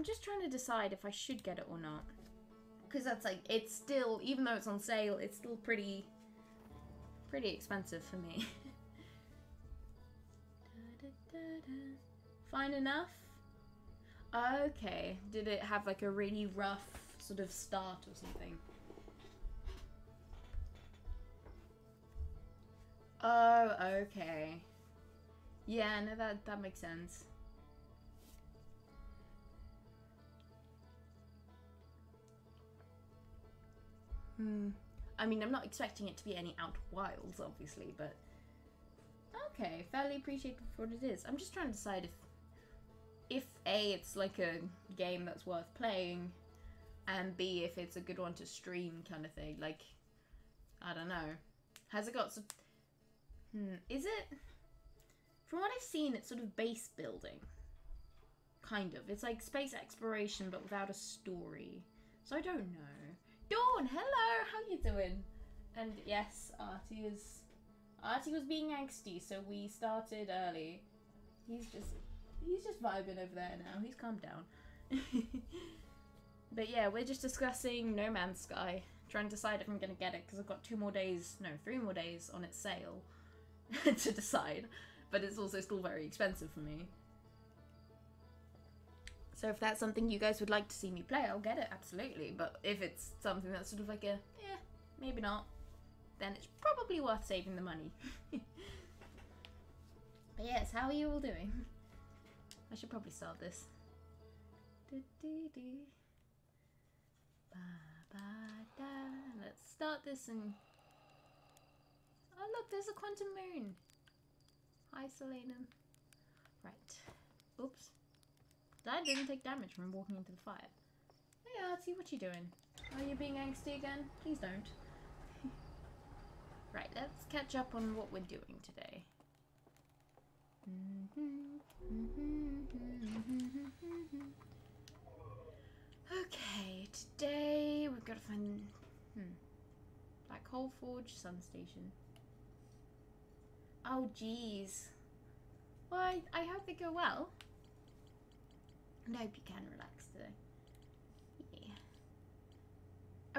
I'm just trying to decide if I should get it or not. Because that's like, it's still, even though it's on sale, it's still pretty expensive for me. Fine enough? Okay. Did it have like a really rough sort of start or something? Oh, okay. Yeah, no, that makes sense. I mean, I'm not expecting it to be any Out Wilds, obviously, but... Okay, fairly appreciated for what it is. I'm just trying to decide if A, it's like a game that's worth playing, and B, if it's a good one to stream kind of thing. Like, I don't know. Has it got some... Is it... From what I've seen, it's sort of base building. Kind of. It's like space exploration, but without a story. So I don't know. Dawn, hello! How you doing? And yes, Artie was being angsty, so we started early. He's just vibing over there now. He's calmed down. But yeah, we're just discussing No Man's Sky. Trying to decide if I'm gonna get it, because I've got 3 more days on its sale to decide. But it's also still very expensive for me. So if that's something you guys would like to see me play, I'll get it, absolutely. But if it's something that's sort of like a, maybe not, then it's probably worth saving the money. But yes, how are you all doing? I should probably start this. Let's start this and... Oh look, there's a quantum moon. Hi, Selena. Right. Oops. I didn't take damage from walking into the fire. Hey Artie, what you doing? Are you being angsty again? Please don't. Right, let's catch up on what we're doing today. Okay, today we've got to find... Black Hole Forge, Sun Station. Oh, jeez. Well, I hope they go well. And I hope you can relax today. Yeah.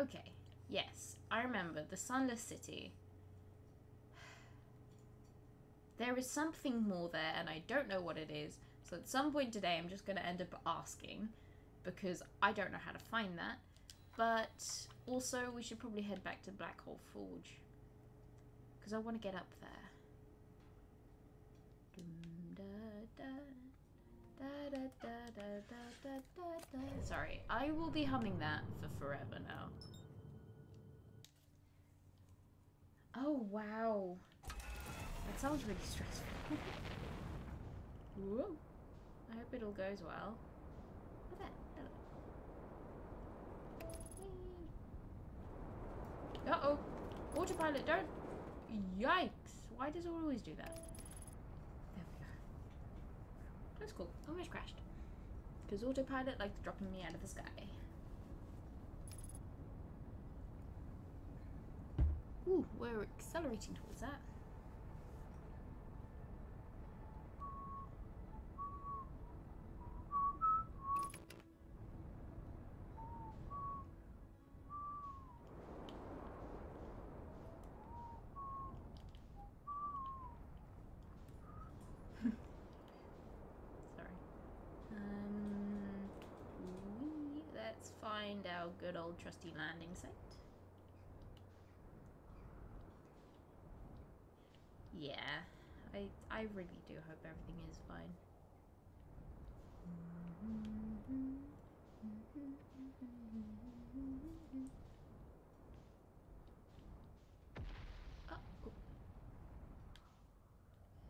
Okay. Yes, I remember the Sunless City. There is something more there, and I don't know what it is. So at some point today, I'm just going to end up asking, because I don't know how to find that. But also, we should probably head back to Black Hole Forge, because I want to get up there. Sorry, I will be humming that for forever now. Oh, wow. That sounds really stressful. Whoa. I hope it all goes well. Oh, there. Hello. Uh-oh. Autopilot, don't... Yikes. Why does it always do that? There we go. That's cool. Almost crashed. Because autopilot likes dropping me out of the sky. Ooh, we're accelerating towards that. Let's find our good old trusty landing site. Yeah, I really do hope everything is fine.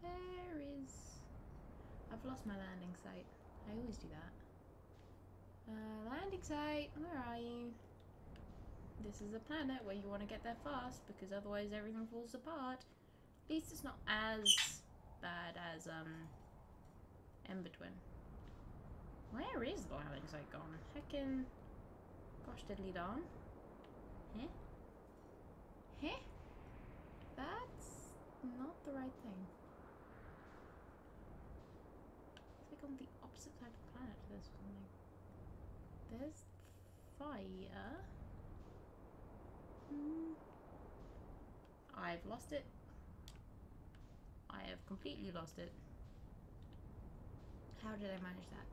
Where is... I've lost my landing site. I always do that. Landing site, where are you? This is a planet where you want to get there fast, because otherwise everything falls apart. At least it's not as bad as, Ember Twin. Where is the landing site gone? Heckin'... Gosh diddly darn. Huh? Huh? That's not the right thing. It's like on the opposite side of the planet to this or something. There's fire. I've lost it. I have completely lost it. How did I manage that?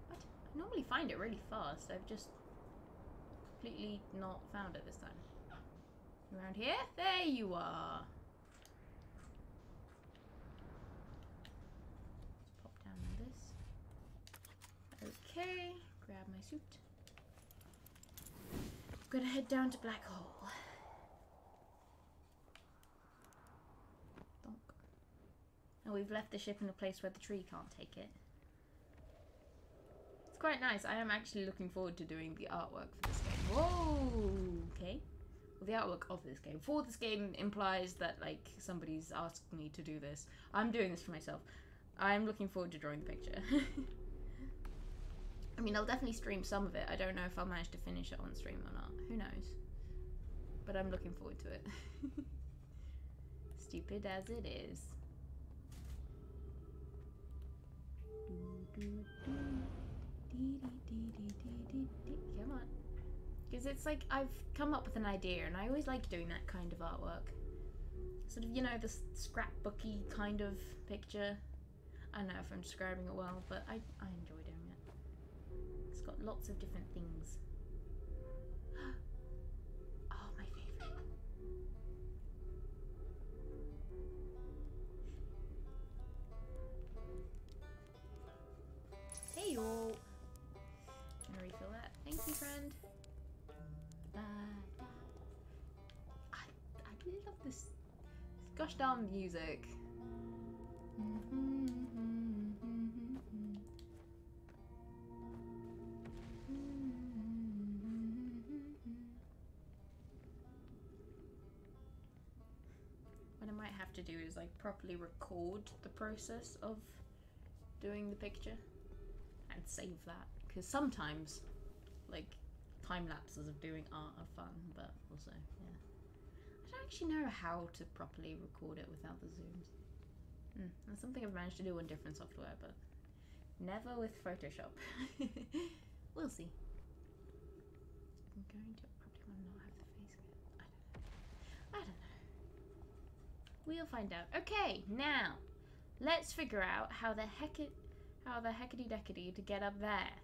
What? I normally find it really fast. I've just completely not found it this time. Around here? There you are. Let's pop down on this. Okay, grab my suit. Gonna head down to Black Hole. Donk. And we've left the ship in a place where the tree can't take it. It's quite nice. I am actually looking forward to doing the artwork for this game. Whoa! Okay. Well, the artwork of this game. For this game implies that, like, somebody's asked me to do this. I'm doing this for myself. I'm looking forward to drawing the picture. I mean, I'll definitely stream some of it. I don't know if I'll manage to finish it on stream or not. Who knows? But I'm looking forward to it. Stupid as it is. Come on. Because it's like, I've come up with an idea and I always like doing that kind of artwork. Sort of, you know, the scrapbooky kind of picture. I don't know if I'm describing it well, but I enjoy doing it. It's got lots of different things. Oh, my favourite. Hey y'all. Gonna refill that. Thank you, friend. I love this gosh darn music. What I might have to do is like properly record the process of doing the picture and save that, because sometimes like time lapses of doing art are fun, but also, yeah. I don't actually know how to properly record it without the zooms. That's something I've managed to do on different software, but never with Photoshop. We'll see. I'm going to probably want to not have the face again. I don't know. We'll find out. Okay, now let's figure out how the heckity-deckity to get up there.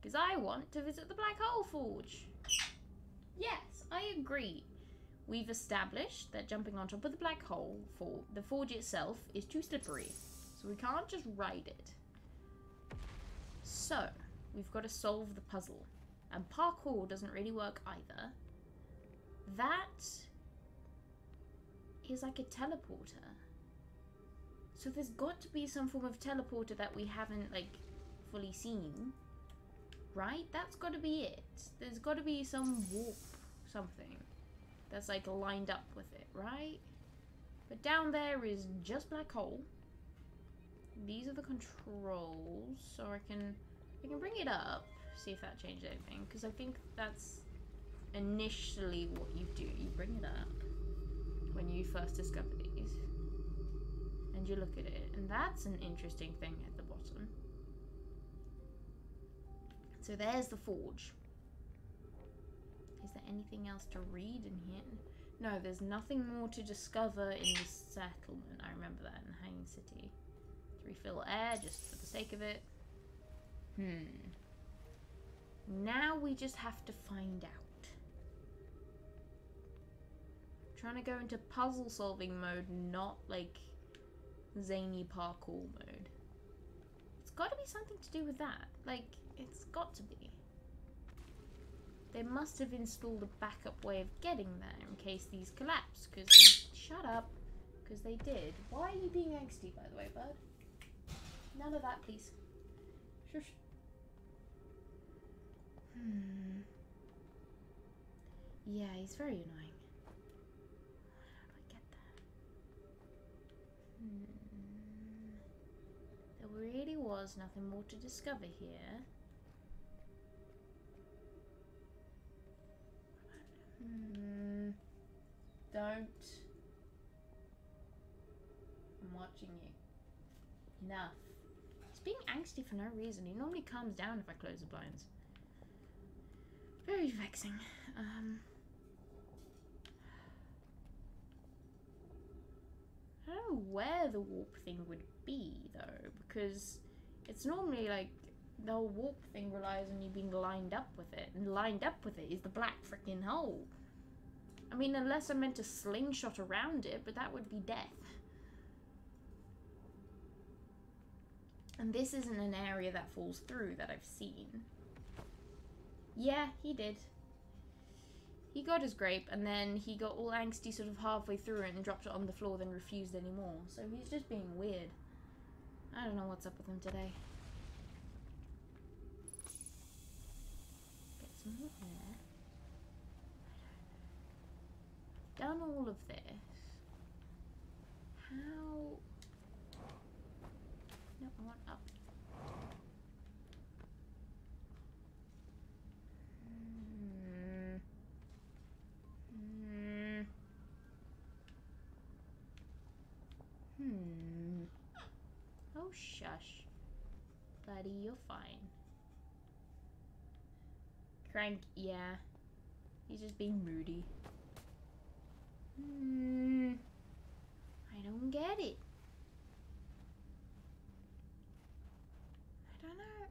Because I want to visit the Black Hole Forge. Yes, I agree. We've established that jumping on top of the black hole for the forge itself is too slippery. So we can't just ride it. So, we've got to solve the puzzle. And parkour doesn't really work either. That is like a teleporter. So there's got to be some form of teleporter that we haven't, like, fully seen. Right? That's got to be it. There's got to be some warp something that's, like, lined up with it, right? But down there is just black hole. These are the controls, so I can bring it up, see if that changed anything, because I think that's initially what you do. You bring it up when you first discover these, and you look at it, and that's an interesting thing at the bottom. So there's the forge. Is there anything else to read in here? No, there's nothing more to discover in the settlement. I remember that in the Hanging City. To refill air, just for the sake of it. Now we just have to find out. I'm trying to go into puzzle solving mode, not like zany parkour mode. It's got to be something to do with that. Like, it's got to be. They must have installed a backup way of getting there in case these collapse, because they... Shut up. Because they did. Why are you being angsty, by the way, bud? None of that, please. Shush. Yeah, he's very annoying. How do I get there? There really was nothing more to discover here. Don't. I'm watching you. Enough. He's being angsty angsty for no reason. He normally calms down if I close the blinds. Very vexing. I don't know where the warp thing would be, though, because it's normally like the whole warp thing relies on you being lined up with it, and lined up with it is the black freaking hole. I mean, unless I'm meant to slingshot around it, but that would be death. And this isn't an area that falls through that I've seen. Yeah, he did. He got his grape, and then he got all angsty sort of halfway through it and dropped it on the floor, then refused anymore. So he's just being weird. I don't know what's up with him today. Get some more there. Done all of this. How... No, I want up. Oh, shush. Buddy, you're fine. Crank, yeah. He's just being moody. I don't get it. I don't know.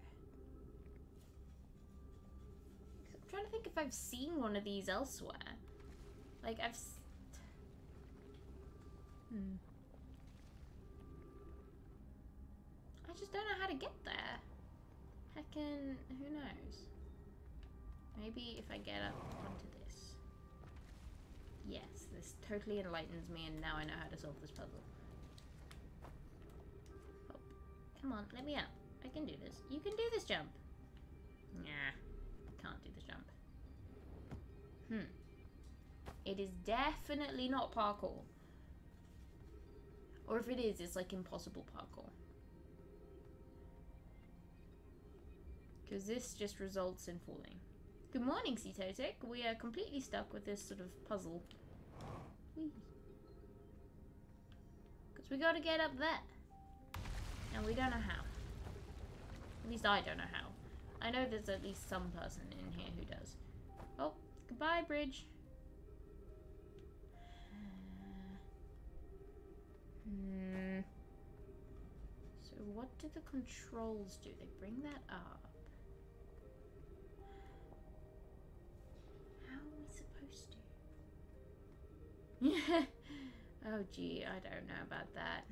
I'm trying to think if I've seen one of these elsewhere. Like, I've... I just don't know how to get there. Heckin', who knows? Maybe if I get up onto this. Yes, this totally enlightens me, and now I know how to solve this puzzle. Oh, come on, let me out. I can do this. You can do this jump. Nah, can't do this jump. It is definitely not parkour. Or if it is, it's like impossible parkour. Because this just results in falling. Good morning, Cetotic. We are completely stuck with this sort of puzzle. Because we gotta get up there. And we don't know how. At least I don't know how. I know there's at least some person in here who does. Oh, goodbye, bridge. So what do the controls do? They bring that up. How are we supposed to? Yeah. Oh gee, I don't know about that.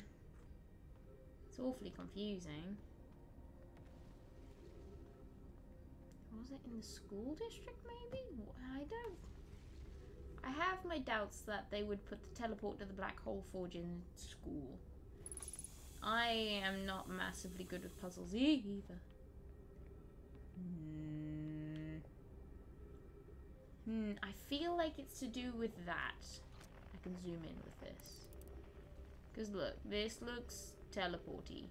It's awfully confusing. Was it in the school district maybe? I don't... I have my doubts that they would put the teleport to the black hole forge in school. I am not massively good with puzzles either. I feel like it's to do with that. I can zoom in with this. Because look, this looks teleporty.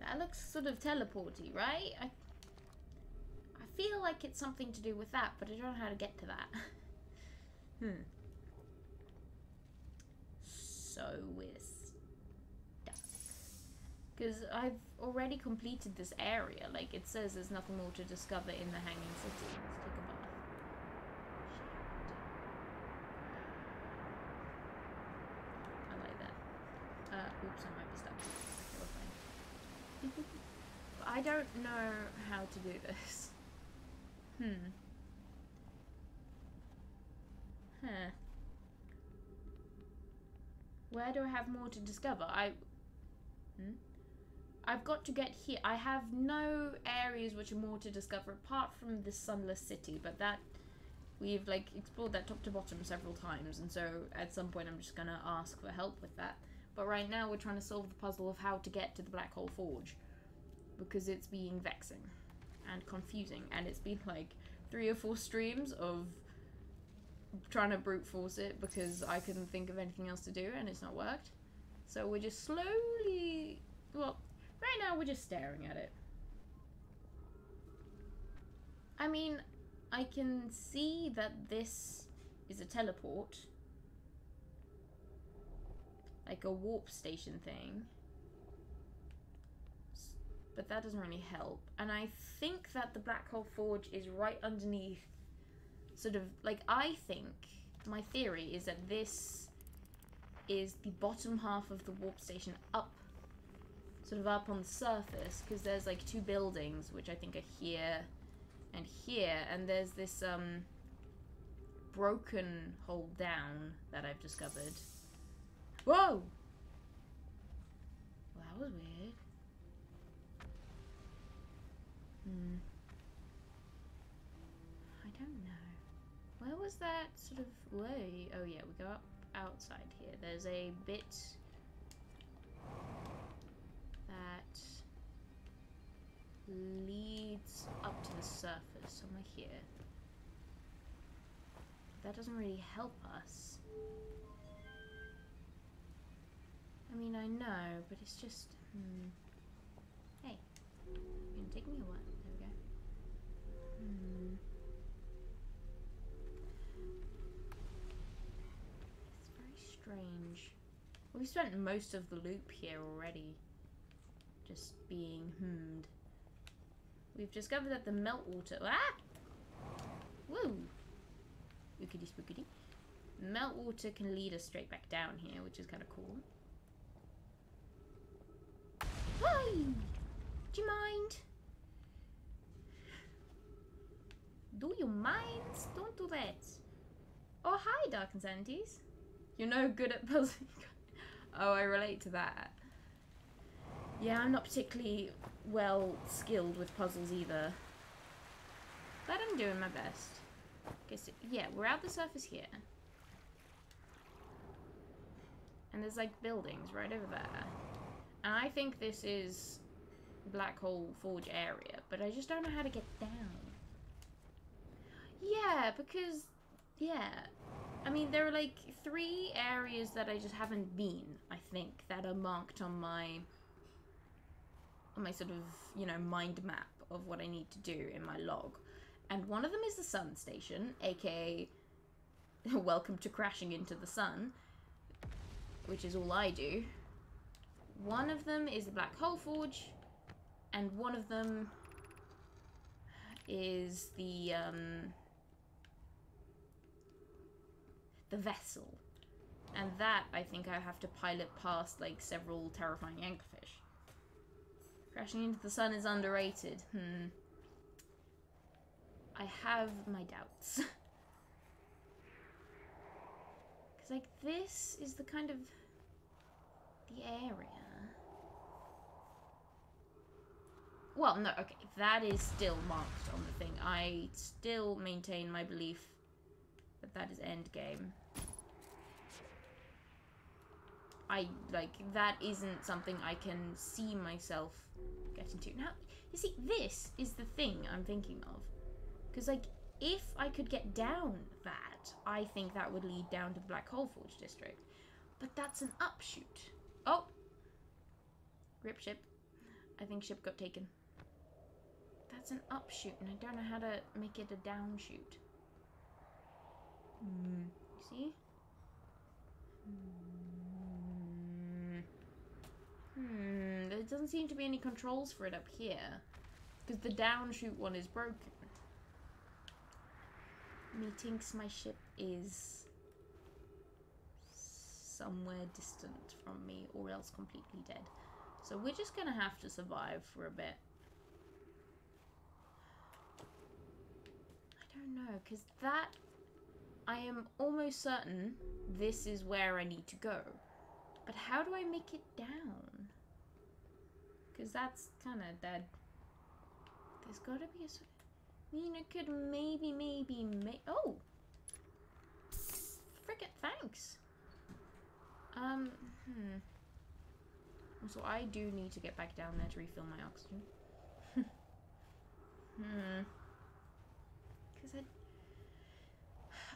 That looks sort of teleporty, right? I feel like it's something to do with that, but I don't know how to get to that. So we're stuck. Because I've already completed this area. Like, it says there's nothing more to discover in the Hanging City. Let's take a bath. I like that. Oops, I might be stuck. Okay, we're fine. But I don't know how to do this. Where do I have more to discover? I've got to get here. I have no areas which are more to discover apart from the Sunless City, but that we've like explored that top to bottom several times, and so at some point I'm just gonna ask for help with that. But right now we're trying to solve the puzzle of how to get to the Black Hole Forge, because it's being vexing and confusing, and it's been like 3 or 4 streams of trying to brute force it because I couldn't think of anything else to do and it's not worked. So we're just slowly, well, right now we're just staring at it. I mean, I can see that this is a teleport. like a warp station thing. But that doesn't really help. And I think that the Black Hole Forge is right underneath, sort of, like, I think, my theory is that this is the bottom half of the warp station up, sort of up on the surface, because there's, like, 2 buildings, which I think are here and here, and there's this, broken hole down that I've discovered. Whoa! Well, that was weird. I don't know. Where was that sort of way? Oh yeah, we go up outside here. There's a bit that leads up to the surface, somewhere here. That doesn't really help us. I mean, I know, but it's just... Hey, you gonna take me or what? There we go. It's very strange. We've spent most of the loop here already. Just being We've discovered that the meltwater... Ah! Woo! Spookity spookity. Meltwater can lead us straight back down here, which is kind of cool. Hi! Do you mind? Do you mind? Don't do that. Oh, hi, Dark Insanities. You're no good at puzzling. Oh, I relate to that. Yeah, I'm not particularly well skilled with puzzles either. But I'm doing my best. Okay, so, yeah, we're at the surface here. And there's, like, buildings right over there. And I think this is Black Hole Forge area, but I just don't know how to get down. Yeah, because, yeah. I mean, there are, like, 3 areas that I just haven't been, I think, that are marked on my sort of, you know, mind map of what I need to do in my log. And one of them is the sun station, aka welcome to crashing into the sun, which is all I do. One of them is the Black Hole Forge, and one of them is the vessel. And that, I think I have to pilot past, like, several terrifying anglerfish. Crashing into the sun is underrated. I have my doubts. Because, like, this is the kind of... the area. Well, no, okay, that is still marked on the thing. I still maintain my belief that that is endgame. That isn't something I can see myself getting to. Now, you see, this is the thing I'm thinking of. Because, like, if I could get down that, I think that would lead down to the Black Hole Forge district. But that's an upshoot. Oh! Rip ship. I think ship got taken. That's an upshoot, and I don't know how to make it a downshoot. You see? There doesn't seem to be any controls for it up here. Because the downshoot one is broken. Methinks my ship is somewhere distant from me, or else completely dead. So we're just gonna have to survive for a bit. I don't know, because that... I am almost certain this is where I need to go. But how do I make it down? Because that's kind of dead. There's got to be a... I mean, it could maybe... Oh! Frickin' thanks! So I do need to get back down there to refill my oxygen. Because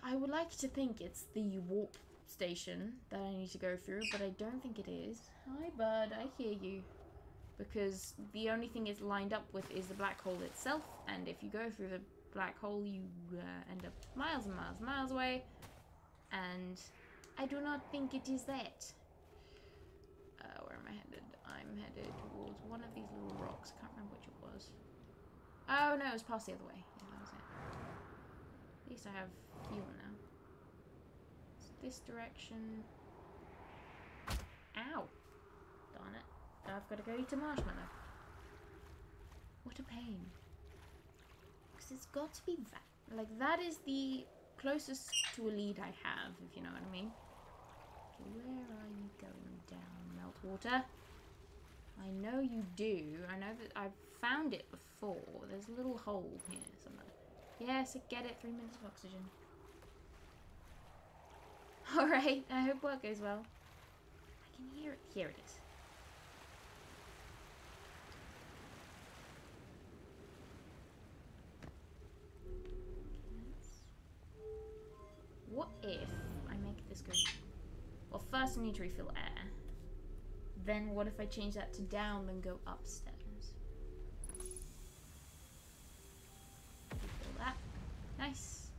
I would like to think it's the warp station that I need to go through, but I don't think it is. Hi, bud, I hear you. Because the only thing it's lined up with is the black hole itself, and if you go through the black hole, you end up miles and miles and miles away, and I do not think it is that. I'm headed towards one of these little rocks. I can't remember which it was. Oh no, it was past the other way. Yeah, that was it. At least I have fuel now. It's this direction. Ow! Darn it. I've got to go eat a marshmallow. What a pain. Because it's got to be that. Like, that is the closest to a lead I have, if you know what I mean. Okay, where are you going down, Meltwater? I know you do. I know that I've found it before. There's a little hole here somewhere. Yes, I get it. 3 minutes of oxygen. Alright, I hope work goes well. I can hear it. Here it is. What if I make this go... Well, first I need to refill air. Then what if I change that to down, then go upstairs? Refill that. Nice.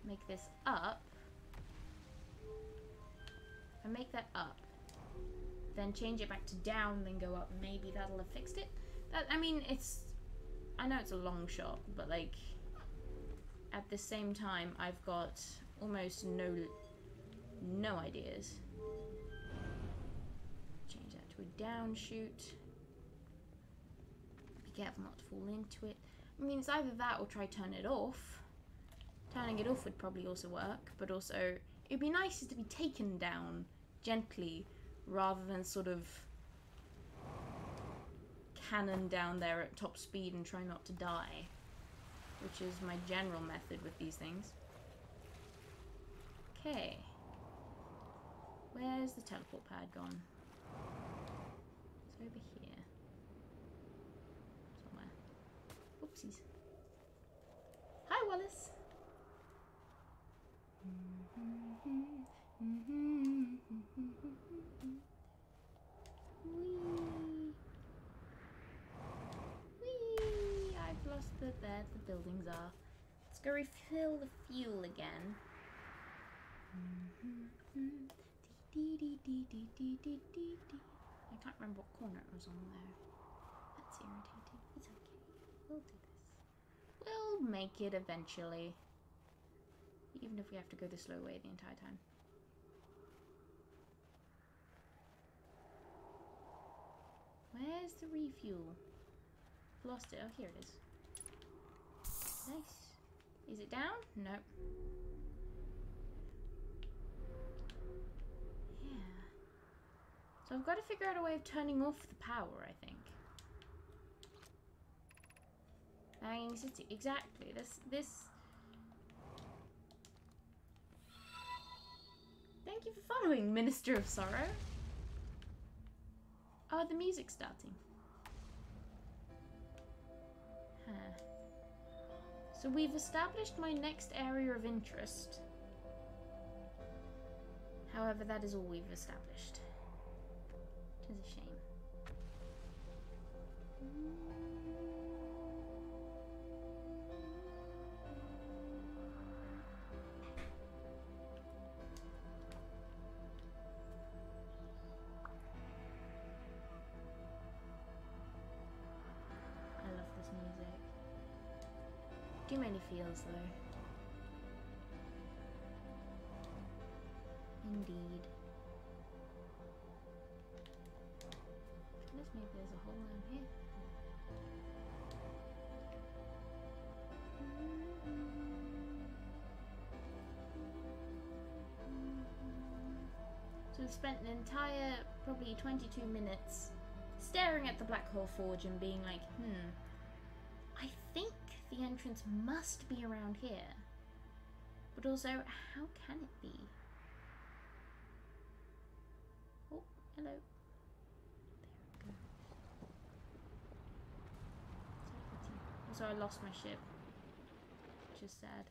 Make this up. I make that up. Then change it back to down, then go up. Maybe that'll have fixed it. That, I mean, it's... I know it's a long shot, but like... At the same time, I've got almost no ideas. Change that to a down shoot. Be careful not to fall into it. I mean, it's either that or try turn it off. Turning it off would probably also work, but also it'd be nicer to be taken down gently rather than sort of cannon down there at top speed and try not to die, which is my general method with these things. Okay. Where's the teleport pad gone? It's over here. Somewhere. Oopsies. Hi, Wallace. Whee! Whee! I've lost there the buildings are. Let's go refill the fuel again. I can't remember what corner it was on there. That's irritating. It's okay. We'll do this. We'll make it eventually. Even if we have to go the slow way the entire time. Where's the refuel? Lost it. Oh, here it is. Nice. Is it down? Nope. Yeah. So I've got to figure out a way of turning off the power, I think. Banging City. Exactly. This... Thank you for following, Minister of Sorrow. Oh, the music's starting. Huh. So we've established my next area of interest. However, that is all we've established. It is a shame. Too many feels though. Indeed. Goodness, maybe there's a hole down here. So we've spent an entire, probably 22 minutes staring at the Black Hole Forge and being like, I think the entrance must be around here. But also, how can it be? Oh, hello. There we go. Also, I lost my ship, which is sad.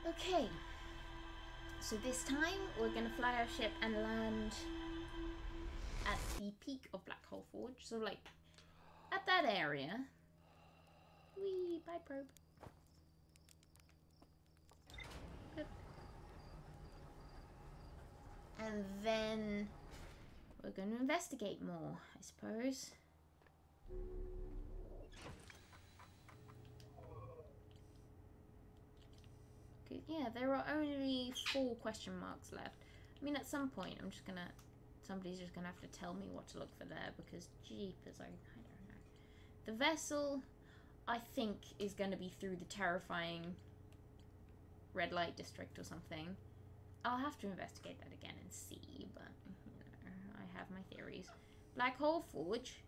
Okay, so this time we're gonna fly our ship and land at the peak of Black Hole Forge, so like at that area. Whee, bye probe. Good. And then we're going to investigate more, I suppose. Good. Yeah, there are only 4 question marks left. I mean, at some point, somebody's just gonna have to tell me what to look for there, because jeepers, I don't know. The vessel, I think, is gonna be through the terrifying red light district or something. I'll have to investigate that again and see, but you know, I have my theories. Black Hole Forge,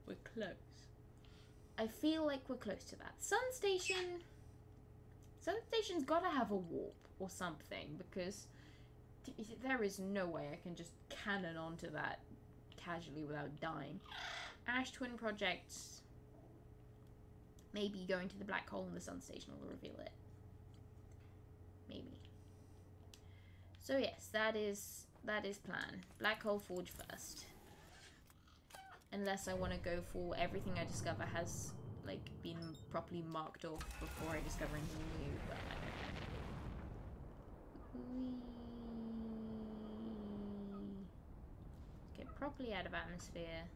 we're close. I feel like we're close to that. Sun Station's gotta have a warp or something, because there is no way I can just cannon onto that casually without dying. Ash Twin Projects, maybe going to the black hole in the Sun Station will reveal it. Maybe. So yes, that is plan. Black Hole Forge first. Unless I want to go for everything I discover has like been properly marked off before I discover anything new, but I don't know. Get properly out of atmosphere.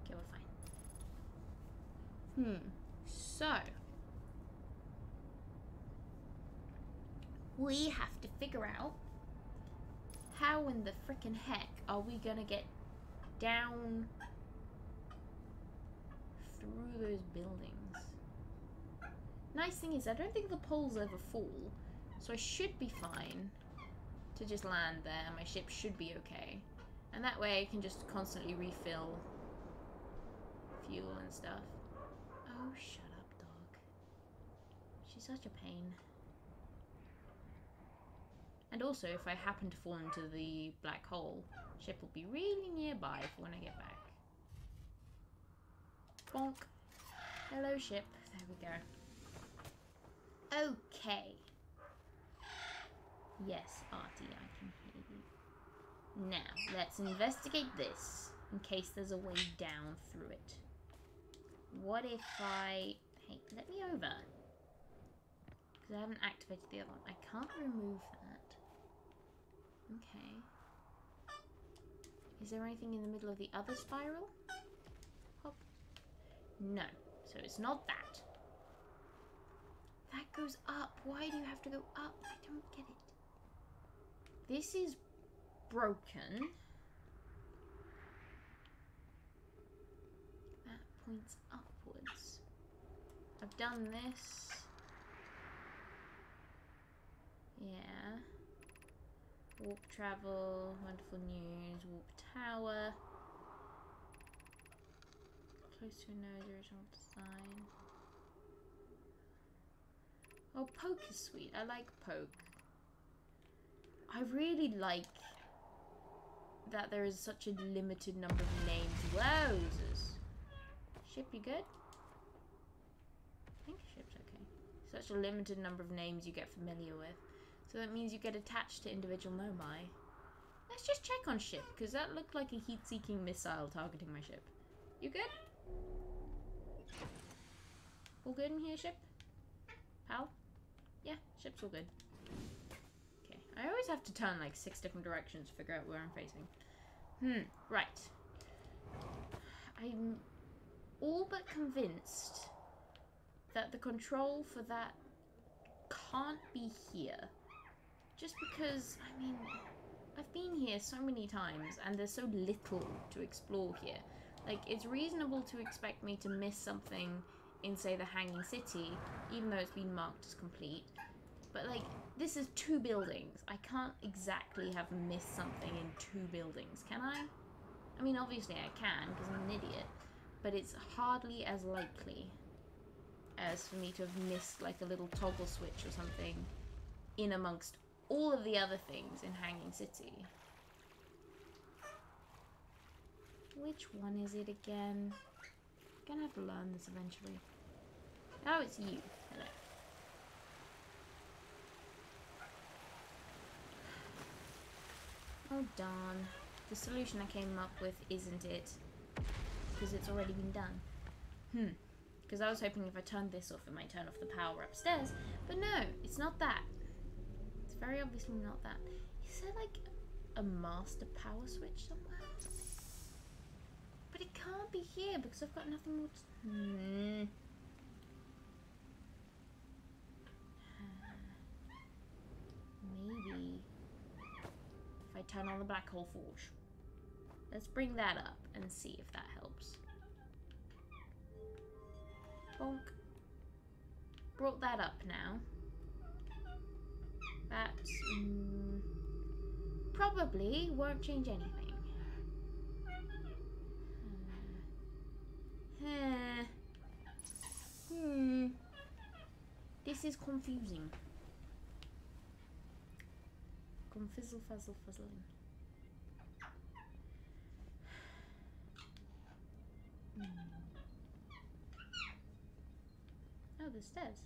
Okay, we're fine. So we have to figure out how in the frickin' heck are we gonna get down through those buildings. Nice thing is, I don't think the poles ever fall, so I should be fine to just land there. My ship should be okay. And that way I can just constantly refill fuel and stuff. Oh, shut up, dog. She's such a pain. And also, if I happen to fall into the black hole, ship will be really nearby for when I get back. Bonk. Hello, ship. There we go. Okay. Yes, Artie, I can hear you. Now, let's investigate this, in case there's a way down through it. What if I... Hey, let me over. Because I haven't activated the other one. I can't remove that. Okay. Is there anything in the middle of the other spiral? Hop. No. So it's not that. That goes up. Why do you have to go up? I don't get it. This is broken. That points upwards. I've done this. Yeah. Warp travel, wonderful news, warp tower. Close to a nose, original design. Oh, poke is sweet. I like poke. I really like that there is such a limited number of names. Wowzers. Ship, you good? I think ship's okay. Such a limited number of names you get familiar with. So that means you get attached to individual nomi. Let's just check on ship, because that looked like a heat-seeking missile targeting my ship. You good? All good in here, ship? Pal? Yeah, ship's all good. Okay, I always have to turn like 6 different directions to figure out where I'm facing. Right. I'm all but convinced that the control for that can't be here. Just because, I mean, I've been here so many times and there's so little to explore here. Like, it's reasonable to expect me to miss something in, say, the Hanging City, even though it's been marked as complete. But, like, this is 2 buildings. I can't exactly have missed something in 2 buildings, can I? I mean, obviously I can, because I'm an idiot. But it's hardly as likely as for me to have missed, like, a little toggle switch or something in amongst all of the other things in Hanging City. Which one is it again? I'm gonna have to learn this eventually. Oh, it's you. Hello. Oh darn. The solution I came up with isn't it. Because it's already been done. Because I was hoping if I turned this off, it might turn off the power upstairs. But no, it's not that. It's very obviously not that. Is there like a master power switch somewhere? But it can't be here because I've got nothing more to... Maybe if I turn on the black hole forge. Let's bring that up and see if that helps. Bonk. Brought that up now. That probably won't change anything. This is confusing. Confizzle, fuzzle, fuzzling. Oh, there's stairs.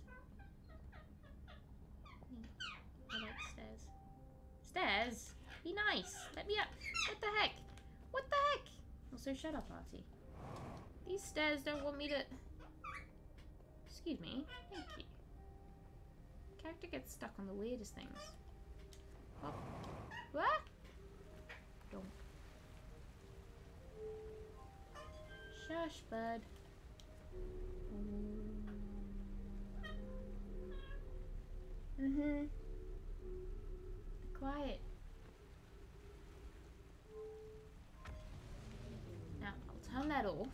I like stairs. Stairs? Be nice. Let me up. What the heck? What the heck? Also, shut up, Artie. These stairs don't want me to... Excuse me. Thank you. Character gets stuck on the weirdest things. Oh. What? Don't. Shush, bud. Be quiet. Now, I'll turn that off.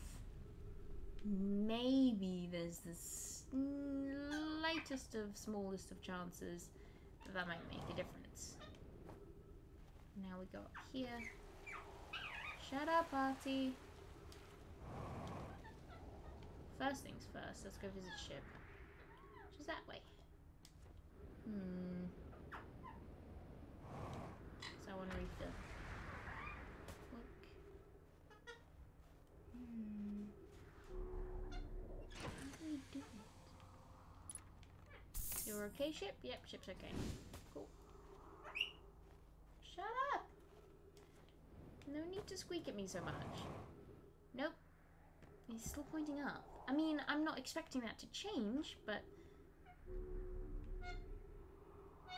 Maybe there's this slightest of smallest of chances that might make a difference. Now we go up here. Shut up, Artie. First things first, let's go visit ship. Which is that way. So I want to refill. Look. How do we do it? You're okay, ship? Yep, ship's okay. Cool. Shut up! No need to squeak at me so much. Nope. He's still pointing up. I mean, I'm not expecting that to change, but...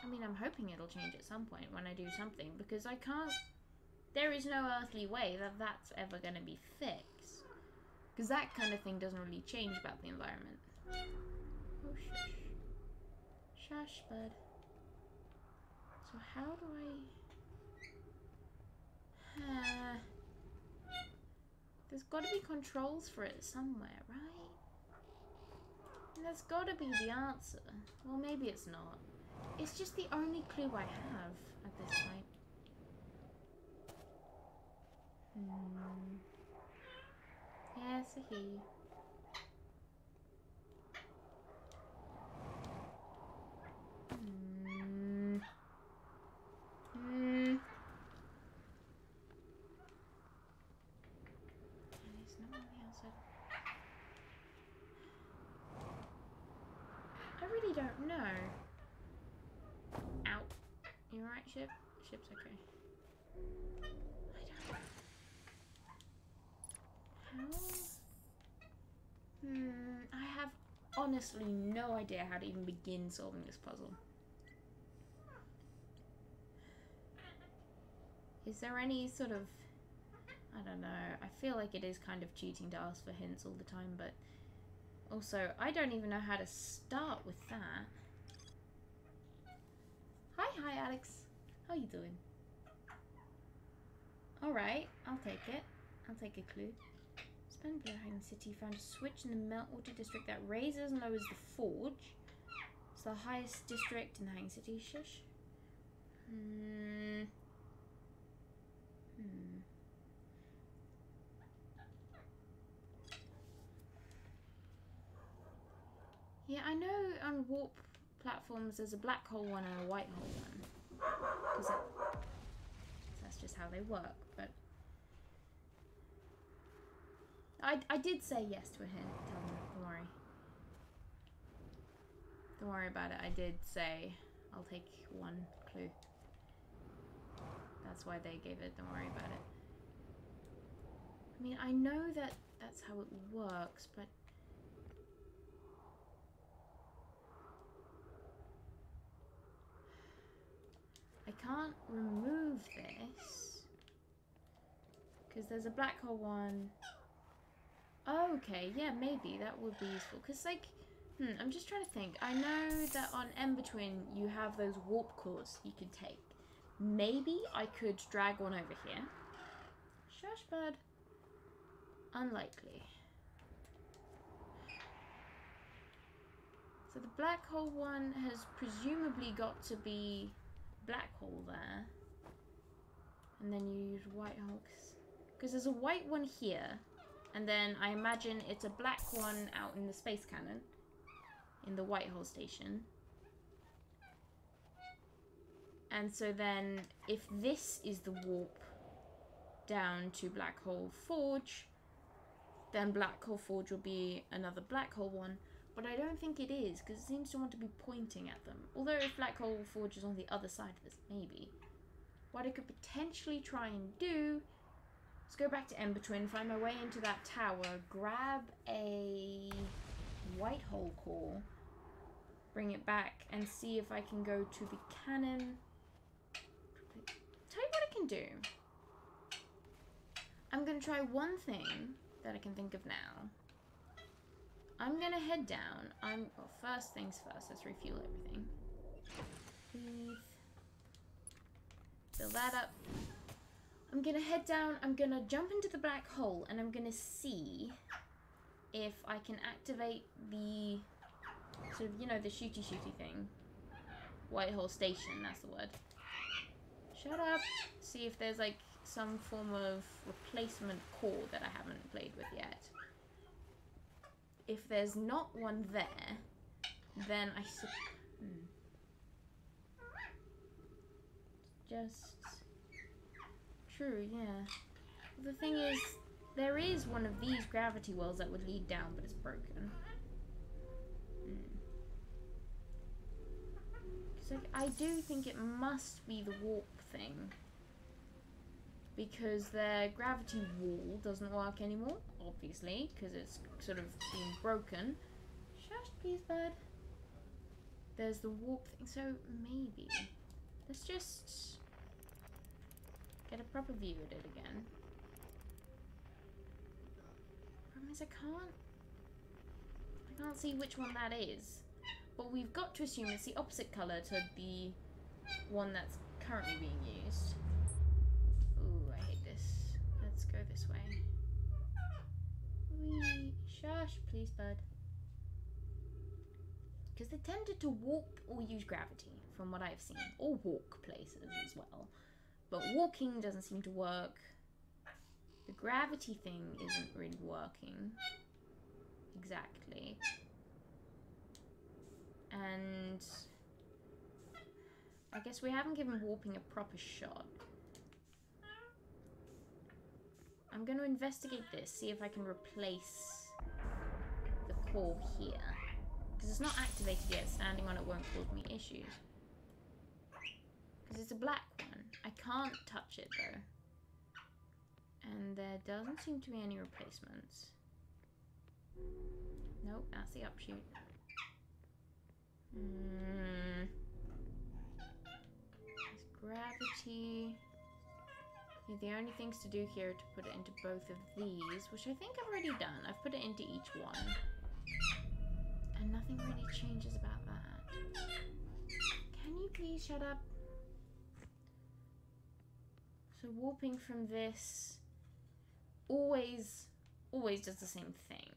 I mean, I'm hoping it'll change at some point when I do something, because I can't... There is no earthly way that that's ever going to be fixed. Because that kind of thing doesn't really change about the environment. Oh, shush. Shush, bud. So how do I... There's got to be controls for it somewhere, right? And there's got to be the answer. Well, maybe it's not. It's just the only clue I have at this point. Yes, a he. There's no one on the outside. I really don't know. Ow. You alright, ship? Ship's okay. I don't know. How? I have honestly no idea how to even begin solving this puzzle. Is there any sort of... I don't know. I feel like it is kind of cheating to ask for hints all the time, but... Also, I don't even know how to start with that. Hi, Alex. How you doing? Alright, I'll take it. I'll take a clue. Spend below Hanging City, found a switch in the meltwater district that raises and lowers the forge. It's the highest district in the Hanging City. Shush. Yeah, I know on warp platforms there's a black hole one and a white hole one. Because that's just how they work, but... I did say yes to a hint, tell them, don't worry. Don't worry about it, I did say I'll take one clue. That's why they gave it, don't worry about it. I mean, I know that that's how it works, but... I can't remove this. Because there's a black hole one. Okay, yeah, maybe that would be useful. Because, like, I'm just trying to think. I know that on In-Between you have those warp cores you can take. Maybe I could drag one over here. Shush, bud. Unlikely. So the black hole one has presumably got to be black hole there. And then you use white hole. Because there's a white one here. And then I imagine it's a black one out in the space cannon. In the white hole station. And so then, if this is the warp down to Black Hole Forge, then Black Hole Forge will be another Black Hole one. But I don't think it is, because it seems to want to be pointing at them. Although if Black Hole Forge is on the other side of this, maybe. What I could potentially try and do is go back to In-Between, find my way into that tower, grab a white hole core, bring it back, and see if I can go to the cannon. Tell you what I can do. I'm going to try one thing that I can think of now. I'm going to head down. Well, first things first, let's refuel everything. Breathe. Fill that up. I'm going to head down, I'm going to jump into the black hole, and I'm going to see if I can activate the, sort of, you know, the shooty thing. White hole station, that's the word. Shut up. See if there's, like, some form of replacement core that I haven't played with yet. If there's not one there, then I just... True, yeah. The thing is, there is one of these gravity wells that would lead down, but it's broken. Because like, I do think it must be the warp thing. Because their gravity wall doesn't work anymore, obviously, because it's sort of been broken. Shush, please, bud. There's the warp thing, so maybe. Let's just get a proper view at it again. Problem is, I can't see which one that is. But we've got to assume it's the opposite colour to the one that's currently being used. Ooh, I hate this. Let's go this way. Wee. Shush, please, bud. Because they tended to warp or use gravity, from what I've seen. Or walk places as well. But walking doesn't seem to work. The gravity thing isn't really working. Exactly. And I guess we haven't given warping a proper shot. I'm going to investigate this, see if I can replace the core here. Because it's not activated yet, standing on it won't cause me issues. Because it's a black one. I can't touch it though. And there doesn't seem to be any replacements. Nope, that's the upshoot. There's gravity. Yeah, the only things to do here are to put it into both of these, which I think I've already done. I've put it into each one. And nothing really changes about that. Can you please shut up? So warping from this always does the same thing.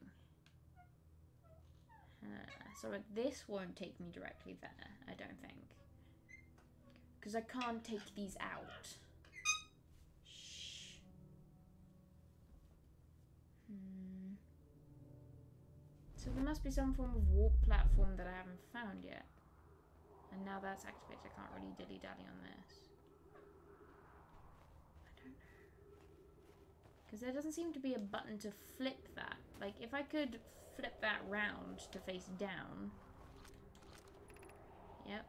So this won't take me directly there, I don't think. Because I can't take these out. Shh. So there must be some form of warp platform that I haven't found yet. And now that's activated. I can't really dilly-dally on this. I don't know. Because there doesn't seem to be a button to flip that. Like, if I could flip that round to face down. Yep.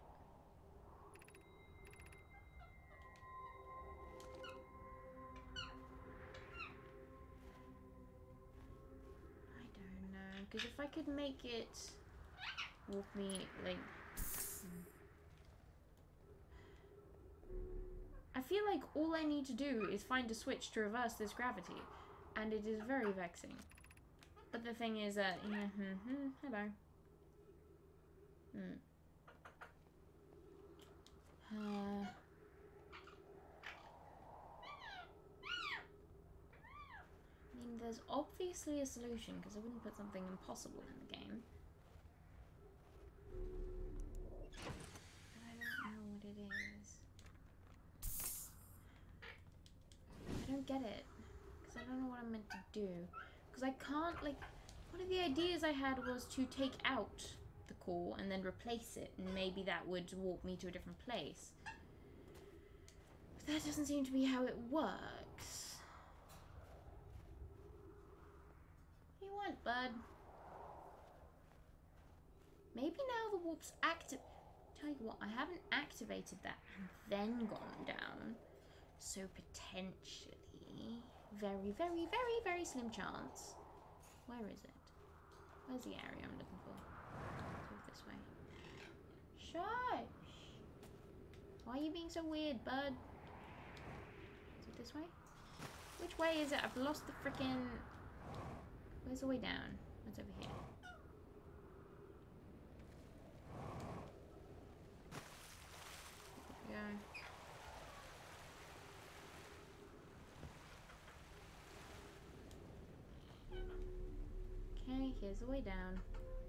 I don't know. Because if I could make it walk me, like... I feel like all I need to do is find a switch to reverse this gravity. And it is very vexing. But the thing is that... hello. I mean, there's obviously a solution, because I wouldn't put something impossible in the game. But I don't know what it is. I don't get it. Because I don't know what I'm meant to do. Because I can't, like... One of the ideas I had was to take out the core and then replace it, and maybe that would walk me to a different place. But that doesn't seem to be how it works. What do you want, bud? Maybe now the warp's active. Tell you what, I haven't activated that and then gone down. So potentially, very, very, very, very slim chance. Where is it? Where's the area I'm looking for? Let's move this way. Shush! Why are you being so weird, bud? Is it this way? Which way is it? I've lost the frickin'... Where's the way down? What's over here? There we go. Okay, here's the way down.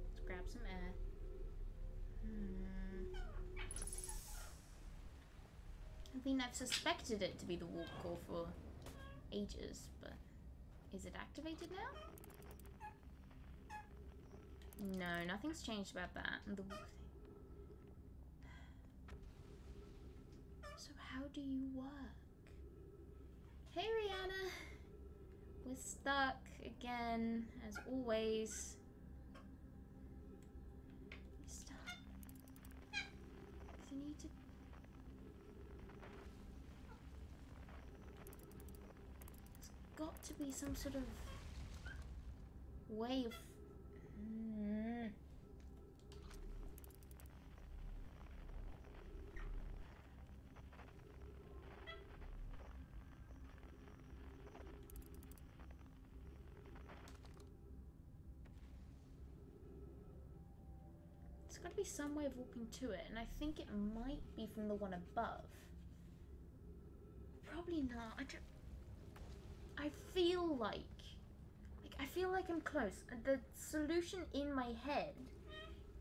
Let's grab some air. I mean, I've suspected it to be the warp core for ages, but is it activated now? No, nothing's changed about that. And the warp thing. So how do you work? Hey, Rihanna! We're stuck again, as always. We're stuck. I need to... There's got to be some sort of way of... There's got to be some way of walking to it, and I think it might be from the one above. Probably not. I feel like I feel like I'm close. The solution in my head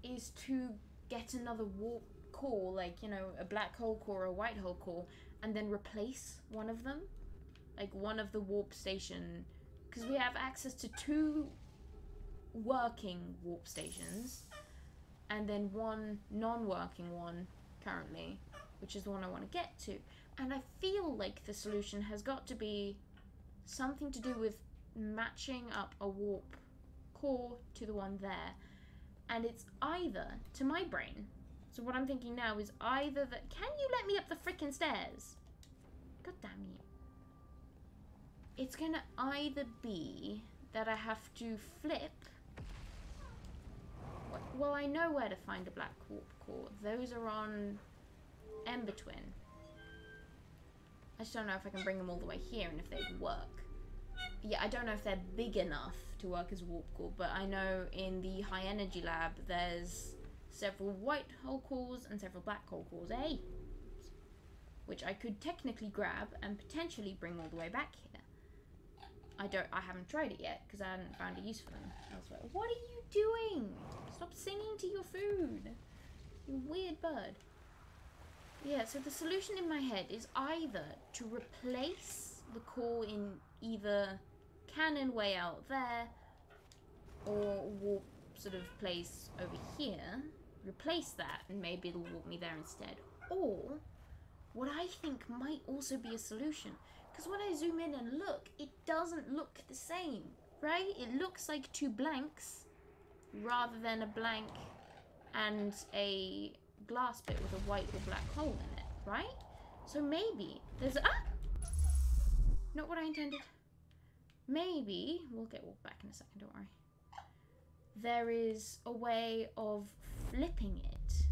is to get another warp core, like, you know, a black hole core or a white hole core, and then replace one of them, like one of the warp station, because we have access to 2 working warp stations. And then one non-working one currently, which is the one I want to get to. And I feel like the solution has got to be something to do with matching up a warp core to the one there. And it's either, to my brain, so what I'm thinking now is either that... Can you let me up the frickin' stairs? God damn you. It's gonna either be that I have to flip... Well, I know where to find a black warp core. Those are on Ember Twin. I just don't know if I can bring them all the way here and if they'd work. Yeah, I don't know if they're big enough to work as a warp core, but I know in the high energy lab there's several white hole cores and several black hole cores, which I could technically grab and potentially bring all the way back here. I haven't tried it yet because I hadn't found a use for them elsewhere. What are you doing? Stop singing to your food. You weird bird. Yeah, so the solution in my head is either to replace the core in either cannon way out there or warp sort of place over here. replace that, and maybe it'll walk me there instead. Or what I think might also be a solution, because when I zoom in and look, it doesn't look the same, right? It looks like two blanks rather than a blank and a glass bit with a white or black hole in it, right? So maybe there's a... Ah! Not what I intended. Maybe, we'll get walked back in a second, don't worry. There is a way of flipping it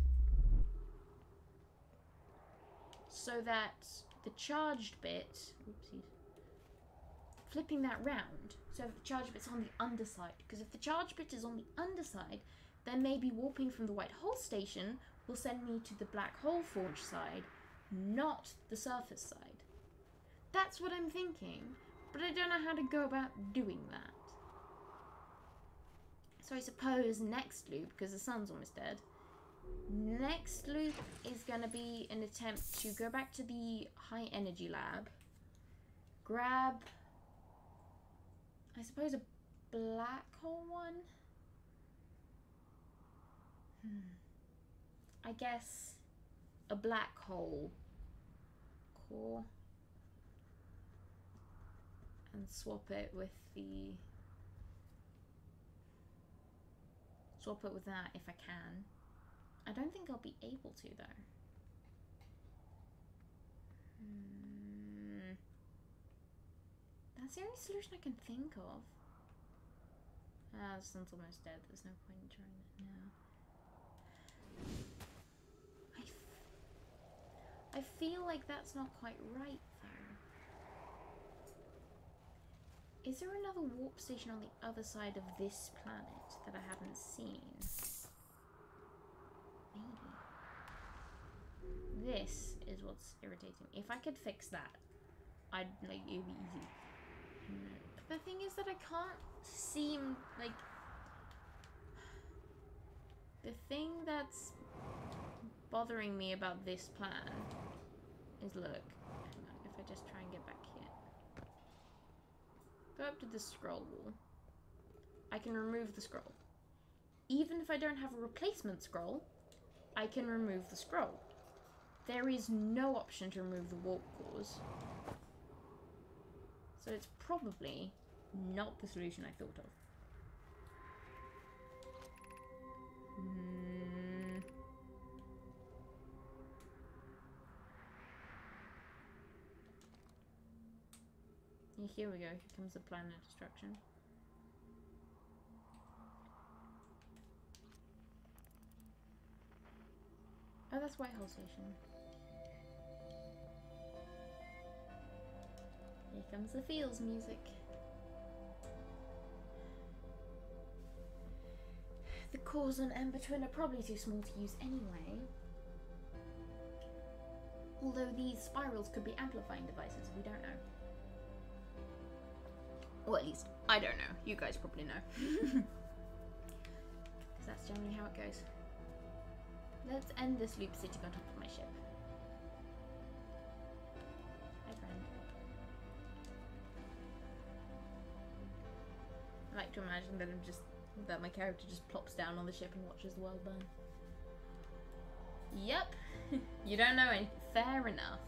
so that the charged bit, oopsies, flipping that round so if the charged bit's on the underside, because if the charged bit is on the underside, then maybe warping from the white hole station will send me to the black hole forge side, not the surface side. That's what I'm thinking, but I don't know how to go about doing that. So I suppose next loop, because the sun's almost dead, next loop is going to be an attempt to go back to the high energy lab, grab, I suppose, a black hole one. I guess a black hole core and swap it with that if I can. I don't think I'll be able to though. That's the only solution I can think of. The sun's almost dead. There's no point in trying it now. I feel like that's not quite right though. Is there another warp station on the other side of this planet that I haven't seen? Maybe. This is what's irritating me. If I could fix that, I'd, like, it'd be easy. But the thing is that I can't seem, like... The thing that's bothering me about this plan is, look, if I just try and get back here. Go up to the scroll wall. I can remove the scroll. Even if I don't have a replacement scroll, I can remove the scroll. There is no option to remove the warp cores. So it's probably not the solution I thought of. Yeah, here we go. Here comes the planet destruction. Oh, that's Whitehall Station. Here comes the feels music. The cores on Ember Twin are probably too small to use anyway. Although these spirals could be amplifying devices, we don't know. Or at least, I don't know. You guys probably know. Because that's generally how it goes. Let's end this loop sitting on top of my ship. Hi, friend. I like to imagine that that my character just plops down on the ship and watches the world burn. Yep. You don't know anything. Fair enough.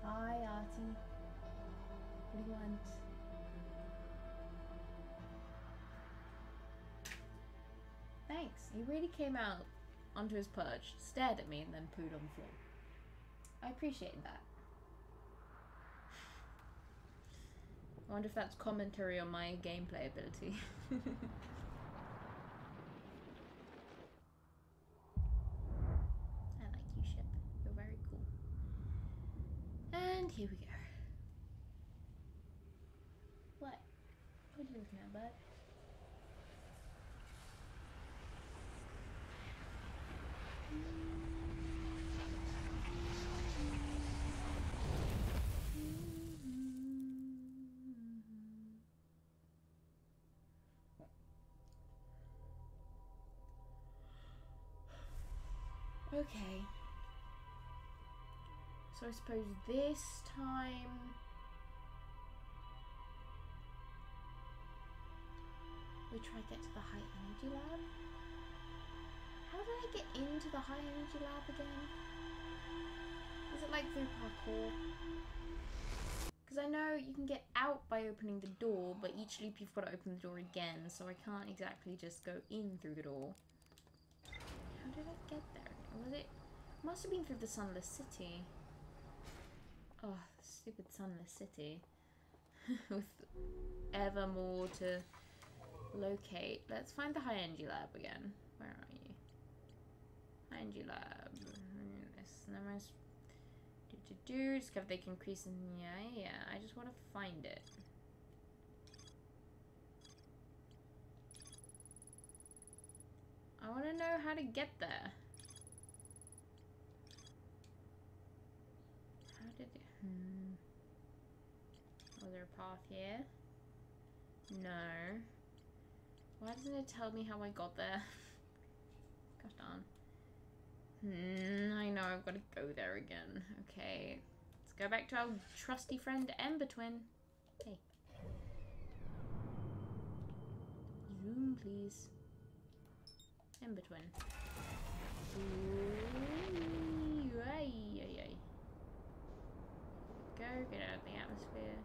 Hi, Artie. What do you want? Thanks. He really came out onto his perch, stared at me, and then pooed on the floor. I appreciate that. I wonder if that's commentary on my gameplay ability. I like you, ship. You're very cool. And here we go. What? What are you looking at, bud? Okay. So I suppose this time We try to get to the high energy lab. How did I get into the high energy lab again? Is it like through parkour? Because I know you can get out by opening the door, but each loop you've got to open the door again, so I can't exactly just go in through the door. How did I get there? Was it? Must have been through the Sunless City. Oh, stupid Sunless City. With ever more to locate. Let's find the high energy lab again. Where are you? High energy lab. This numbers. Discover they can increase in. Yeah. I just want to find it. I want to know how to get there. How did it? Was there a path here? No. Why doesn't it tell me how I got there? Gosh darn. I know I've got to go there again. Okay. Let's go back to our trusty friend Ember Twin. Hey. Zoom, please. Ember Twin. Ooh, ay. Go, get out of the atmosphere.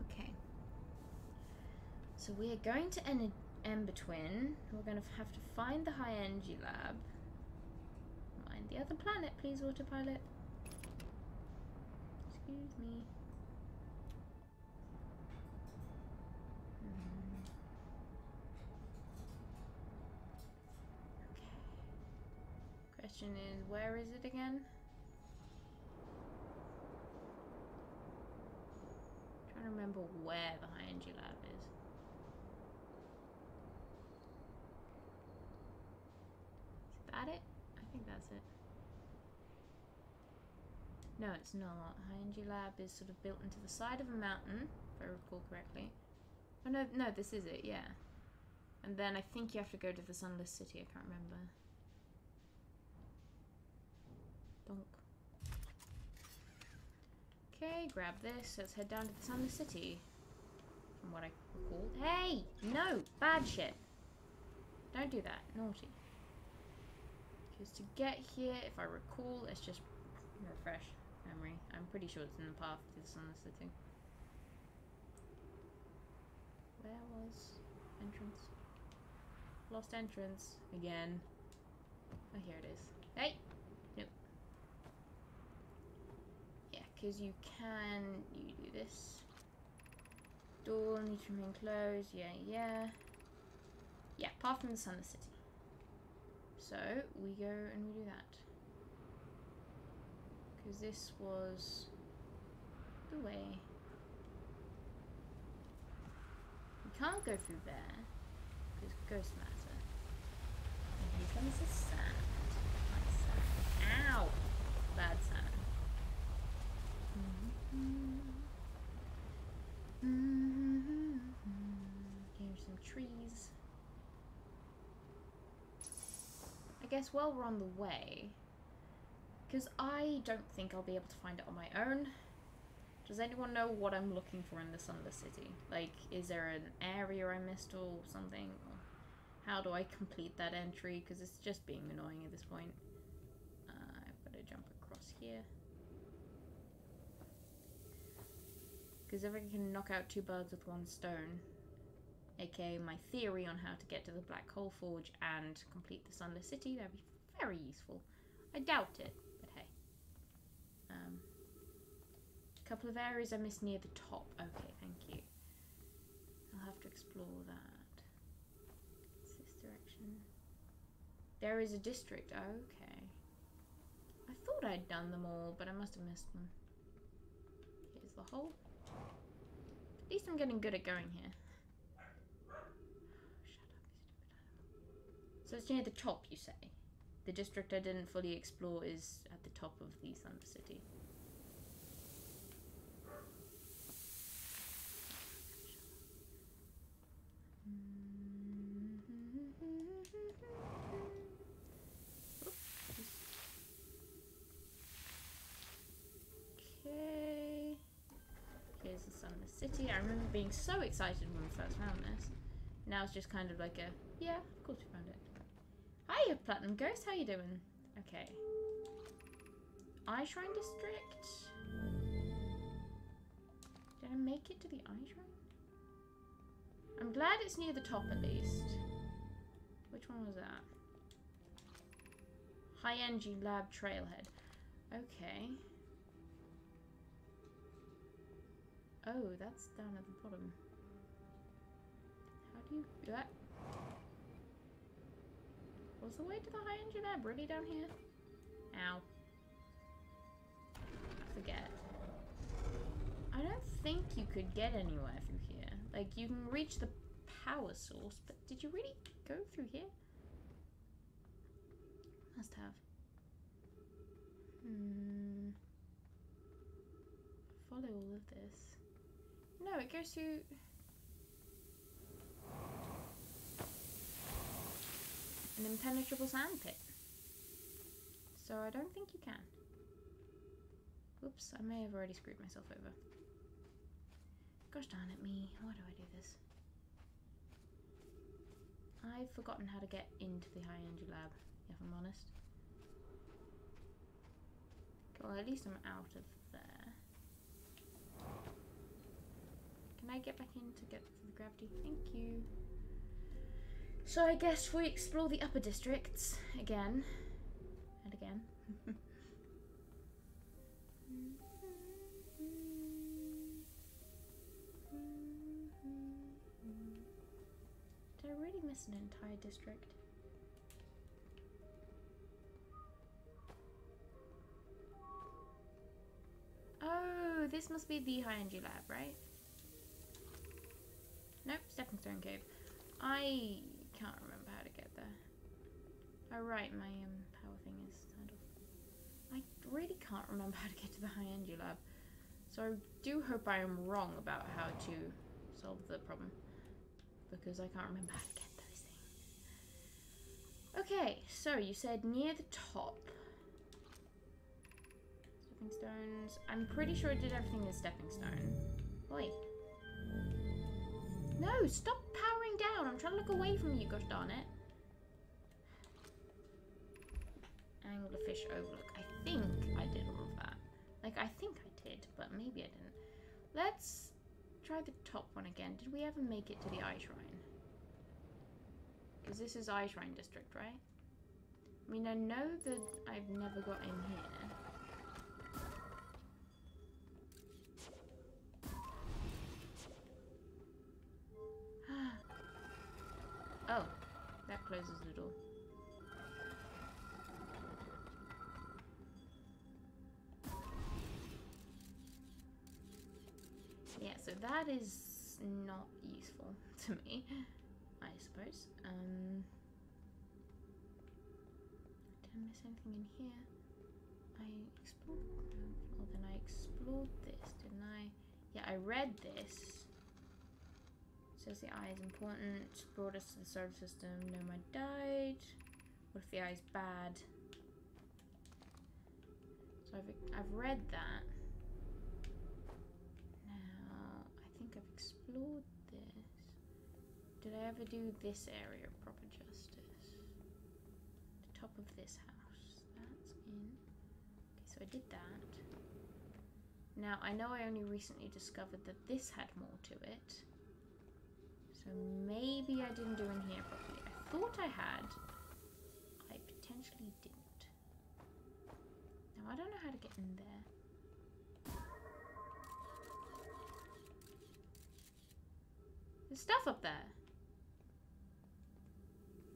Okay. So we are going to Ember Twin. We're going to have to find the high energy lab. Mind the other planet, please, autopilot. Excuse me. Okay. Question is, where is it again? I'm trying to remember where the high energy lab is. Is that it? I think that's it. No, it's not. High energy lab is sort of built into the side of a mountain, if I recall correctly. Oh no, this is it, yeah. And then I think you have to go to the Sunless City, I can't remember. Donk. Okay, grab this. Let's head down to the Sunless City. From what I recall. Hey! No! Bad shit! Don't do that. Naughty. Because to get here, if I recall, let's just refresh memory. I'm pretty sure it's in the path to the Sunless City. Where was entrance? Lost entrance again. Oh, here it is. Hey! Nope. Yeah, because you do this. Door needs to remain closed. Yeah, path from the Sunless City. So we go and we do that. Because this was the way. We can't go through there because ghost matter. And here comes the sand. Nice sand. Ow! Bad sand. Here's some trees. I guess while we're on the way, because I don't think I'll be able to find it on my own. Does anyone know what I'm looking for in the Sunless City? Like, is there an area I missed or something? Or how do I complete that entry? Because it's just being annoying at this point. I've got to jump across here. Because if I can knock out two birds with one stone, aka my theory on how to get to the Black Hole Forge and complete the Sunless City, that'd be very useful. I doubt it, but hey. Couple of areas I missed near the top. Okay, thank you. I'll have to explore that. It's this direction. There is a district. Okay. I thought I'd done them all, but I must have missed them. Here's the hole. At least I'm getting good at going here. Shut up, you stupid animal. So it's near the top, you say? The district I didn't fully explore is at the top of the Sunless City. the city. I remember being so excited when we first found this. Now it's just kind of like a, yeah, of course we found it. Hiya, Platinum Ghost, how you doing? Okay. Eye Shrine District? Did I make it to the Eye Shrine? I'm glad it's near the top at least. Which one was that? High Energy Lab Trailhead. Okay. Oh, that's down at the bottom. How do you do that? Was the way to the High Energy Lab really down here? Ow. I forget. I don't think you could get anywhere through here. Like, you can reach the power source, but did you really go through here? Must have. Follow all of this. No, it goes through... an impenetrable sand pit. So I don't think you can. Oops, I may have already screwed myself over. Gosh darn it me, why do I do this? I've forgotten how to get into the high energy lab, if I'm honest. Well, at least I'm out of there. Can I get back in to get the gravity? Thank you. So I guess we explore the upper districts again and again. Did I really miss an entire district? Oh, this must be the high energy lab, right? Nope, stepping stone cave. I can't remember how to get there. Oh right, my power thing is turned off. I really can't remember how to get to the high energy lab. So I do hope I am wrong about how to solve the problem. Because I can't remember how to get those things. Okay, so you said near the top. Stepping stones. I'm pretty sure I did everything as stepping stone. Oi. No, stop powering down. I'm trying to look away from you, gosh darn it. Anglerfish overlook. I think I did all of that. Like, I think I did, but maybe I didn't. Let's try the top one again. Did we ever make it to the Eye Shrine? Because this is Eye Shrine District, right? I mean, I know that I've never got in here. Oh, that closes the door. Yeah, so that is not useful to me, I suppose. Did I miss anything in here? I explored, well then I explored this, didn't I? Yeah, I read this. Says the eye is important, brought us to the solar system, Nomad died. What if the eye is bad? So I've read that. Now, I think I've explored this. Did I ever do this area proper justice? The top of this house. That's in. Okay, so I did that. Now, I know I only recently discovered that this had more to it. So maybe I didn't do in here properly. I thought I had. I potentially didn't. Now I don't know how to get in there. There's stuff up there.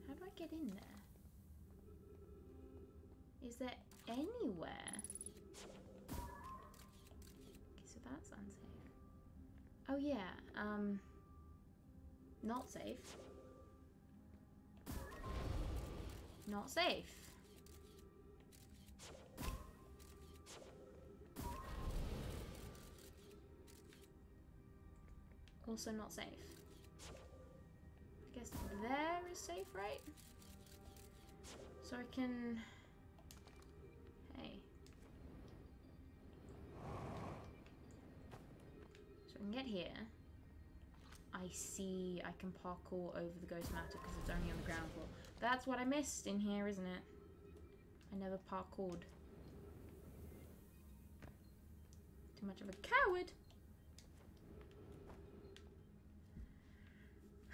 How do I get in there? Is there anywhere? Okay, so that's unsafe. Oh yeah, not safe. Not safe. Also not safe. I guess there is safe, right? So I can... Hey. So I can get here. here, I see I can parkour over the ghost matter because it's only on the ground floor. That's what I missed in here, isn't it? I never parkoured. Too much of a coward.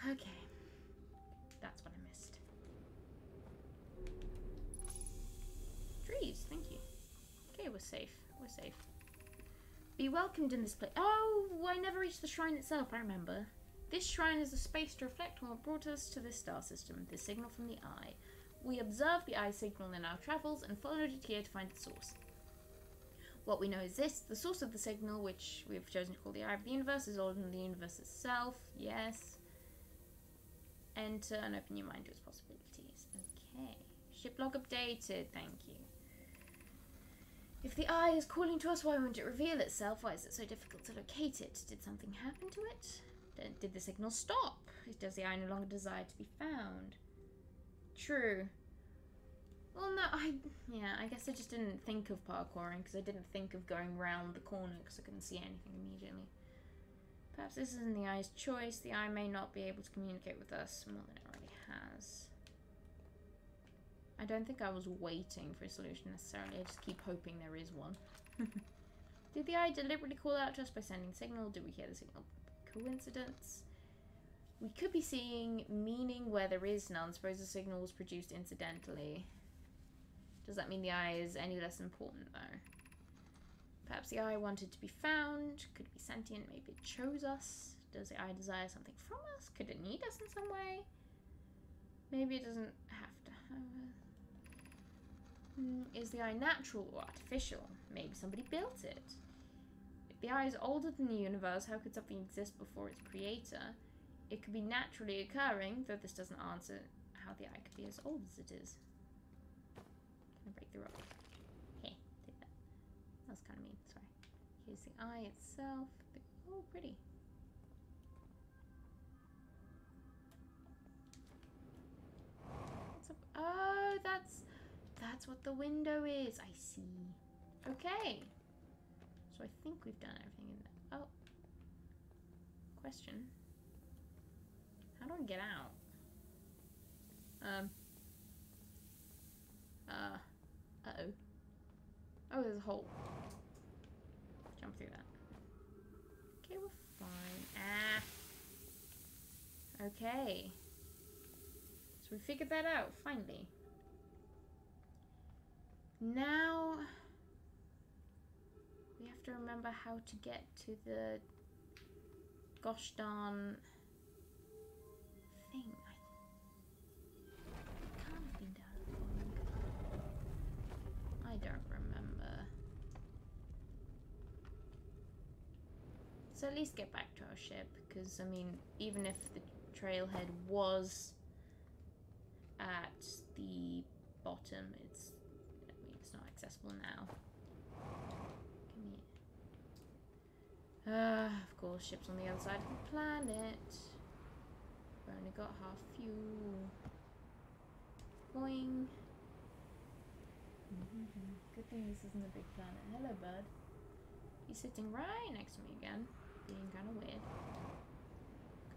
Okay. That's what I missed. Trees, thank you. Okay, we're safe. We're safe. Be welcomed in this place. Oh, I never reached the shrine itself, I remember. This shrine is a space to reflect on what brought us to this star system, the signal from the eye. We observed the eye signal in our travels and followed it here to find its source. What we know is this: the source of the signal, which we have chosen to call the eye of the universe, is older than the universe itself. Yes. Enter and open your mind to its possibilities. Okay. Ship log updated, thank you. If the eye is calling to us, why won't it reveal itself? Why is it so difficult to locate it? Did something happen to it? Did the signal stop? Does the eye no longer desire to be found? True. Well, no, I guess I just didn't think of parkouring because I didn't think of going round the corner because I couldn't see anything immediately. Perhaps this isn't the eye's choice. The eye may not be able to communicate with us more than it already has. I don't think I was waiting for a solution necessarily. I just keep hoping there is one. Did the eye deliberately call out to us by sending a signal? Did we hear the signal? Coincidence? We could be seeing meaning where there is none. Suppose the signal was produced incidentally. Does that mean the eye is any less important though? Perhaps the eye wanted to be found. Could it be sentient? Maybe it chose us. Does the eye desire something from us? Could it need us in some way? Maybe it doesn't have to have us. Is the eye natural or artificial? Maybe somebody built it. If the eye is older than the universe, how could something exist before its creator? It could be naturally occurring, though this doesn't answer how the eye could be as old as it is. Can I break the rock? Hey, did that. That was kind of mean, sorry. Here's the eye itself. Oh, pretty. What's up? Oh, that's what the window is. I see. Okay. So I think we've done everything in there. Oh. Question. How do I get out? Uh-oh. Oh, there's a hole. Jump through that. Okay, we're fine. Ah. Okay. So we figured that out, finally. Now we have to remember how to get to the gosh darn thing. It can't have been down. I don't remember. So at least get back to our ship, because I mean, even if the trailhead was at the bottom, it's not accessible now. Of course, ship's on the other side of the planet. We've only got half fuel. Boing. Good thing this isn't a big planet. Hello, bud. You're sitting right next to me again. Being kind of weird.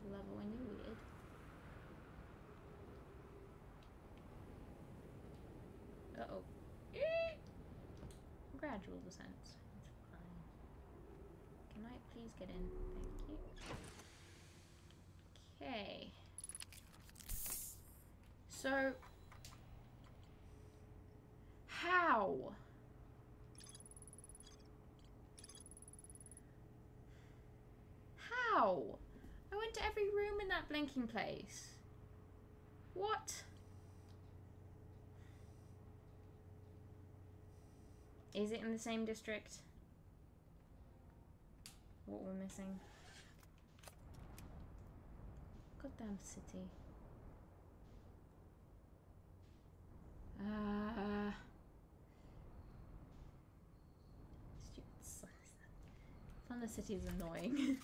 Could love it when you're weird. Uh-oh. Gradual descent. It's fine. Can I please get in? Thank you. Okay. So... how? How? I went to every room in that blinking place. What? Is it in the same district? What we're missing? Goddamn city. Stupid sun. Thunder City is annoying.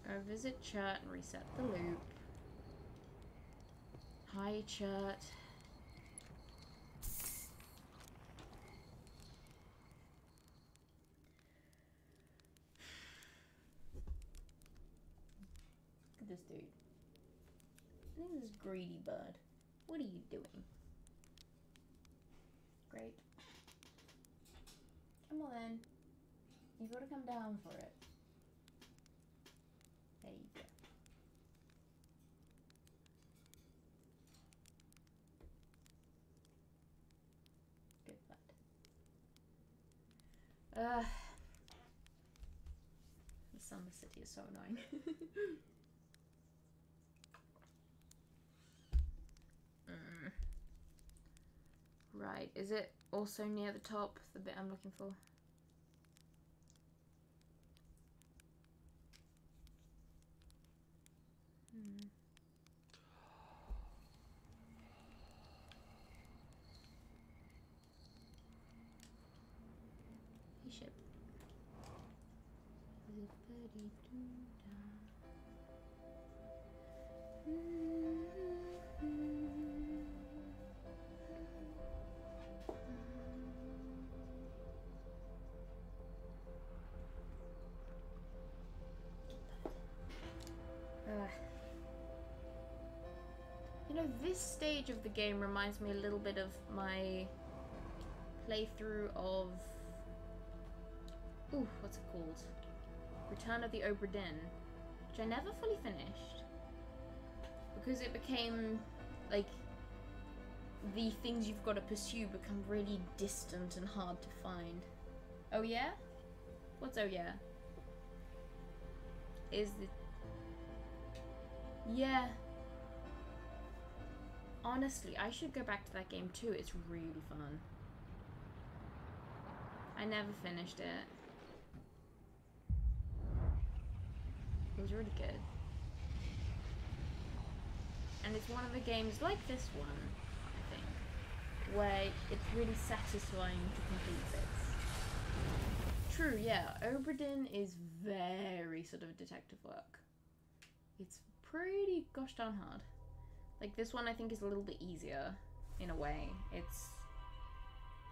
Go visit Chert and reset the loop. Hi, Chert. at this dude. Look at this greedy bird. What are you doing? Great. Come on then. You gotta come down for it. There you go. Good lad. The summer city is so annoying. Right, is it also near the top, the bit I'm looking for? Hey ship. You know, this stage of the game reminds me a little bit of my playthrough of... Ooh, what's it called? Return of the Obra Dinn, which I never fully finished. Because it became, like, the things you've got to pursue become really distant and hard to find. Oh yeah? What's oh yeah? Is the... Yeah. Honestly, I should go back to that game too. It's really fun. I never finished it. It was really good. And it's one of the games like this one, I think, where it's really satisfying to complete bits. True, yeah. Obra Dinn is very sort of detective work. It's pretty gosh darn hard. Like, this one I think is a little bit easier, in a way. It's...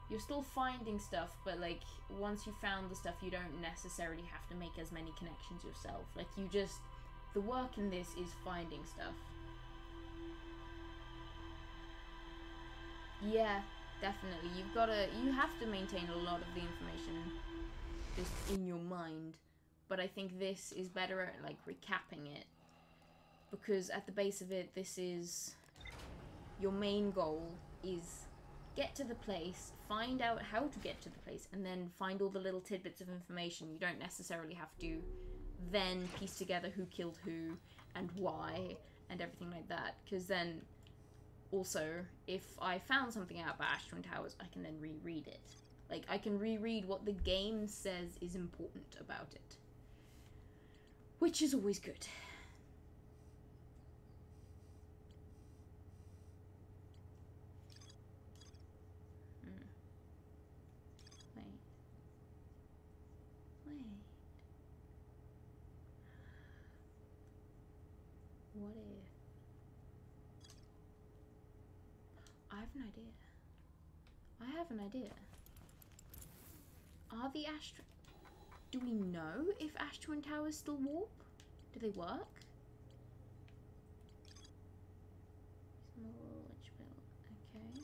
You're still finding stuff, but, like, once you found the stuff, you don't necessarily have to make as many connections yourself. Like, you just... The work in this is finding stuff. Yeah, definitely. You've gotta... You have to maintain a lot of the information just in your mind. But I think this is better at, like, recapping it. Because at the base of it, this is... Your main goal is get to the place, find out how to get to the place, and then find all the little tidbits of information. You don't necessarily have to then piece together who killed who and why and everything like that. Because then, also, if I found something out about Ash Twin Towers, I can then reread it. Like, I can reread what the game says is important about it. Which is always good. What if... I have an idea. I have an idea. Are the Ash... Do we know if Ash Twin Towers still warp? Do they work? Okay.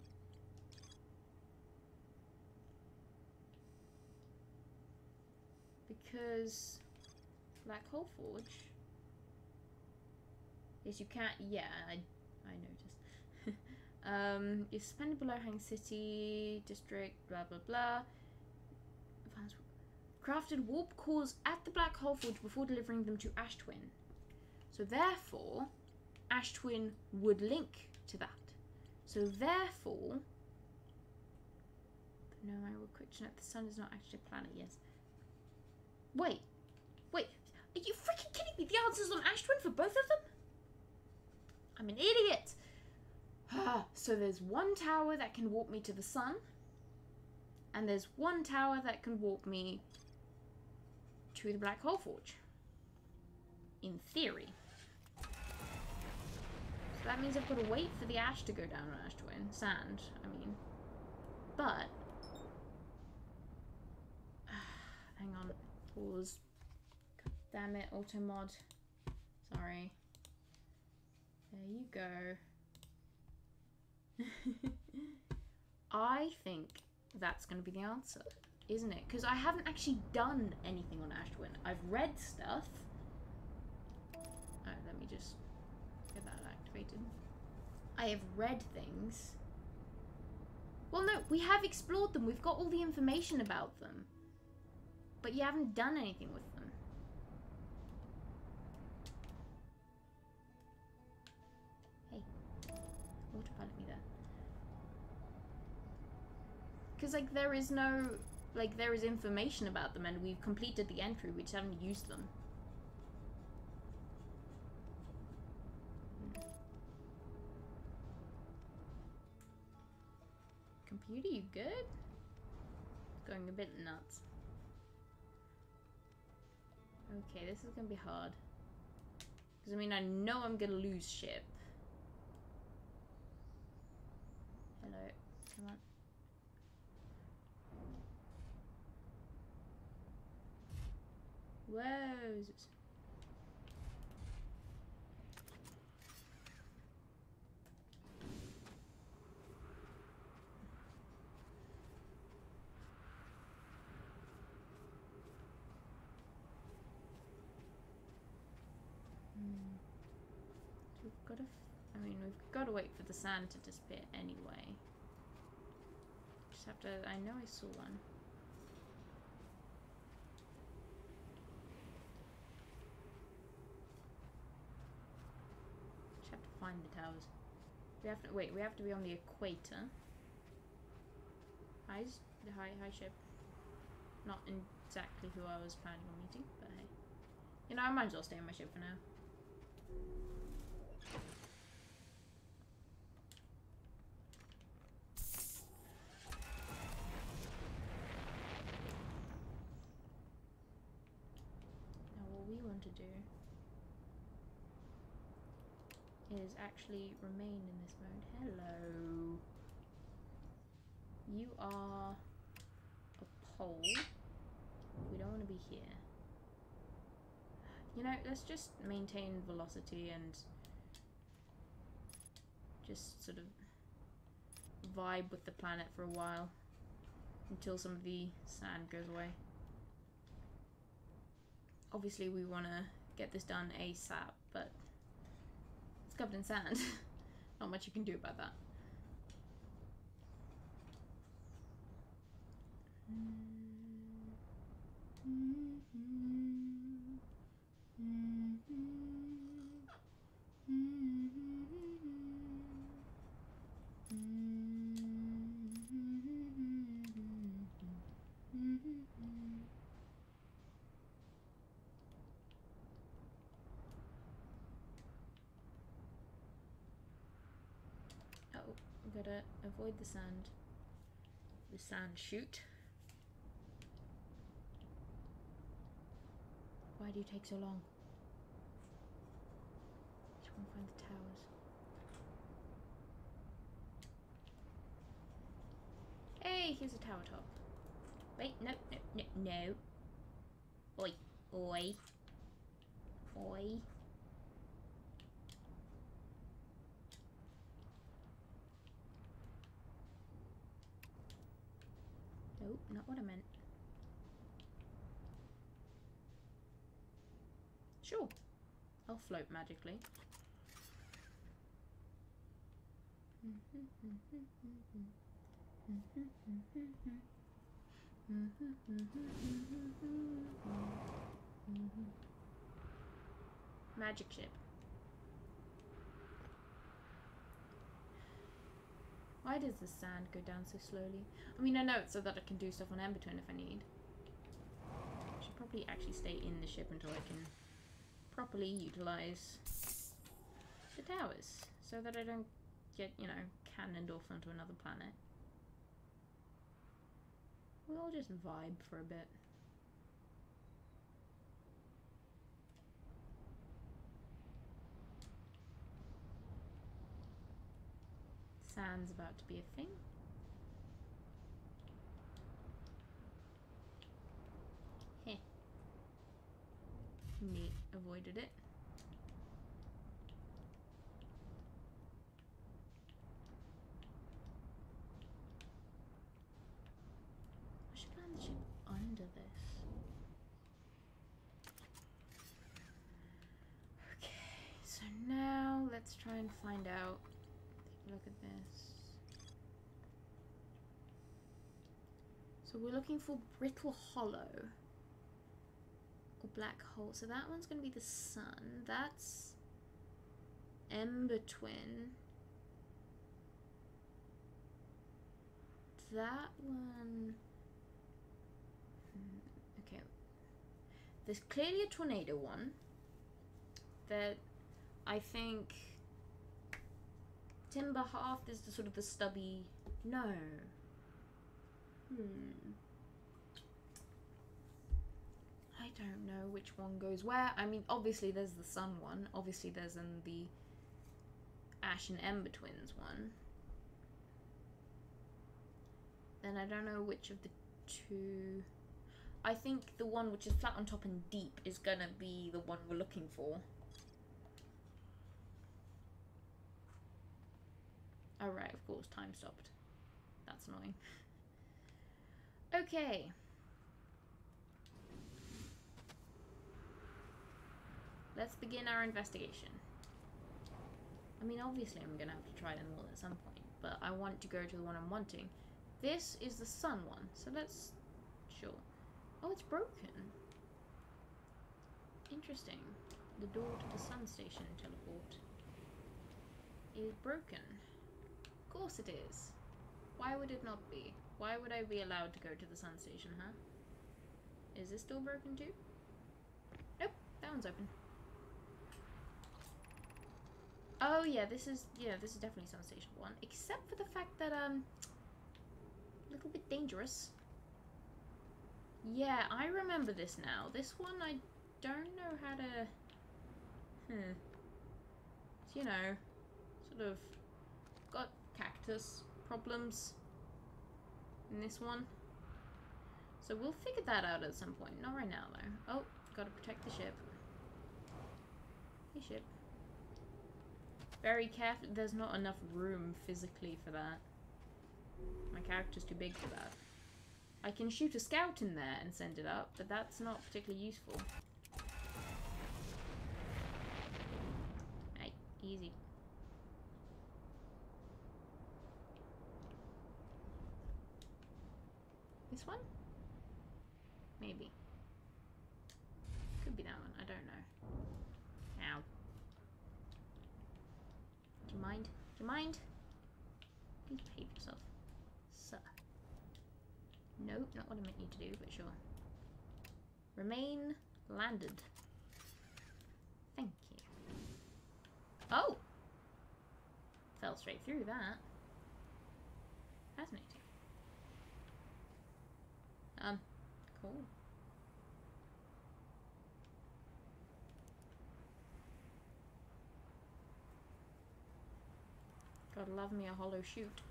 Because... Black Hole Forge... Yes, you can't... Yeah, I noticed. You're suspended below Hang City, District, blah, blah, blah. Crafted warp cores at the Black Hole Forge before delivering them to Ash Twin. So therefore, Ash Twin would link to that. So therefore... No, I will quick to note the sun is not actually a planet, yes. Wait. Are you freaking kidding me? The answer's on Ash Twin for both of them? I'm an idiot! So there's one tower that can warp me to the sun, and there's one tower that can warp me to the Black Hole Forge. In theory. So that means I've got to wait for the ash to go down on Ash Twin. Sand, I mean. But... hang on. Pause. God damn it, auto mod. Sorry. you go. I think that's going to be the answer, isn't it? Because I haven't actually done anything on Ashwin. I've read stuff. Oh, let me just get that activated. I have read things. Well, no, we have explored them. We've got all the information about them. But you haven't done anything with them. Hey, autopilot me there. Because, like, there is no... Like, there is information about them and we've completed the entry. We just haven't used them. Computer, you good? Going a bit nuts. Okay, this is gonna be hard. Because, I mean, I know I'm gonna lose ship. Hello. Come on. Whoa. We've got to... I mean, we've got to wait for the sand to disappear anyway. Just have to... I know I saw one. Just have to find the towers. We have to... Wait, we have to be on the equator. Hi, ship. Not exactly who I was planning on meeting, but hey. You know, I might as well stay on my ship for now. Now what we want to do is actually remain in this mode. Hello. You are a pole. We don't want to be here. You know, let's just maintain velocity and just sort of vibe with the planet for a while until some of the sand goes away. Obviously we want to get this done ASAP, but it's covered in sand. Not much you can do about that. Oh, we gotta avoid the sand. The sand chute. Why do you take so long? Just want to find the towers. Hey, here's a tower top. Wait, no, no, no, no. Oi, oi, oi. Nope, not what I meant. Sure, I'll float magically. Magic ship. Why does the sand go down so slowly? I mean, I know it's so that I can do stuff on Embertone if I need. I should probably actually stay in the ship until I can properly utilize the towers so that I don't get, you know, cannoned off onto another planet. We'll just vibe for a bit. Sand's about to be a thing. Heh. Neat. Avoided it. let's try and find out. Take a look at this. So we're looking for brittle hollow or black hole. So that one's going to be the sun. That's ember twin. That one. Okay. There's clearly a tornado one. That I think timber half is the sort of the stubby. No. I don't know which one goes where. I mean, obviously there's the sun one. Obviously there's the ash and ember twins one. Then I don't know which of the two. I think the one which is flat on top and deep is gonna be the one we're looking for. Oh right, of course, time stopped. That's annoying. Okay. Let's begin our investigation. I mean, obviously I'm gonna have to try them all at some point, but I want to go to the one I'm wanting. This is the sun one, so let's... Sure. Oh, it's broken. Interesting. The door to the sun station teleport is broken. Of course it is. Why would it not be? Why would I be allowed to go to the sun station, huh? Is this door broken too? Nope, that one's open. Oh yeah, this is definitely sun station one, except for the fact that a little bit dangerous. Yeah, I remember this now. This one I don't know how to it's, you know, sort of got cactus problems in this one. So we'll figure that out at some point. Not right now, though. Oh, gotta protect the ship. Hey, ship. Very careful. There's not enough room physically for that. My character's too big for that. I can shoot a scout in there and send it up, but that's not particularly useful. Hey, easy. This one? Maybe. Could be that one. I don't know. Ow. Do you mind? Do you mind? Please behave yourself. Sir. Nope, not what I meant you to do, but sure. Remain landed. Thank you. Oh! Fell straight through that. Fascinating. Cool. Gotta love me a hollow chute.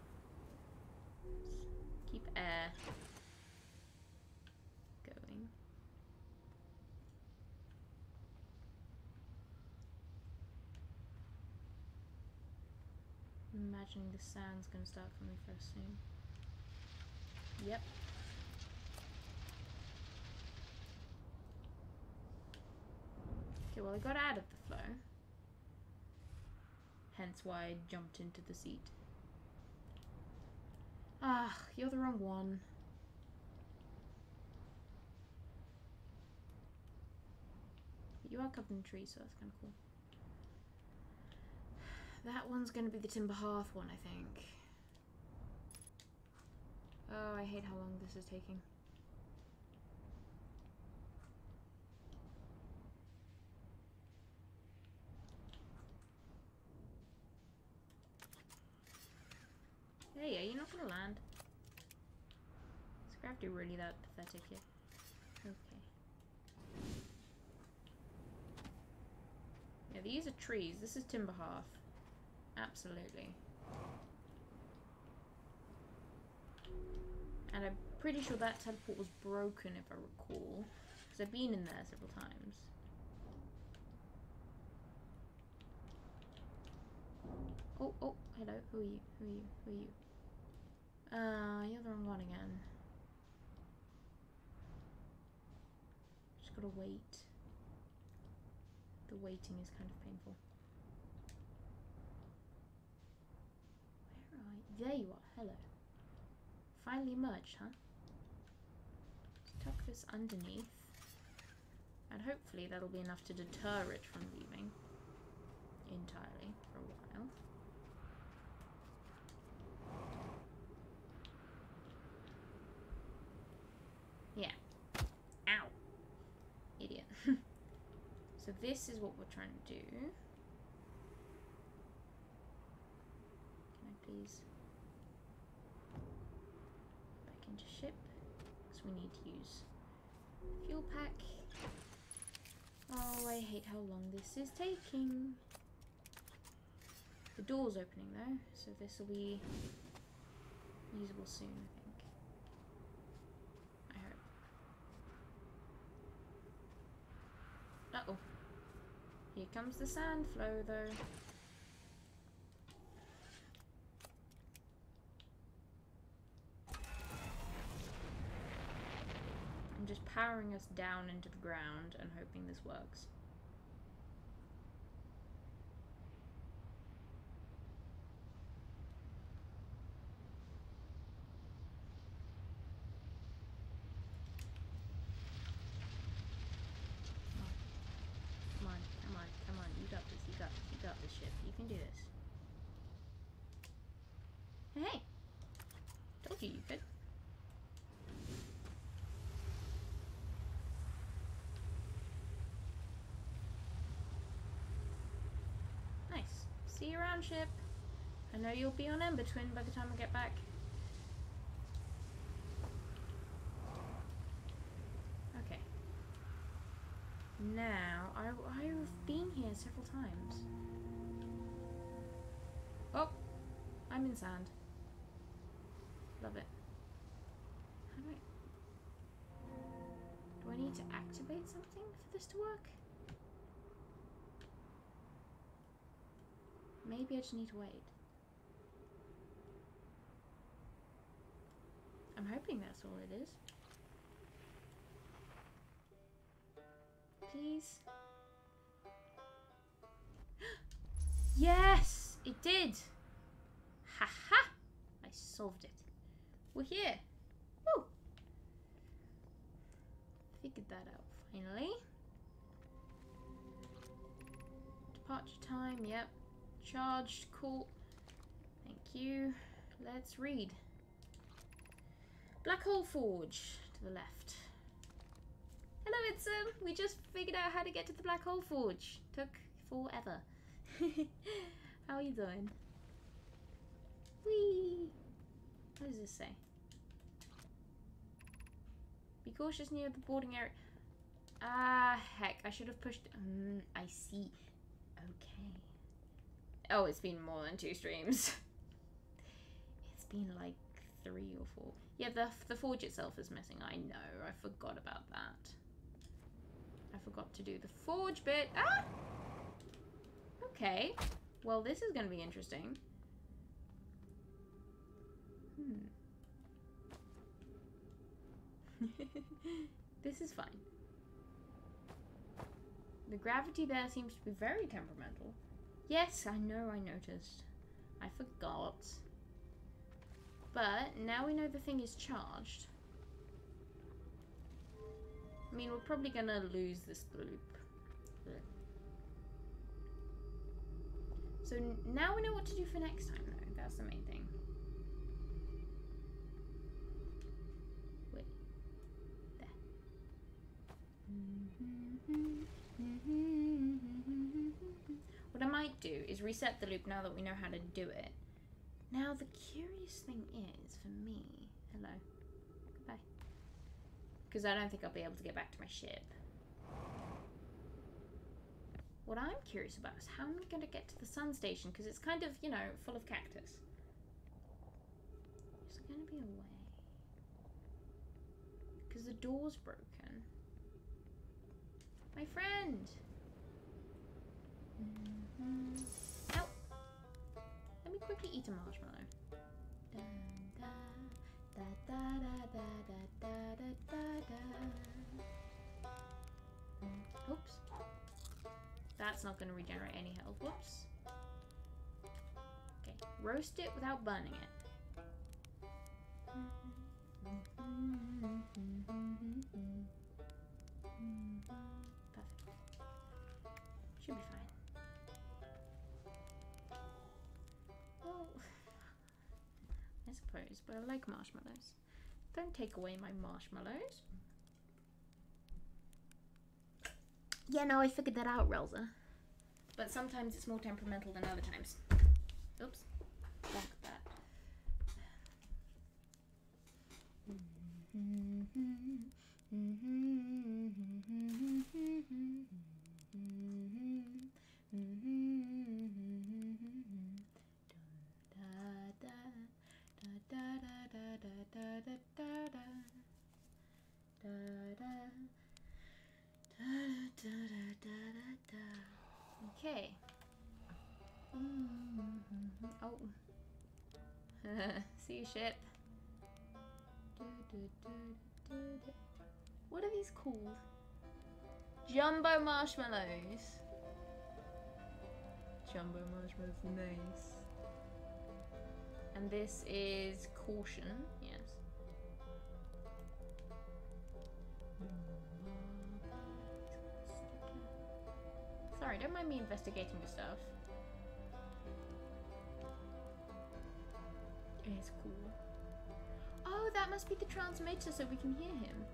Keep air going. I'm imagining the sound's gonna start coming first soon. Yep. Okay, well I got out of the flow. Hence why I jumped into the seat. Ah, you're the wrong one. But you are covered in trees, so that's kind of cool. That one's going to be the Timber Hearth one, I think. Oh, I hate how long this is taking. Hey, are you not gonna land? Is gravity really that pathetic yet? Okay. Yeah, these are trees. This is Timber Hearth. Absolutely. And I'm pretty sure that teleport was broken, if I recall. Because I've been in there several times. Oh, oh, hello. Who are you? Who are you? Who are you? You're the wrong one again. Just gotta wait. The waiting is kind of painful. There you are. Hello. Finally emerged, huh? Let's tuck this underneath. And hopefully that'll be enough to deter it from leaving entirely for a while. Yeah. Ow. Idiot. So this is what we're trying to do. Can I please... back into ship? Because we need to use fuel pack. Oh, I hate how long this is taking. The door's opening though, so this will be usable soon, I think. I hope. Uh-oh. Here comes the sand flow though. I'm just powering us down into the ground and hoping this works. Come on, come on, come on. You got this, you got this, you got this ship. You can do this. Hey! Told you you could. Nice. See you around, ship. I know you'll be on Ember Twin by the time I get back. Okay. Now, I've been here several times. Oh! I'm in sand. Love it. How do I need to activate something for this to work? Maybe I just need to wait. I'm hoping that's all it is. Please. Yes! It did! Haha! I solved it. We're here. Woo! Figured that out finally. Departure time, yep. Charged, cool. Thank you. Let's read. Black Hole Forge to the left. Hello, it's we just figured out how to get to the Black Hole Forge. Took forever. How are you doing? Whee! What does this say? Be cautious near the boarding area. Ah, heck. I should have pushed... I see. Okay. Oh, it's been more than 2 streams. It's been like 3 or 4. Yeah, the forge itself is missing. I know. I forgot about that. I forgot to do the forge bit. Ah! Okay. Well, this is going to be interesting. This is fine. The gravity there seems to be very temperamental. Yes, I know, I noticed. I forgot. But now we know the thing is charged. I mean, we're probably gonna lose this loop. So now we know what to do for next time, though. That's the main thing. Wait. There. What I might do is reset the loop now that we know how to do it. Now, the curious thing is, for me... Hello. Goodbye. Because I don't think I'll be able to get back to my ship. What I'm curious about is how am I going to get to the sun station? Because it's kind of, you know, full of cactus. There's going to be a way. Because the door's broken. My friend! Ow! Let me quickly eat a marshmallow. Oops. That's not going to regenerate any health. Whoops. Okay. Roast it without burning it. Should be fine. Well, I suppose, but I like marshmallows. Don't take away my marshmallows. Yeah, no, I figured that out, Relza. But sometimes it's more temperamental than other times. Oops. Back that. Okay. Oh. See you, ship. What are these called? Jumbo marshmallows. Jumbo marshmallows, nice. And this is caution, yes. Sorry, don't mind me investigating your stuff. It's cool. Oh, that must be the transmitter so we can hear him.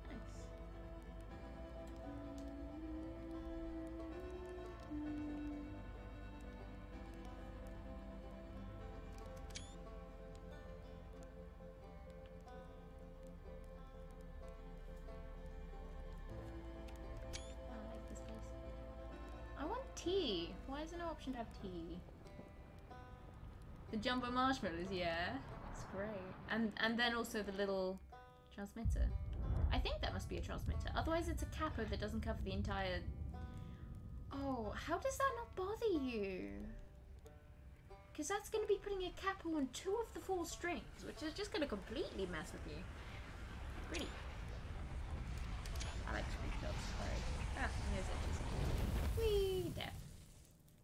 Nice. I like this place. I want tea. Why is there no option to have tea? The jumbo marshmallows, yeah. It's great. And then also the little transmitter. I think that must be a transmitter. Otherwise it's a capo that doesn't cover the entire... Oh, how does that not bother you? Because that's going to be putting a capo on 2 of the 4 strings, which is just going to completely mess with you. Pretty. I like screenshots, sorry. Ah, here's it. Whee! There.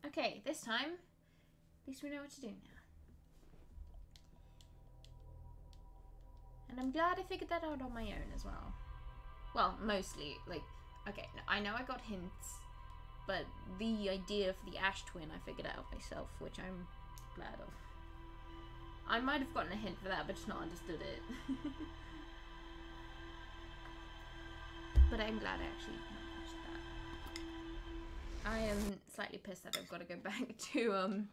Okay, this time, at least we know what to do now. And I'm glad I figured that out on my own as well. Well, mostly, like, okay, I know I got hints, but the idea for the Ash Twin I figured out myself, which I'm glad of. I might have gotten a hint for that, but just not understood it. But I'm glad I actually managed that. I am slightly pissed that I've got to go back to,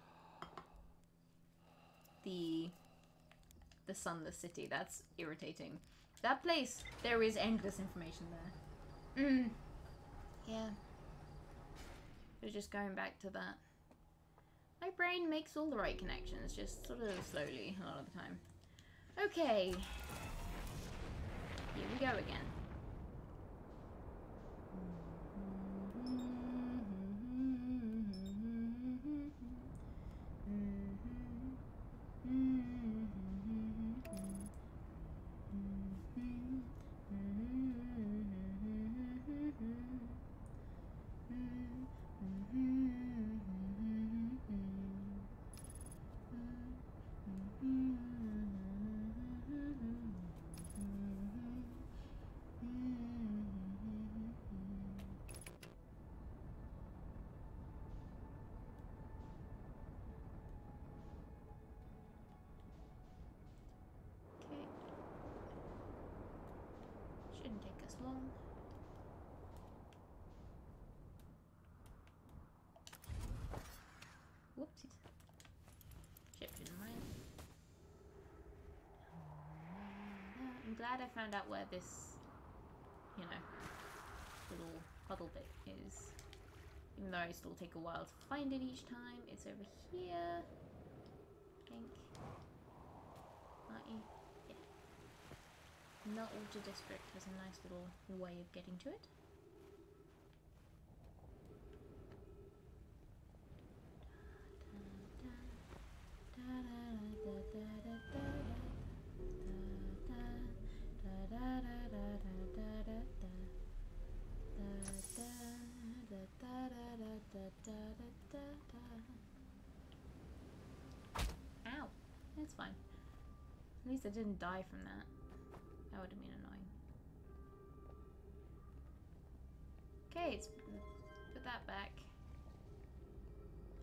the Sunless City. That's irritating. That place, there is endless information there. Yeah. We're just going back to that. My brain makes all the right connections, just sort of slowly a lot of the time. Okay. Here we go again. Shouldn't take us long. Whoopsies. Chip didn't mind. I'm glad I found out where this, you know, little puddle bit is. Even though I still take a while to find it each time. It's over here. I think. Aren't you? Yeah. Not Water District has a nice little way of getting to it. Ow. That's fine. At least I didn't die from that. That would have been annoying. Okay, let's put that back.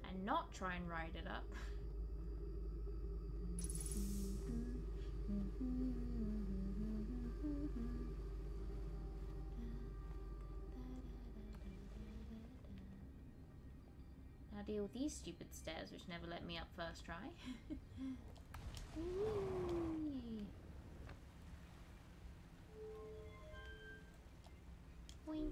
And not try and ride it up. Now deal with these stupid stairs which never let me up first try. Boing.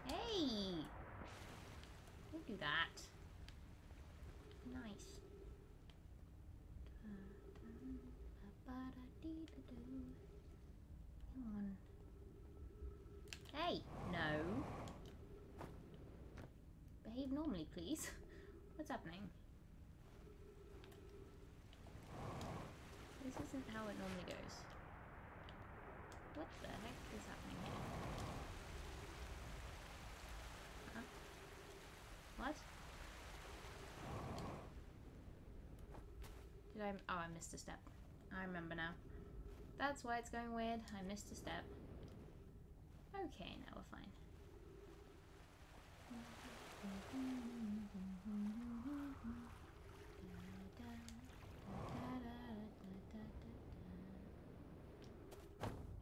Hey! Don't do that. Nice. Come on. Hey! No. Behave normally, please. What's happening? This isn't how it normally goes. What the heck is happening here? Huh? What? Did I... Oh, I missed a step. I remember now. That's why it's going weird. I missed a step. Okay, now we're fine.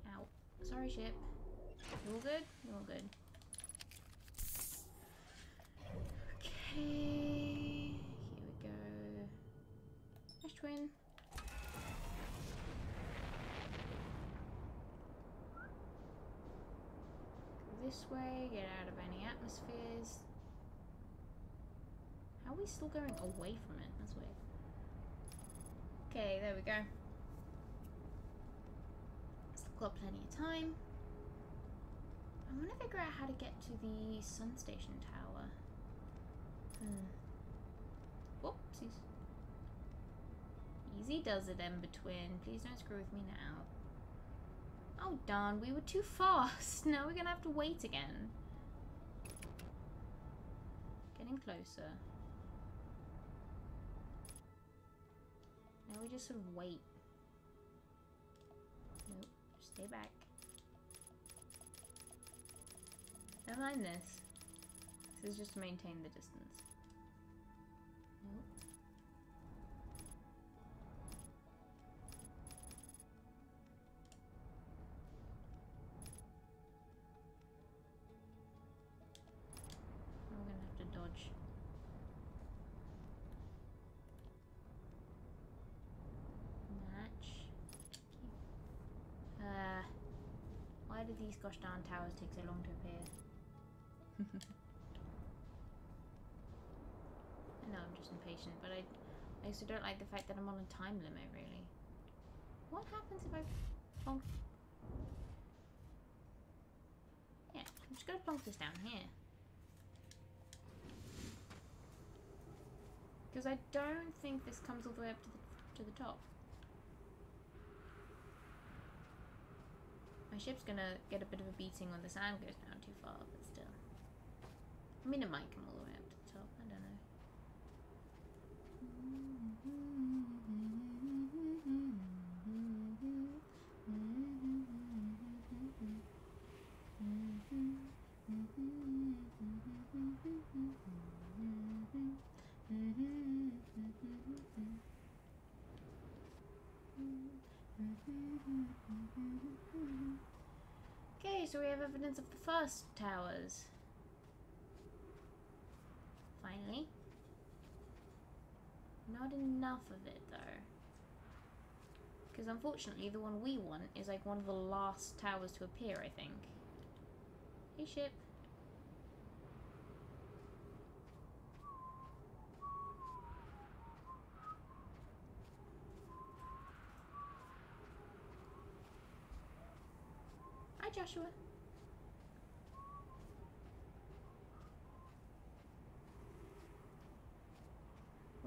Ow. Sorry, ship. You all good? You all good. Okay. Here we go. Nice twin. Go this way, get out of any atmospheres. How are we still going away from it? That's weird. Okay, there we go. Still got plenty of time. I want to figure out how to get to the sun station tower. Whoopsies. Easy does it, Ember Twin. Please don't screw with me now. Oh darn, we were too fast. Now we're gonna have to wait again. Getting closer. Now we just sort of wait. Nope, stay back. Don't mind this. This is just to maintain the distance. Nope. We're gonna have to dodge. Match. Why do these gosh darn towers take so long to appear? I know I'm just impatient, but I also don't like the fact that I'm on a time limit, really. What happens if I plonk... Yeah, I'm just gonna plonk this down here. Because I don't think this comes all the way up to the top. My ship's gonna get a bit of a beating when the sand goes down too far, but still. I mean, it might come all the way up to the top, I don't know. Okay, so we have evidence of the first towers. Finally. Not enough of it, though. Because unfortunately, the one we want is like one of the last towers to appear, I think. Hey, ship. Hi, Joshua.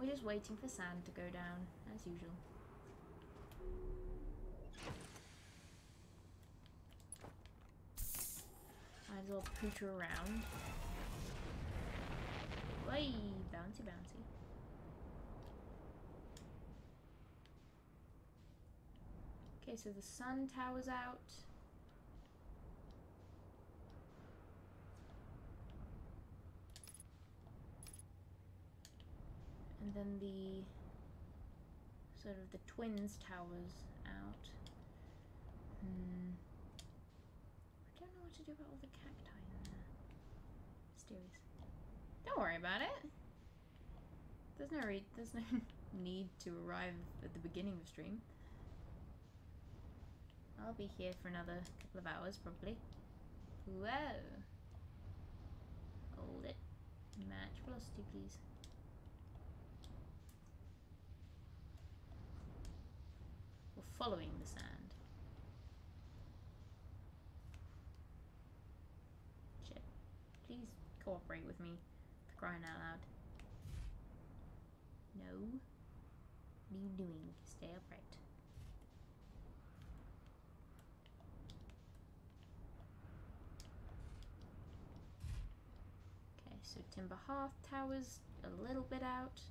We're just waiting for sand to go down, as usual. Might as well pooter around. Way bouncy bouncy. Okay, so the sun tower's out. And then the sort of the twins towers out. I don't know what to do about all the cacti in there. Mysterious. Don't worry about it. There's no need to arrive at the beginning of stream. I'll be here for another couple of hours probably. Whoa. Hold it. Match velocity, please. We're following the sand. Shit. Please cooperate with me. For crying out loud. No. What are you doing? Stay upright. Okay, so timber hearth tower's a little bit out.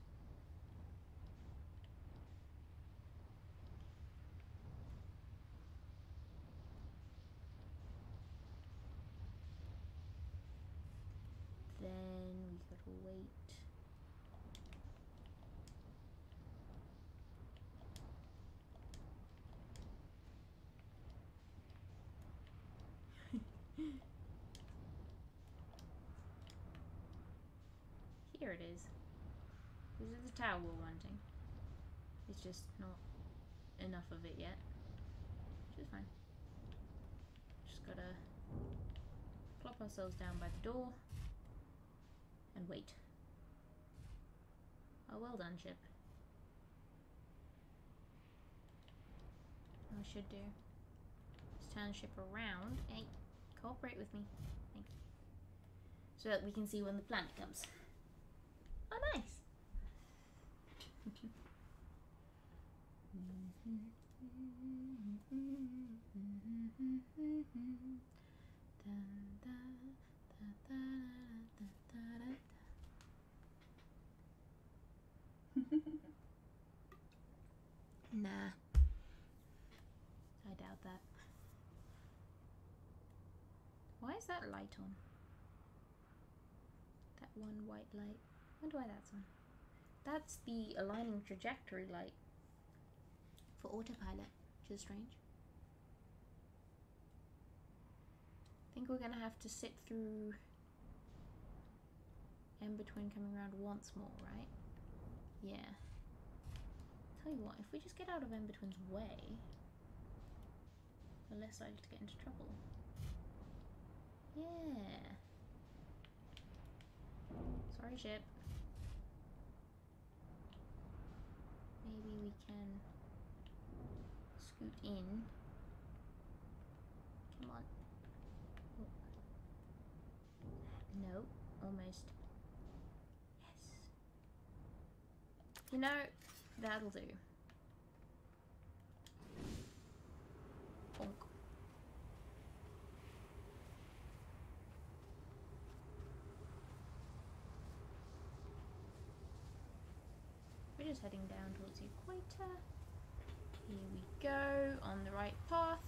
Then we gotta wait. Here it is. This is the tower we're wanting. It's just not enough of it yet. Which is fine. Just gotta plop ourselves down by the door and wait. Oh, well done, ship. What I should do is turn the ship around. Hey, cooperate with me. Thank you. So that we can see when the planet comes. Oh, nice. Nah. I doubt that. Why is that light on? That one white light. I wonder why that's on. That's the aligning trajectory light for autopilot, which is strange. I think we're gonna have to sit through Twin coming around once more, right? Yeah. Tell you what, if we just get out of Twin's way, we're less likely to get into trouble. Yeah. Sorry, ship. Maybe we can scoot in. Come on. Oh. No, almost. Yes. You know, that'll do. Bonk. We're just heading down towards the equator. Here we go, on the right path.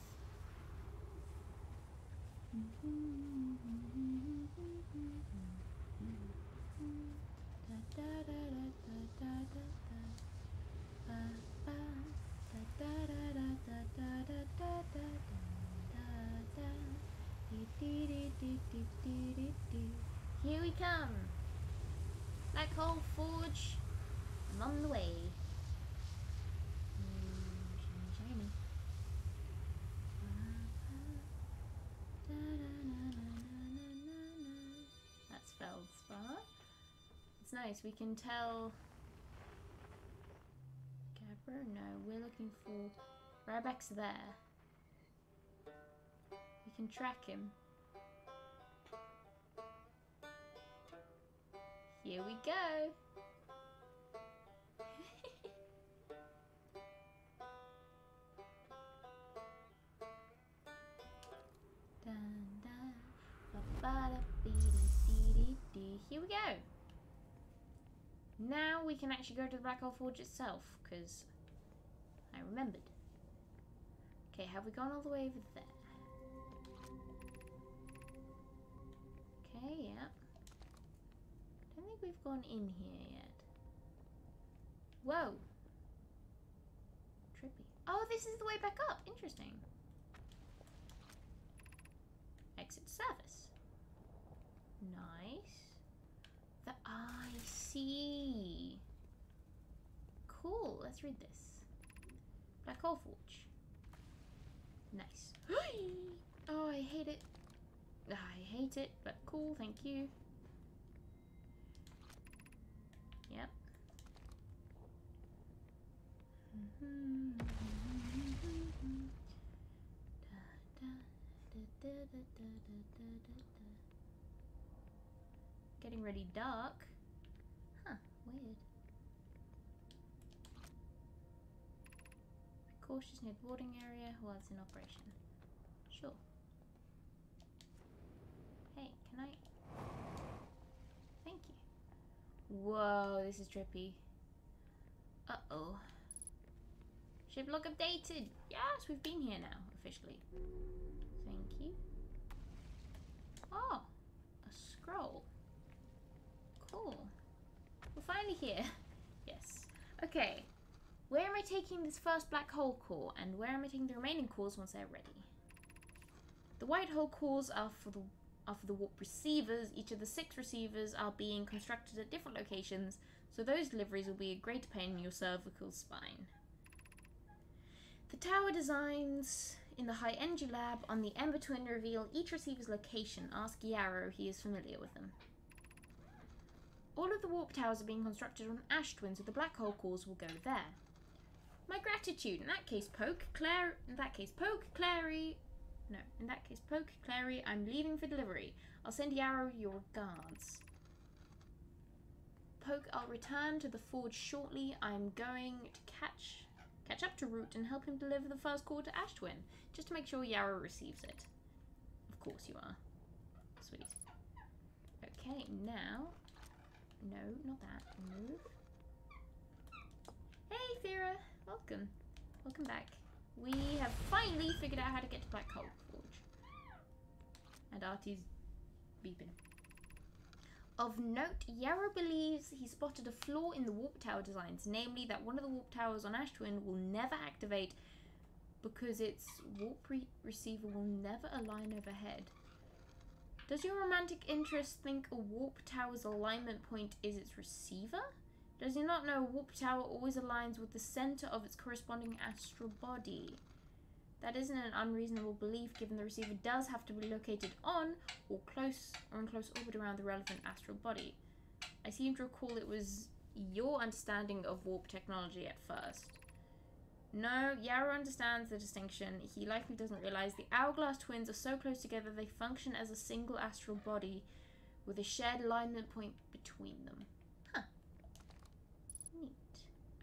Here we come. Black hole forge. I'm on the way. Shiny. That's feldspar. It's nice. We can tell. Gabra? No, we're looking for. Ryback's there. We can track him. Here we go. Here we go. Now we can actually go to the Black Hole Forge itself, because I remembered. Okay, have we gone all the way over there? Okay, yeah. Don't think we've gone in here yet. Whoa. Trippy. Oh, this is the way back up. Interesting. Exit service. Nice. I see. Cool. Let's read this. Black Hole Forge. Nice. Oh, I hate it. I hate it, but cool. Thank you. Yep. Getting really dark. Huh, weird. Be cautious near the boarding area while it's in operation. Sure. Hey, can I? Thank you. Whoa, this is trippy. Uh-oh. Ship log updated. Yes, we've been here now, officially. Thank you. Oh, a scroll. Cool. We're finally here. Yes. Okay. Where am I taking this first black hole core, and where am I taking the remaining cores once they're ready? The white hole cores are for the warp receivers. Each of the 6 receivers are being constructed at different locations, so those deliveries will be a great pain in your cervical spine. The tower designs in the high energy lab on the Ember Twin reveal each receiver's location. Ask Yarrow, he is familiar with them. All of the warp towers are being constructed on Ash Twin, so the black hole cores will go there. My gratitude. In that case, Poke, Clary, I'm leaving for delivery. I'll send Yarrow your regards. Poke, I'll return to the forge shortly. I'm going to catch up to Root and help him deliver the first core to Ash Twin, just to make sure Yarrow receives it. Of course you are. Sweet. Okay, now... No, not that. Move. Hey, Thera! Welcome. Welcome back. We have finally figured out how to get to Black Hole Forge. And Artie's beeping. Of note, Yarrow believes he spotted a flaw in the warp tower designs, namely that one of the warp towers on Ash Twin will never activate because its warp receiver will never align overhead. Does your romantic interest think a warp tower's alignment point is its receiver? Does he not know a warp tower always aligns with the center of its corresponding astral body? That isn't an unreasonable belief, given the receiver does have to be located on or in close orbit around the relevant astral body. I seem to recall it was your understanding of warp technology at first. No, Yarrow understands the distinction. He likely doesn't realize the Hourglass twins are so close together they function as a single astral body with a shared alignment point between them. Huh. Neat.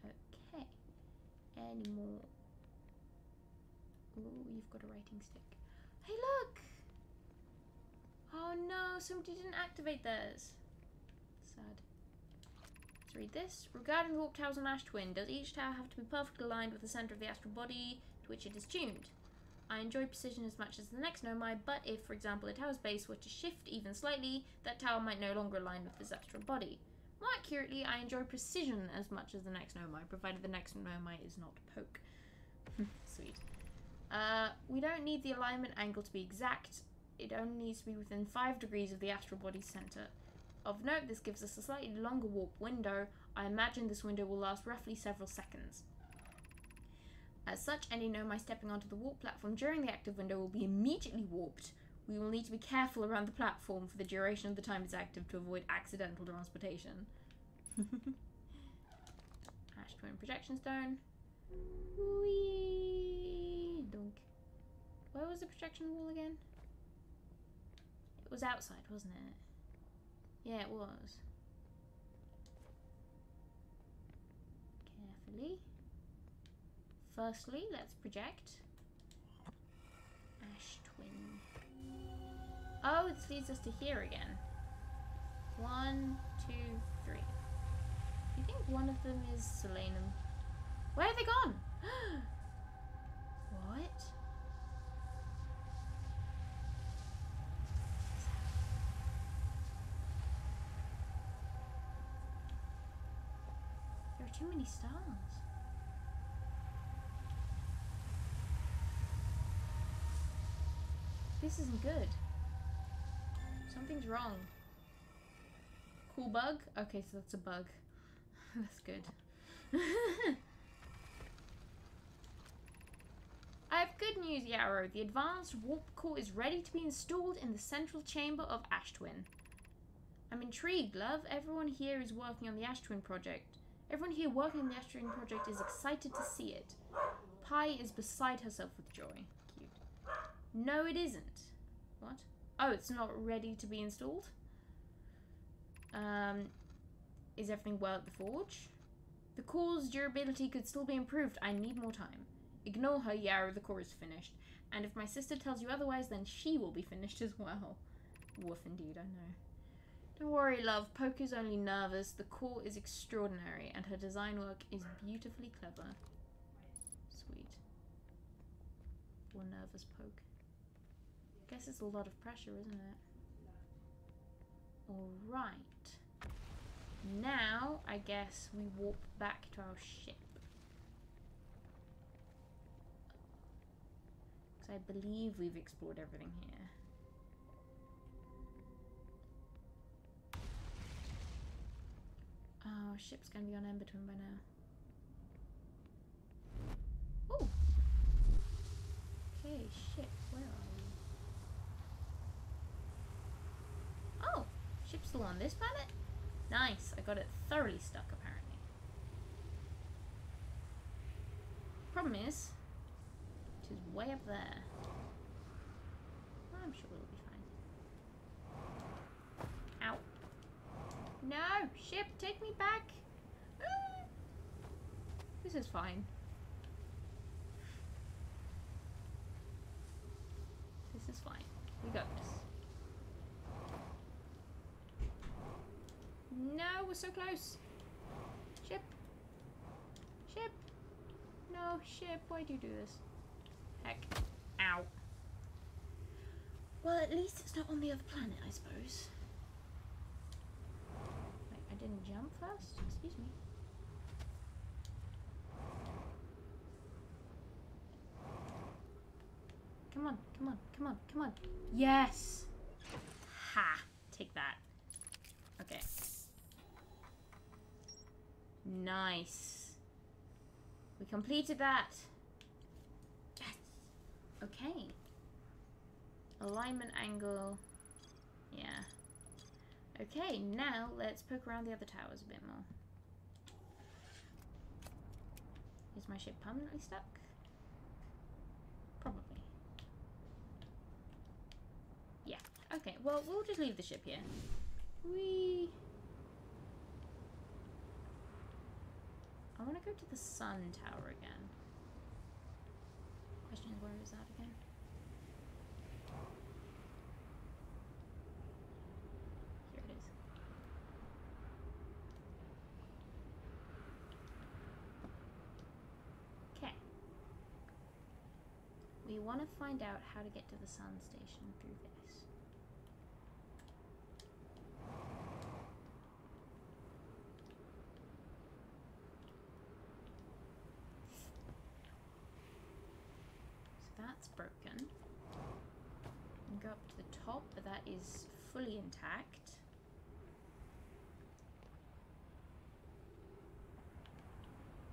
Okay. Any more? Ooh, you've got a writing stick. Hey, look! Oh no, somebody didn't activate theirs. Sad. Let's read this. Regarding the warp towers on Ash Twin, does each tower have to be perfectly aligned with the center of the astral body to which it is tuned? I enjoy precision as much as the next nomai, but if, for example, a tower's base were to shift even slightly, that tower might no longer align with its astral body. More accurately, I enjoy precision as much as the next nomai, provided the next nomai is not Poke. Sweet. We don't need the alignment angle to be exact. It only needs to be within 5 degrees of the astral body's center. Of note, this gives us a slightly longer warp window. I imagine this window will last roughly several seconds. As such, any nomai stepping onto the warp platform during the active window will be immediately warped. We will need to be careful around the platform for the duration of the time it's active to avoid accidental transportation. Ash Twin Projection Stone. Whee! Dunk. Where was the projection wall again? It was outside, wasn't it? Yeah, it was. Carefully. Firstly, let's project Ash Twin. Oh, it leads us to here again. 1, 2, 3. Do you think one of them is Solanum? Where have they gone? What? There are too many stars. This isn't good. Something's wrong. Cool bug? Okay, so that's a bug. That's good. I have good news, Yarrow. The advanced warp core is ready to be installed in the central chamber of Ash Twin. I'm intrigued, love. Everyone here is working on the Ash Twin project. Everyone here working on the Ash Twin project is excited to see it. Pi is beside herself with joy. Cute. No, it isn't. What? Oh, it's not ready to be installed? Is everything well at the forge? The core's durability could still be improved. I need more time. Ignore her, Yarrow. The core is finished. And if my sister tells you otherwise, then she will be finished as well. Woof indeed, I know. Don't worry, love. Poke is only nervous. The core is extraordinary, and her design work is beautifully clever. Sweet. Poor nervous Poke. Guess it's a lot of pressure, isn't it? Alright. Now, I guess we warp back to our ship. Because I believe we've explored everything here. Oh, our ship's going to be on Embertwin by now. Ooh! Okay, ship, where are we? Oh! Ship's still on this planet? Nice, I got it thoroughly stuck apparently. Problem is, it is way up there. I'm sure it'll be fine. Ow. No! Ship, take me back! Ah! This is fine. This is fine. We got this. No, we're so close. Ship. Ship. No, ship, why'd you do this? Heck. Ow. Well, at least it's not on the other planet, I suppose. Wait, I didn't jump first? Excuse me. Come on, come on, come on, come on. Yes! Ha! Take that. Okay. Nice. We completed that. Yes. Okay. Alignment angle. Yeah. Okay, now let's poke around the other towers a bit more. Is my ship permanently stuck? Probably. Yeah. Okay, well, we'll just leave the ship here. Whee! I want to go to the sun tower again. Question is, where is that again? Here it is. Okay. We want to find out how to get to the sun station through this. That's broken. And go up to the top, but that is fully intact.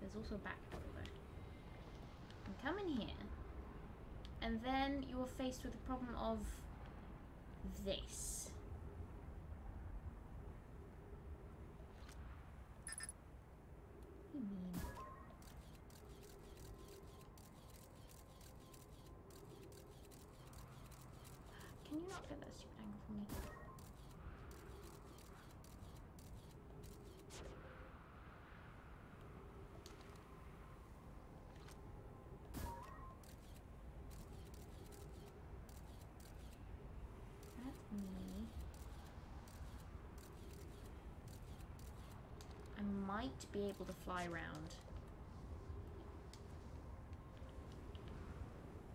There's also a back door there. And come in here, and then you are faced with the problem of this. What do you mean? Can you not get that stupid angle for me? That might be able to fly around.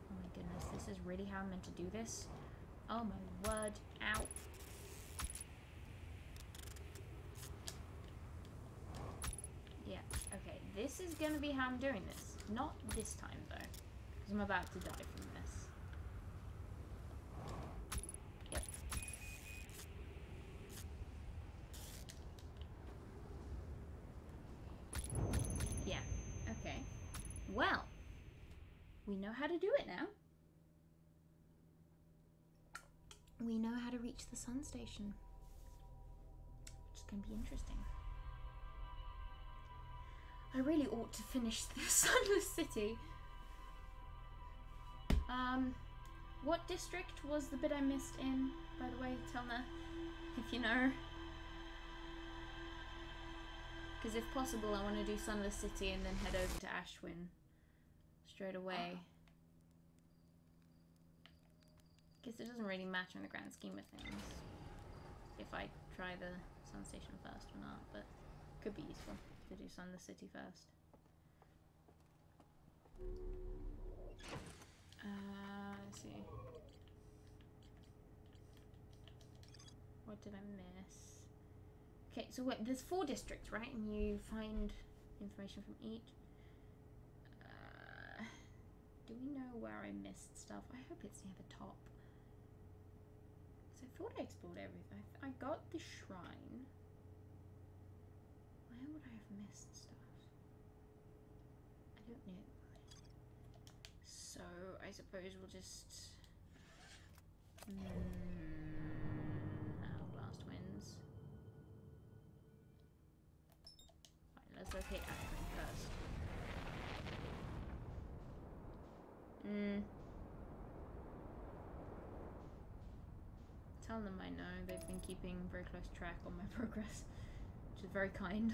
Oh my goodness, this is really how I'm meant to do this? Oh my word, ow. Yeah, okay, this is gonna be how I'm doing this. Not this time though, because I'm about to die from this. Yep. Yeah, okay. Well, we know how to do it now. We know how to reach the sun station, which is going to be interesting. I really ought to finish the Sunless City. What district was the bit I missed in, by the way? Tell me if you know. Because if possible, I want to do Sunless City and then head over to Ashwin straight away. Guess it doesn't really matter in the grand scheme of things if I try the sun station first or not, but it could be useful to do Sunless City first. Let's see. What did I miss? Okay, so wait, there's 4 districts, right? And you find information from each. Do we know where I missed stuff? I hope it's near the top. I thought I explored everything. I got the shrine. Where would I have missed stuff? I don't know. So I suppose we'll just Blast wins. Right, let's locate Ashwin first. Tell them I know. They've been keeping very close track on my progress, which is very kind.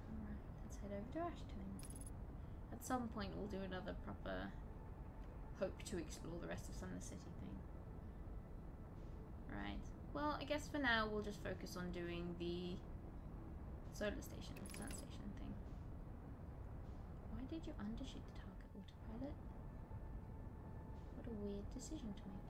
Alright, let's head over to Ashton. At some point we'll do another proper hope to explore the rest of Sunless City thing. Right. Well, I guess for now we'll just focus on doing the solar station, sun station thing. Why did you undershoot the target, autopilot? What a weird decision to make.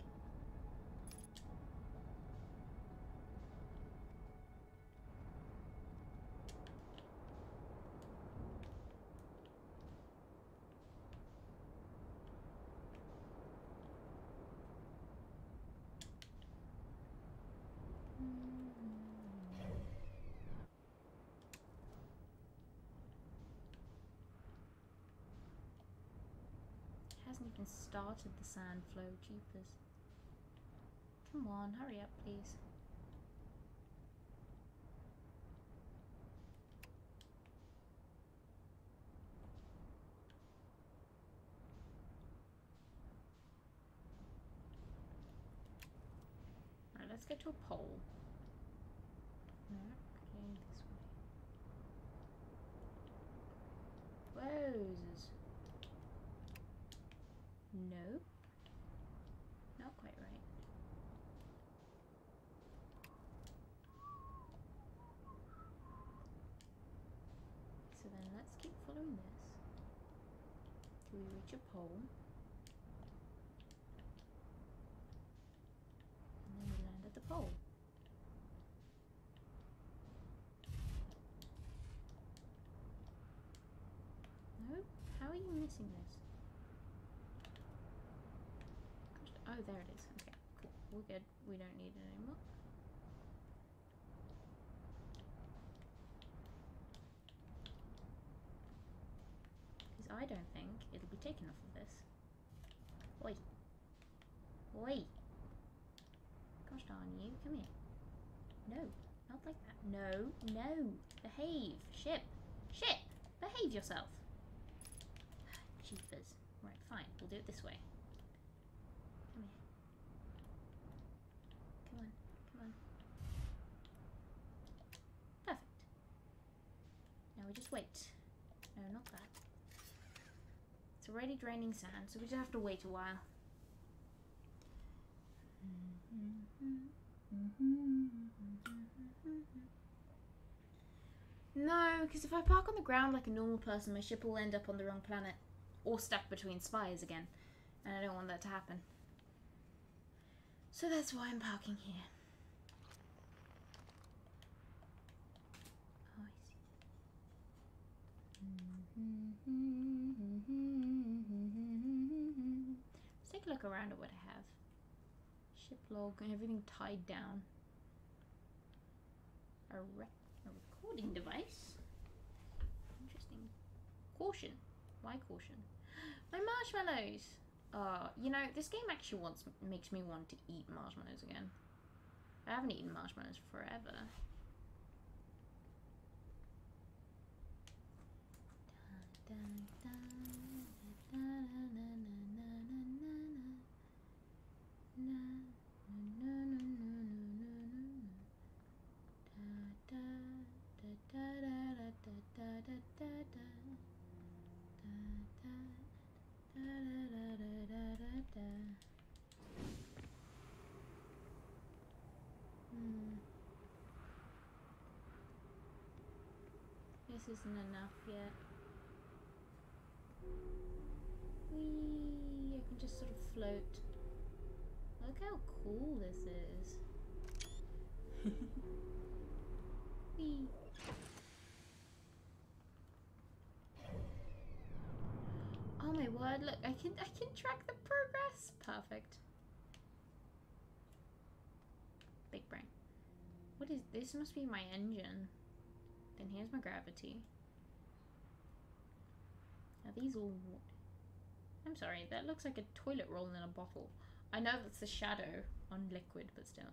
Hasn't even started the sand flow, jeepers. Come on, hurry up, please. Alright, let's get to a pole. No, okay, this way. Whoa. No. Not quite right. So then let's keep following this till we reach a pole. And then we land at the pole. No? How are you missing this? Oh, there it is. Okay, cool. We're good. We don't need it anymore. Because I don't think it'll be taken off of this. Oi. Oi. Gosh darn you. Come here. No. Not like that. No. No. Behave. Ship. Ship. Behave yourself. Jeepers. Right, fine. We'll do it this way. Come here. Come on. Come on. Perfect. Now we just wait. No, not that. It's already draining sand, so we just have to wait a while. No, because if I park on the ground like a normal person, my ship will end up on the wrong planet. Or stuck between spires again. And I don't want that to happen. So that's why I'm parking here. Oh, I see. Let's take a look around at what I have. Ship log and everything tied down. A recording device. Interesting. Caution. Why caution? My marshmallows. You know, this game actually makes me want to eat marshmallows again. I haven't eaten marshmallows forever. This isn't enough yet. Whee! I can just sort of float. Look how cool this is. Whee! Oh my word! Look, I can track the progress. Perfect. Big brain. What is this? Must be my engine. Then here's my gravity. Are these all... I'm sorry, that looks like a toilet roll in a bottle. I know that's the shadow on liquid, but still.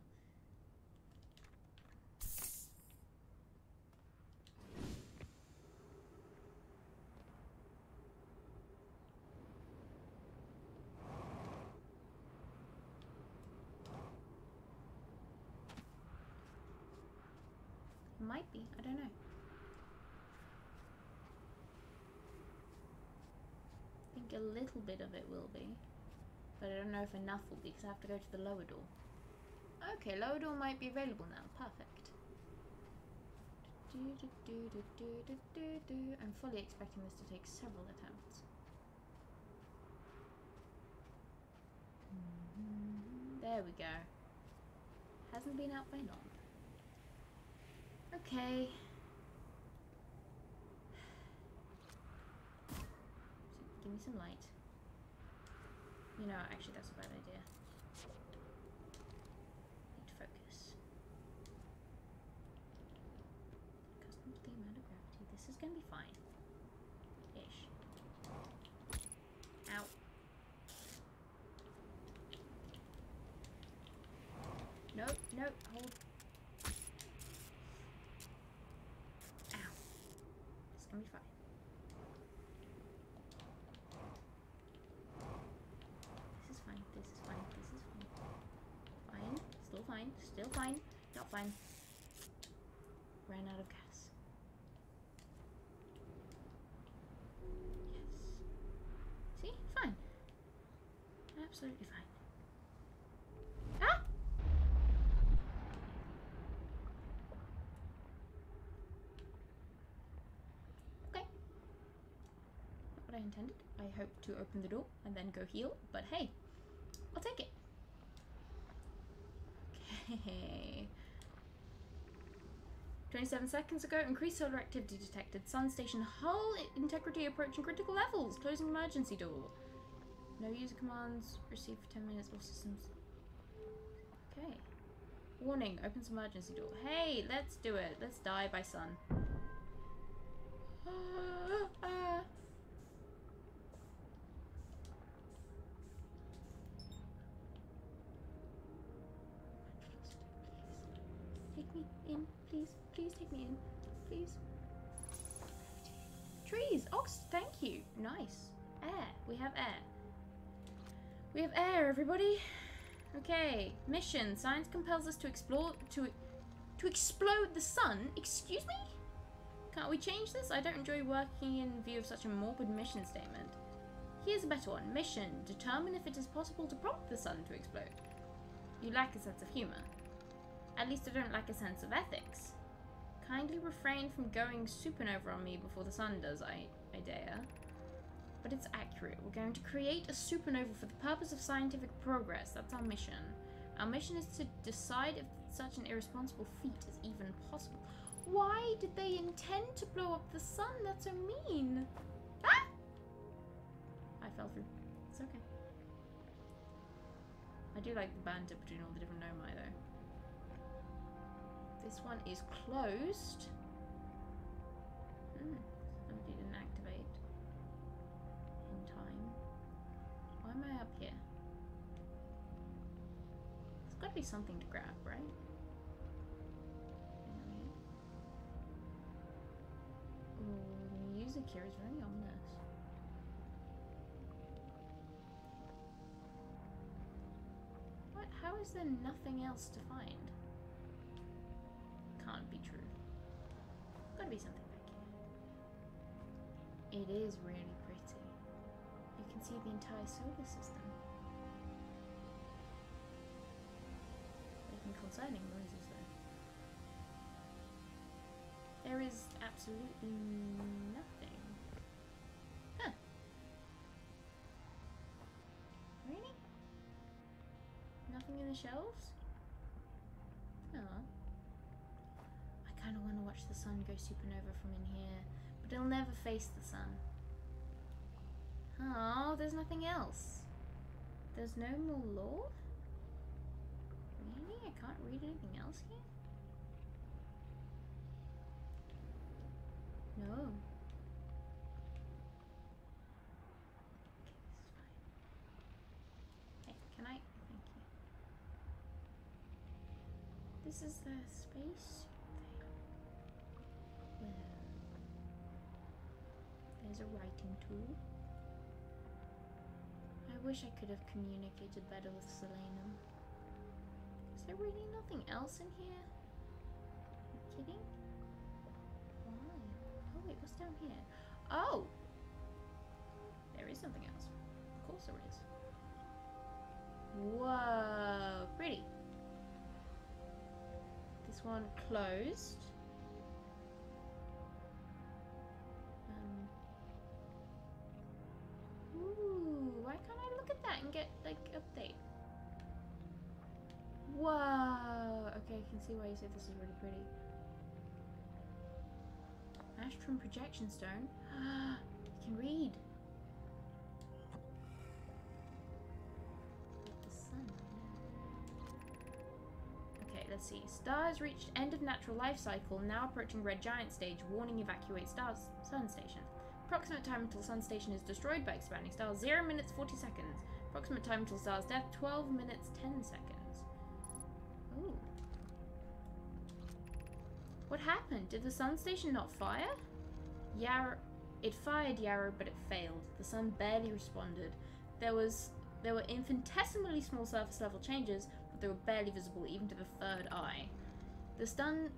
It might be, I don't know. I think a little bit of it will be, but I don't know if enough will be because I have to go to the lower door. Okay, lower door might be available now. Perfect. I'm fully expecting this to take several attempts. There we go. Hasn't been out by long. Okay. Give me some light. You know, actually that's a bad idea. Need to focus. Custom to the amount of gravity. This is gonna be fine. Ish. Ow. No, no, hold. Ow. It's gonna be fine. This is fine, this is fine, this is fine. Fine, still fine, still fine, not fine. Ran out of gas. Yes. See? Fine. Absolutely fine. Ah! Okay. Not what I intended. I hope to open the door and then go heal, but hey, I'll take it. Okay. 27 seconds ago, increased solar activity detected. Sun station hull integrity approaching critical levels. Closing emergency door. No user commands received for 10 minutes. All systems. Okay. Warning, opens emergency door. Hey, let's do it. Let's die by sun. Take me in, please. Please take me in. Please. Trees. Ox, thank you. Nice. Air. We have air. We have air, everybody. Okay. Mission. Science compels us to explore... To explode the sun? Excuse me? Can't we change this? I don't enjoy working in view of such a morbid mission statement. Here's a better one. Mission. Determine if it is possible to prompt the sun to explode. You lack a sense of humor. At least I don't lack a sense of ethics. Kindly refrain from going supernova on me before the sun does, Idea. But it's accurate. We're going to create a supernova for the purpose of scientific progress. That's our mission. Our mission is to decide if such an irresponsible feat is even possible. Why did they intend to blow up the sun? That's so mean. Ah! I fell through. It's okay. I do like the banter between all the different nomi though. This one is closed. Somebody didn't activate in time. Why am I up here? There's got to be something to grab, right? Ooh, the music here is very ominous. What? How is there nothing else to find? Can't be true. Gotta be something back here. It is really pretty. You can see the entire solar system. Making concerning noises though. There is absolutely nothing. Huh. Really? Nothing in the shelves? Oh. I kind of want to watch the sun go supernova from in here, but it'll never face the sun. Oh, there's nothing else. There's no more lore? Really? I can't read anything else here? No. Okay, this is fine. Hey, can I? Thank you. This is the space thing. There's a writing tool. I wish I could have communicated better with Selenum. Is there really nothing else in here? Are you kidding? Why? Oh wait, what's down here? Oh! There is something else. Of course there is. Whoa! Pretty. This one closed. Ooh, why can't I look at that and get, like, update? Whoa! Okay, I can see why you said this is really pretty. Astrum projection stone. You can read. The sun. Okay, let's see. Stars reached end of natural life cycle, now approaching red giant stage. Warning, evacuate stars. Sun station. Approximate time until sun station is destroyed by expanding stars, 0 minutes 40 seconds. Approximate time until star's death, 12 minutes 10 seconds. Ooh. What happened? Did the sun station not fire? Yarrow. It fired Yarrow, but it failed. The sun barely responded. There were infinitesimally small surface level changes, but they were barely visible even to the third eye. The sun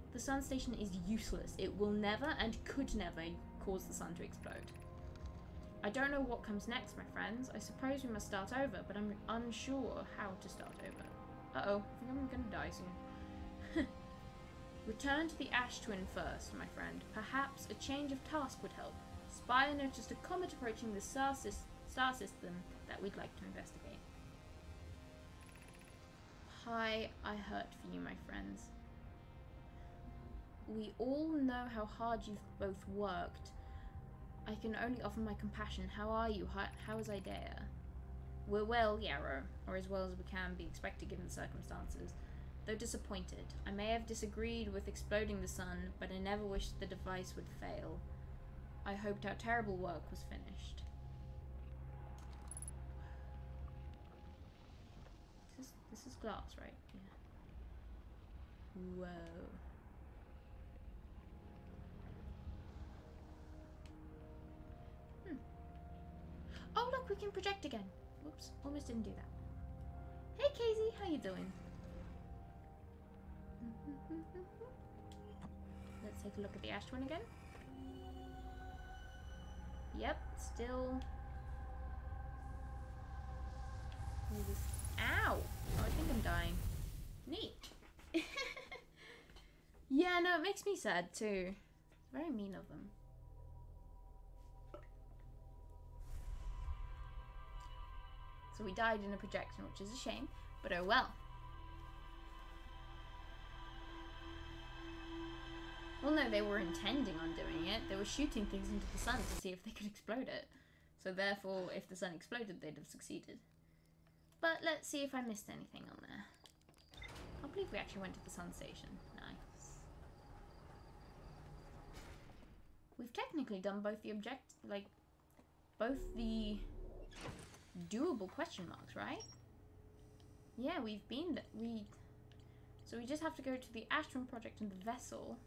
station is useless. It will never and could never cause the sun to explode. I don't know what comes next, my friends. I suppose we must start over, but I'm unsure how to start over. Uh-oh, I think I'm gonna die soon. Return to the Ash Twin first, my friend. Perhaps a change of task would help. Spire noticed a comet approaching the star system that we'd like to investigate. Hi, I hurt for you, my friends. We all know how hard you've both worked. I can only offer my compassion. How are you? How is Idea? We're well, Yarrow, or as well as we can be expected given the circumstances. Though disappointed, I may have disagreed with exploding the sun, but I never wished the device would fail. I hoped our terrible work was finished. This is glass, right? Yeah. Whoa. Oh look, we can project again. Whoops, almost didn't do that. Hey Casey, how you doing? Let's take a look at the Ash Twin again. Yep, still. Ow! Oh, I think I'm dying. Neat. know, it makes me sad too. It's very mean of them. So we died in a projection, which is a shame, but oh well. Well, no, they were intending on doing it. They were shooting things into the sun to see if they could explode it. So therefore, if the sun exploded, they'd have succeeded. But let's see if I missed anything on there. I can't believe we actually went to the sun station. Nice. We've technically done both the both the doable question marks, right? Yeah, we've been so we just have to go to the Ashton project and the vessel.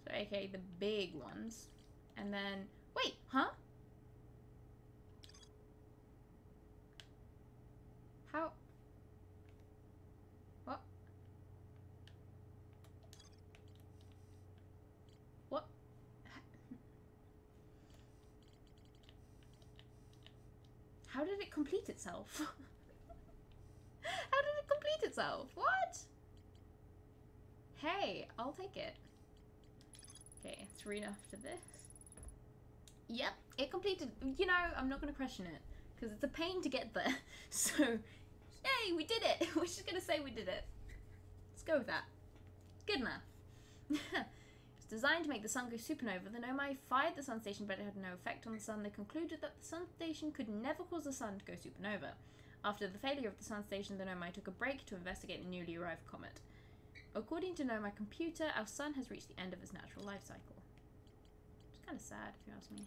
So aka the big ones. And then wait, huh? How? What? What? How did it complete itself? How did it complete itself? What? Hey, I'll take it. Okay, 3 after this. Yep, it completed. You know, I'm not going to question it. Because it's a pain to get there. So, yay, we did it. We're just going to say we did it. Let's go with that. Good enough. It's designed to make the sun go supernova. The Nomai fired the sun station, but it had no effect on the sun. They concluded that the sun station could never cause the sun to go supernova. After the failure of the sun station, the Nomai took a break to investigate the newly arrived comet. According to Nomai computer, our sun has reached the end of its natural life cycle. It's kind of sad, if you ask me.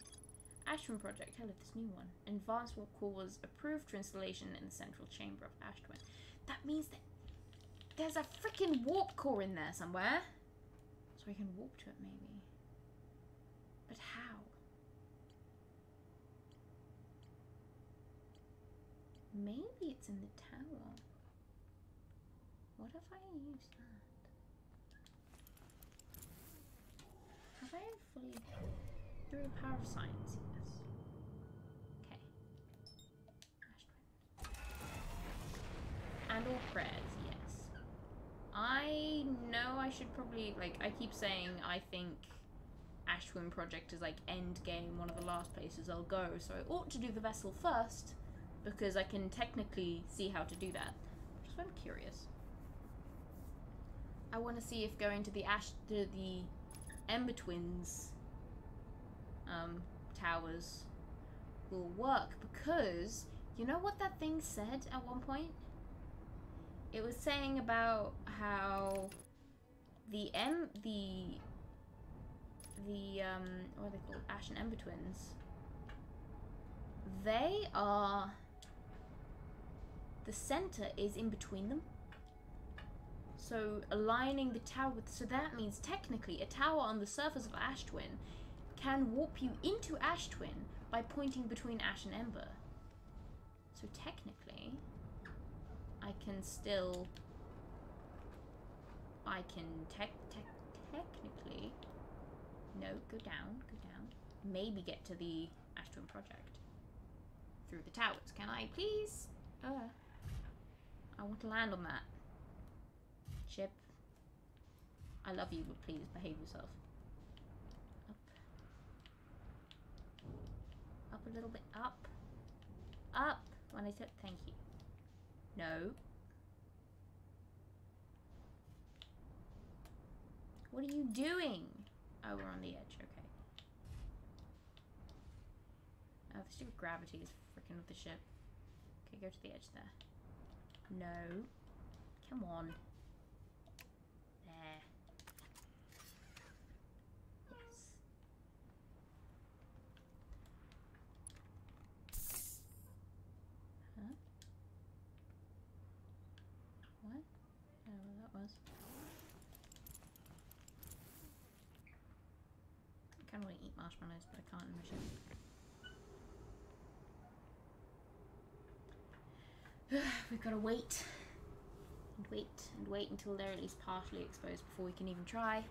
Ashton project, hello, this new one. Advanced warp core was approved for installation in the central chamber of Ashton. That means that there's a freaking warp core in there somewhere. So we can warp to it, maybe. But how? Maybe it's in the tower. What if I use that? Have I fully... Through the power of science, yes. Okay. And all prayers, yes. I know I should probably, like, I keep saying I think Ashwin Project is like end game, one of the last places I'll go, so I ought to do the vessel first, because I can technically see how to do that. Just I'm curious. I want to see if going to the Ember Twins towers will work, because you know what that thing said at one point? It was saying about how what are they called? Ash and Ember Twins. They are, the center is in between them. So aligning the tower with, so that means technically a tower on the surface of Ash Twin can warp you into Ash Twin by pointing between Ash and Ember. So technically, I can still, technically, no, go down, maybe get to the Ash Twin project through the towers. Can I please? I want to land on that ship. I love you, but please behave yourself. Up a little bit, up. When I said thank you. No. What are you doing? Oh, we're on the edge, okay. Oh, the stupid gravity is freaking with the ship. Okay, go to the edge there. No. Come on. There. Yes. Huh? What? I don't know what that was. I kind of want to eat marshmallows, but I can't in the ship. We've got to wait. And wait, and wait until they're at least partially exposed before we can even try.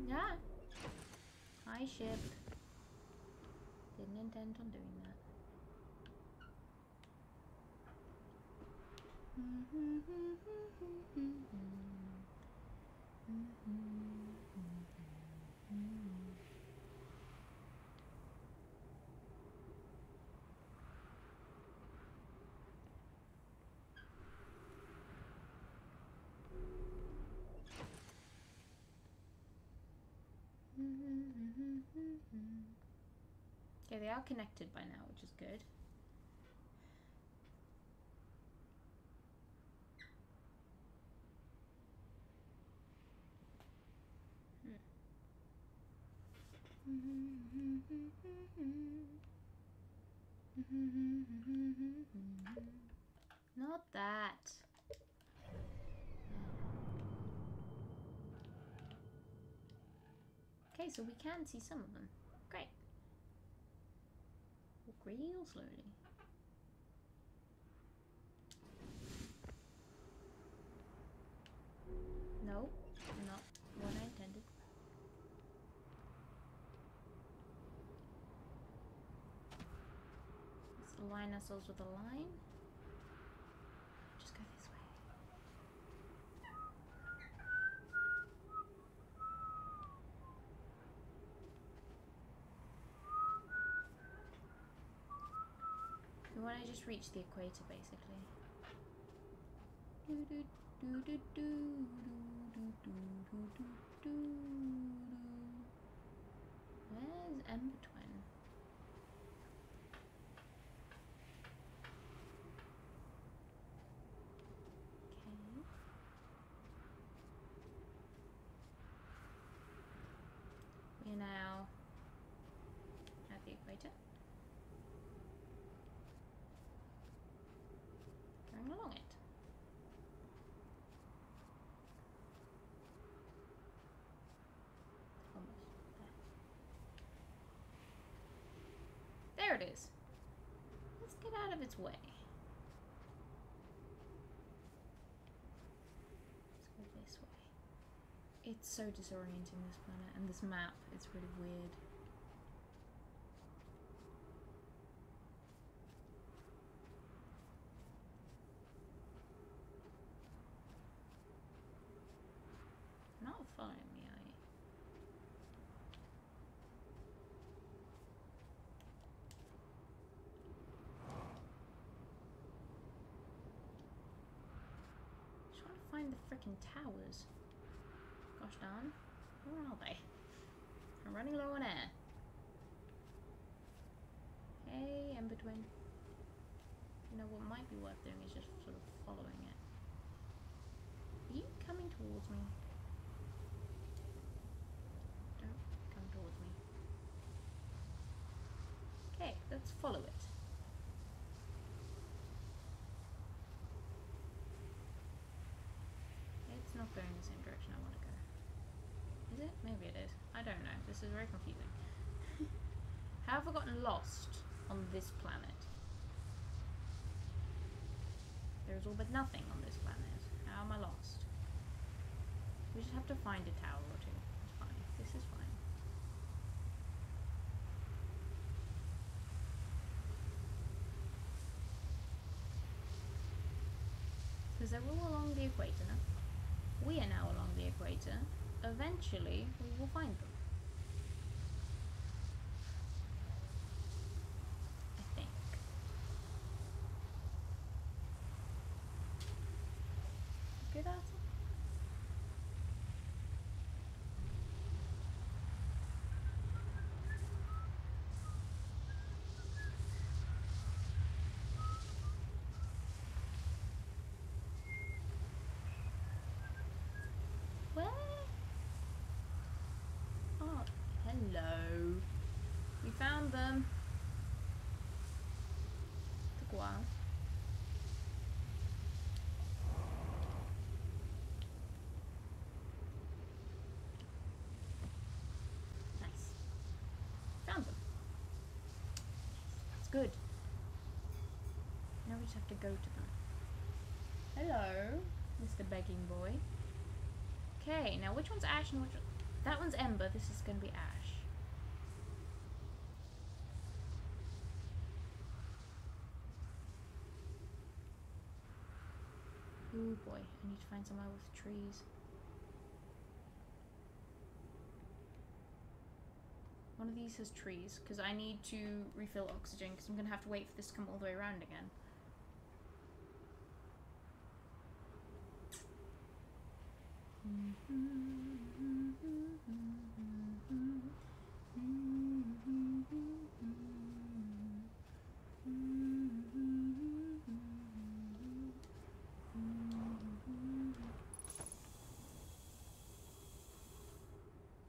Yeah. I my ship. Didn't intend on doing that. Okay, they are connected by now, which is good. Not that. Okay, so we can see some of them. Great. Walk real slowly. No, not what I intended. Let's align ourselves with a line. Just go this way. We want to just reach the equator, basically. Where's Ember Twin? Okay. We're now at the equator. Going along it. Almost there. There it is. Let's get out of its way. Let's go this way. It's so disorienting, this planet, and this map. It's really weird. Not following me, are you? Just want to find the frickin' towers. Gosh darn. Where are they? I'm running low on air. Hey, Ember Twin. You know what might be worth doing is just sort of following it. Are you coming towards me? Don't come towards me. Okay, let's follow it. It's not going the same direction I want to go. Is it? Maybe it is. I don't know. This is very confusing. How have I gotten lost on this planet? There's all but nothing on this planet. How am I lost? We just have to find a tower or two. It's fine. This is fine. Because they're all along the equator. We are now along the equator. Eventually, we will find them. I think. Good answer. Where? Oh, hello. We found them. Took a while. Nice. Found them. That's good. Now we just have to go to them. Hello, Mr. Begging Boy. Okay, now which one's Ash and which one? That one's Ember, this is gonna be Ash. Oh boy, I need to find somewhere with trees. One of these has trees, because I need to refill oxygen, because I'm going to have to wait for this to come all the way around again.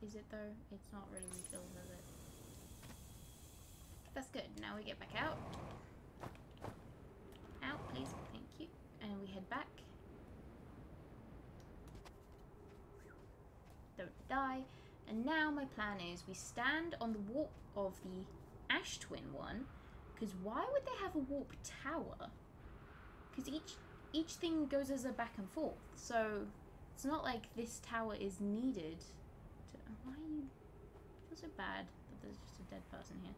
Is it though? It's not really refilled, is it? That's good. Now we get back out. Out, please. Thank you. And we head back. Don't die. And now my plan is we stand on the warp of the Ash Twin one. Because why would they have a warp tower? Because each thing goes as a back and forth. So it's not like this tower is needed. Why are you... I feel so bad that there's just a dead person here.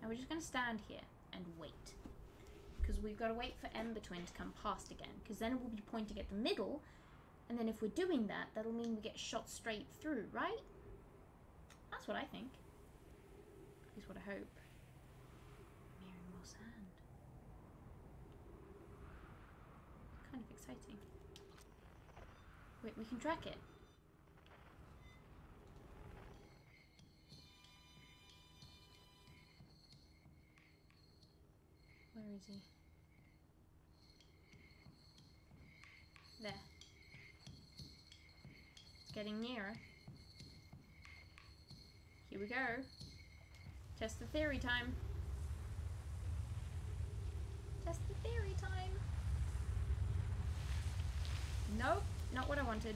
And we're just going to stand here and wait. Because we've got to wait for Ember Twin to come past again. Because then it will be pointing at the middle. And then if we're doing that, that'll mean we get shot straight through, right? That's what I think. At least what I hope. Mirroring more sand. Kind of exciting. Wait, we can track it. Where is he? There. It's getting nearer. Here we go. Test the theory time. Test the theory time. Nope, not what I wanted.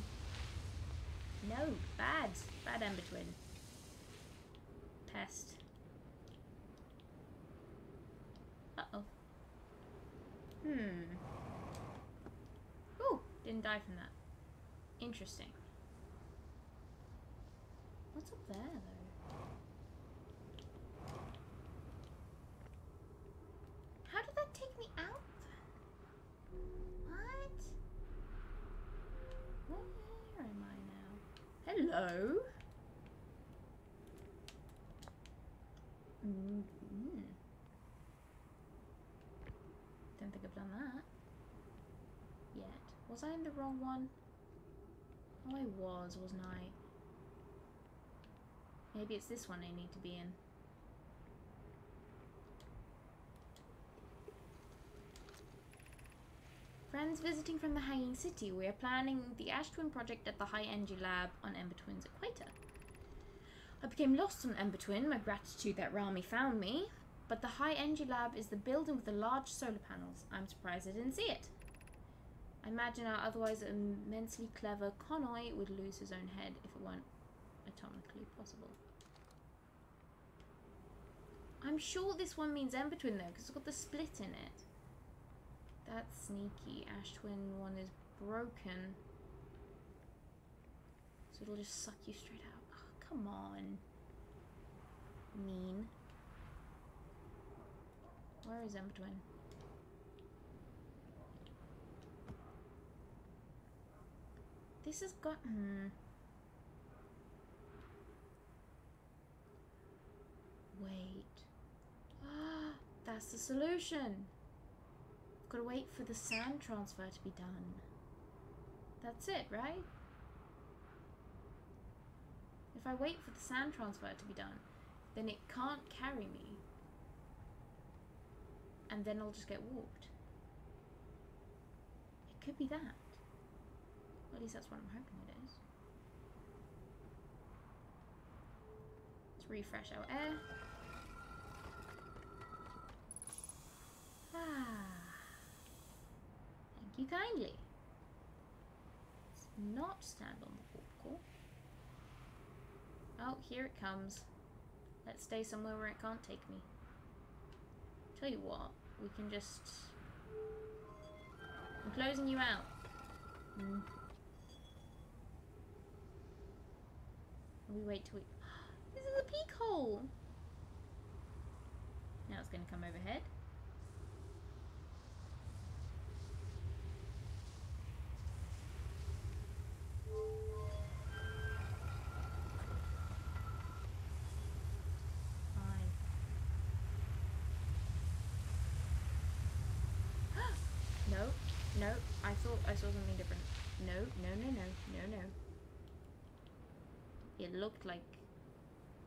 No, bad. Bad Ember Twin. Pest. Uh-oh. Ooh, didn't die from that. Interesting. What's up there, though? How did that take me out? What? Where am I now? Hello? Don't think I've done that yet. Was I in the wrong one? Oh, I was, wasn't I? Maybe it's this one I need to be in. Friends visiting from the Hanging City. We are planning the Ash Twin project at the High Energy Lab on Ember Twin's equator. I became lost on Ember Twin, my gratitude that Rami found me. But the High Energy Lab is the building with the large solar panels. I'm surprised I didn't see it. I imagine our otherwise immensely clever Connoy would lose his own head if it weren't atomically possible. I'm sure this one means Ember Twin though, because it's got the split in it. That's sneaky. Ash Twin one is broken. So it'll just suck you straight out. Oh, come on. Mean. Where is Ember Twin? This has got... Wait. Ah, that's the solution. I've got to wait for the sand transfer to be done. That's it, right? If I wait for the sand transfer to be done, then it can't carry me. And then I'll just get warped. It could be that. Well, at least that's what I'm hoping it is. Let's refresh our air. Thank you kindly. Let's not stand on the warp core. Oh, here it comes. Let's stay somewhere where it can't take me. Tell you what, we can just... I'm closing you out. We wait till we... This is a peak hole! Now it's going to come overhead. No, I thought I saw something different. No, no, no, no, no, no. It looked like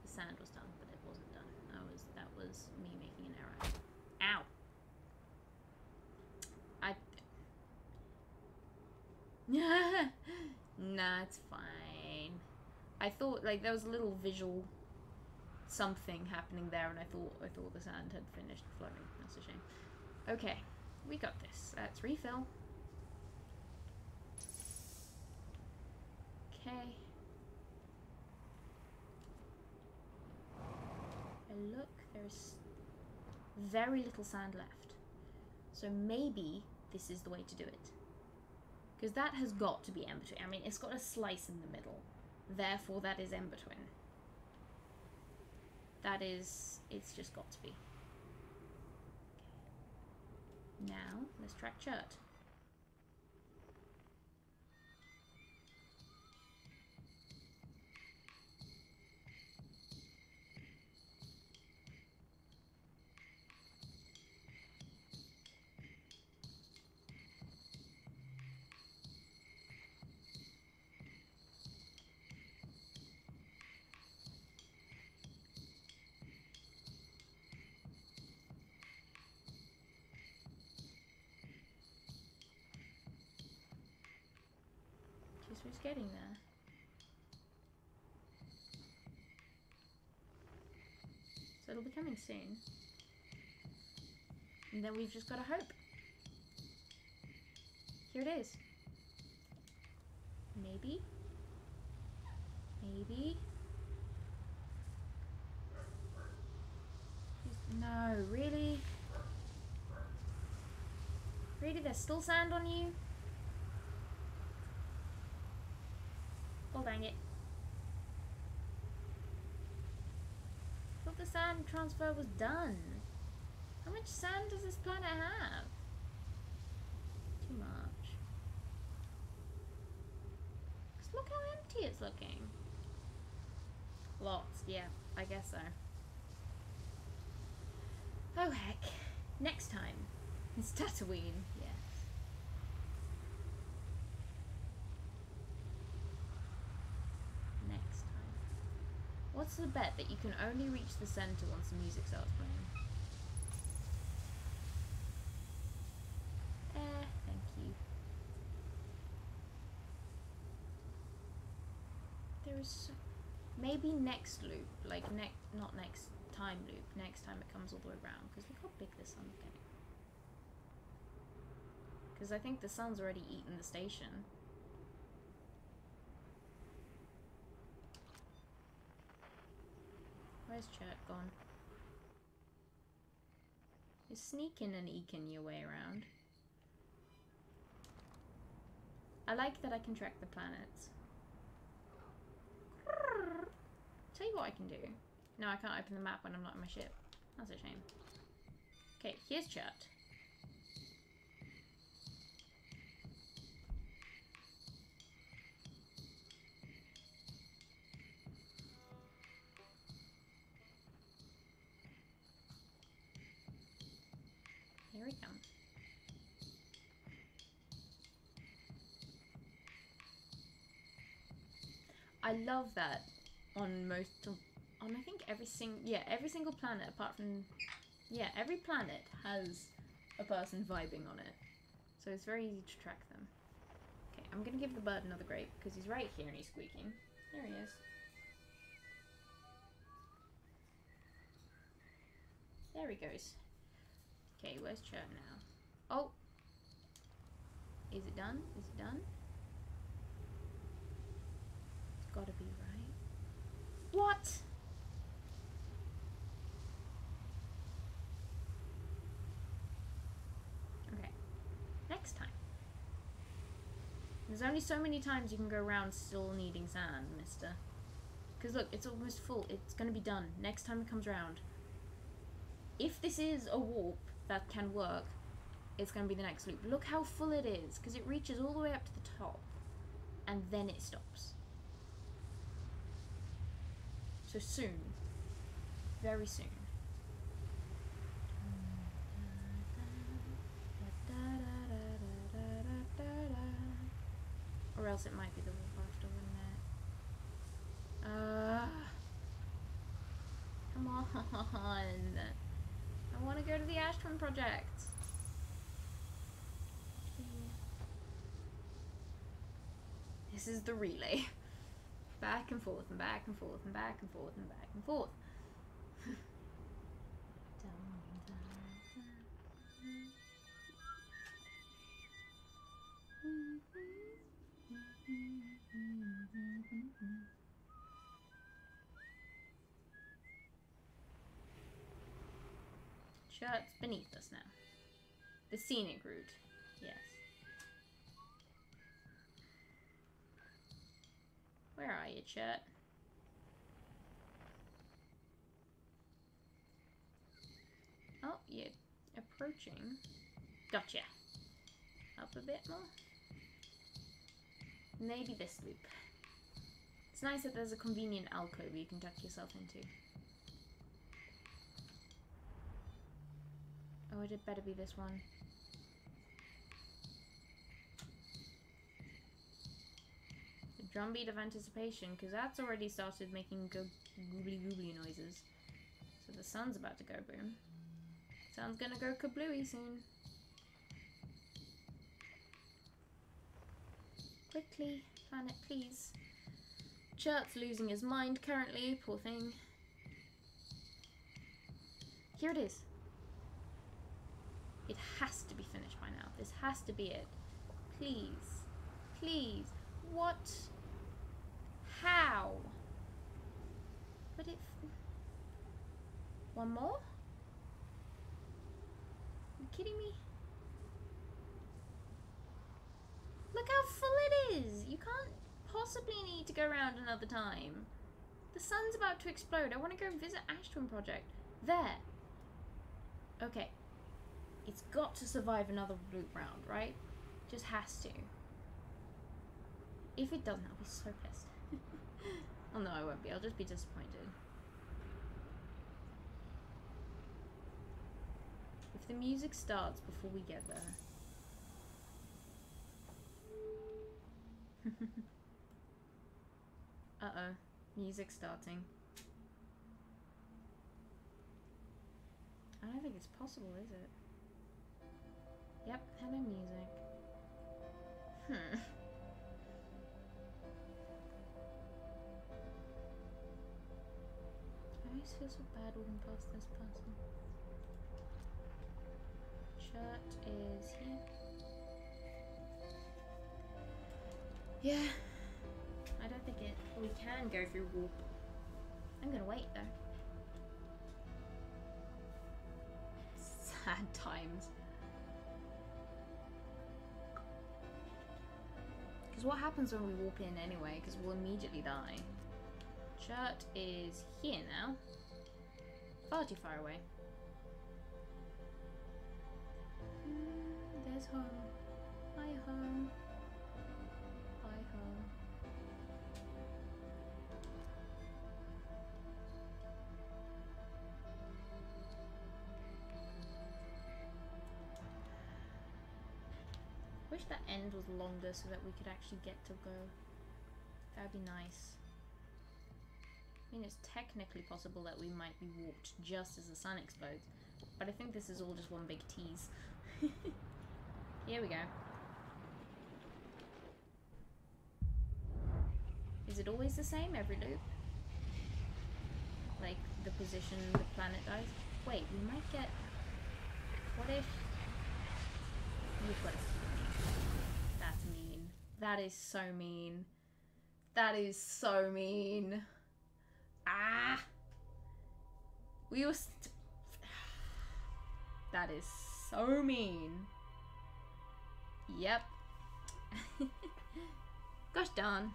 the sand was done, but it wasn't done. That was me making an error. Ow! Nah, it's fine. I thought like there was a little visual something happening there, and I thought the sand had finished floating. That's a shame. Okay, we got this. Let's refill. Okay. And look, there's very little sand left. So maybe this is the way to do it. Because that has got to be in-between. I mean, it's got a slice in the middle. Therefore, that is in-between. That is... It's just got to be. Okay. Now, let's track chert. Who's getting there? So it'll be coming soon. And then we've just got to hope. Here it is. Maybe? Maybe? No, really? Really? There's still sand on you? Oh, dang it. I thought the sand transfer was done. How much sand does this planet have? Too much. Just look how empty it's looking. Lots, yeah, I guess so. Oh heck. Next time. It's Tatooine, yes. What's the bet that you can only reach the center once the music starts playing? Thank you. There is so... Maybe next loop, like not next time loop, next time it comes all the way around, because look how big the sun's getting. Because I think the sun's already eaten the station. Where's Chert gone? You're sneaking and eking your way around. I like that I can track the planets. Tell you what I can do. No, I can't open the map when I'm not in my ship. That's a shame. Okay, here's Chert. Here he comes. I love that on most of, on I think every single planet apart from, every planet has a person vibing on it. So it's very easy to track them. Okay, I'm gonna give the bird another grape because he's right here and he's squeaking. There he is. There he goes. Okay, where's Chert now? Oh! Is it done? Is it done? It's gotta be right. What? Okay. Next time. There's only so many times you can go around still needing sand, mister. Because look, it's almost full. It's gonna be done. Next time it comes around. If this is a warp that can work, it's going to be the next loop. Look how full it is, because it reaches all the way up to the top, and then it stops. So soon. Very soon. else it might be the wolf after, wouldn't it? Come on. I want to go to the Ash Twin Project. This is the relay. Back and forth and back and forth and back and forth and back and forth. Shirt's beneath us now. The scenic route, yes. Where are you, Shirt? Oh, you're approaching. Gotcha. Up a bit more. Maybe this loop. It's nice that there's a convenient alcove you can tuck yourself into. Oh, it had better be this one. The drumbeat of anticipation, because that's already started making googly googly noises. So the sun's about to go boom. Sun's gonna go kablooey soon. Quickly, planet, please. Shirt's losing his mind currently, poor thing. Here it is. It has to be finished by now. This has to be it. Please. Please. What? How? But if... One more? Are you kidding me? Look how full it is! You can't possibly need to go around another time. The sun's about to explode. I want to go visit Ash Twin Project. There. Okay. It's got to survive another loop round, right? Just has to. If it doesn't, I'll be so pissed. Oh no, I won't be. I'll just be disappointed. If the music starts before we get there. Uh-oh. Music starting. I don't think it's possible, is it? Yep, hello music. I always feel so bad walking past this person. Shirt is here. Yeah. I don't think we can go through warp. I'm gonna wait though. Sad times. Because what happens when we warp in anyway? Because we'll immediately die. Shirt is here now. Far too far away. There's home. Hi home. Bye home. Wish that end was longer so that we could actually get to go. That'd be nice. I mean, it's technically possible that we might be warped just as the sun explodes, but I think this is all just one big tease. Here we go. Is it always the same every loop? Like, the position the planet dies? Wait, we might get... What if... You've got to... That's mean. That is so mean. That is so mean. Ah! We were that is so mean. Yep. Gosh darn.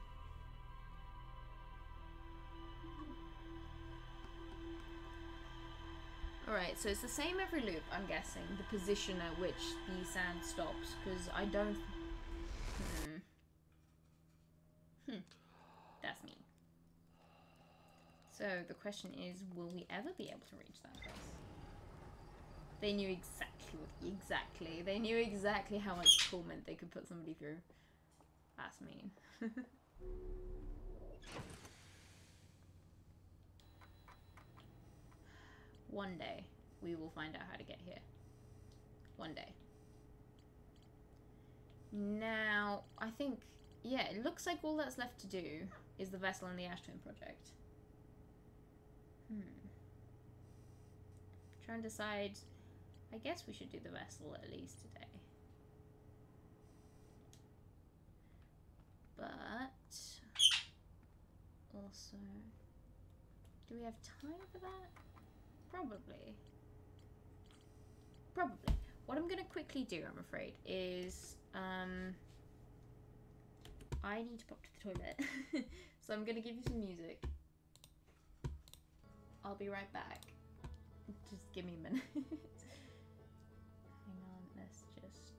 Alright, so it's the same every loop, I'm guessing. The position at which the sand stops, because I don't... That's mean. So the question is, will we ever be able to reach that place? They knew exactly what... They knew exactly how much torment they could put somebody through. That's That's mean. One day, we will find out how to get here. One day. Now, I think, yeah, it looks like all that's left to do is the vessel and the Ash Twin project. Trying to decide, I guess we should do the vessel at least today. But, also, do we have time for that? Probably. Probably. What I'm going to quickly do, I'm afraid, is I need to pop to the toilet. So I'm going to give you some music. I'll be right back. Just give me a minute. Hang on, let's just...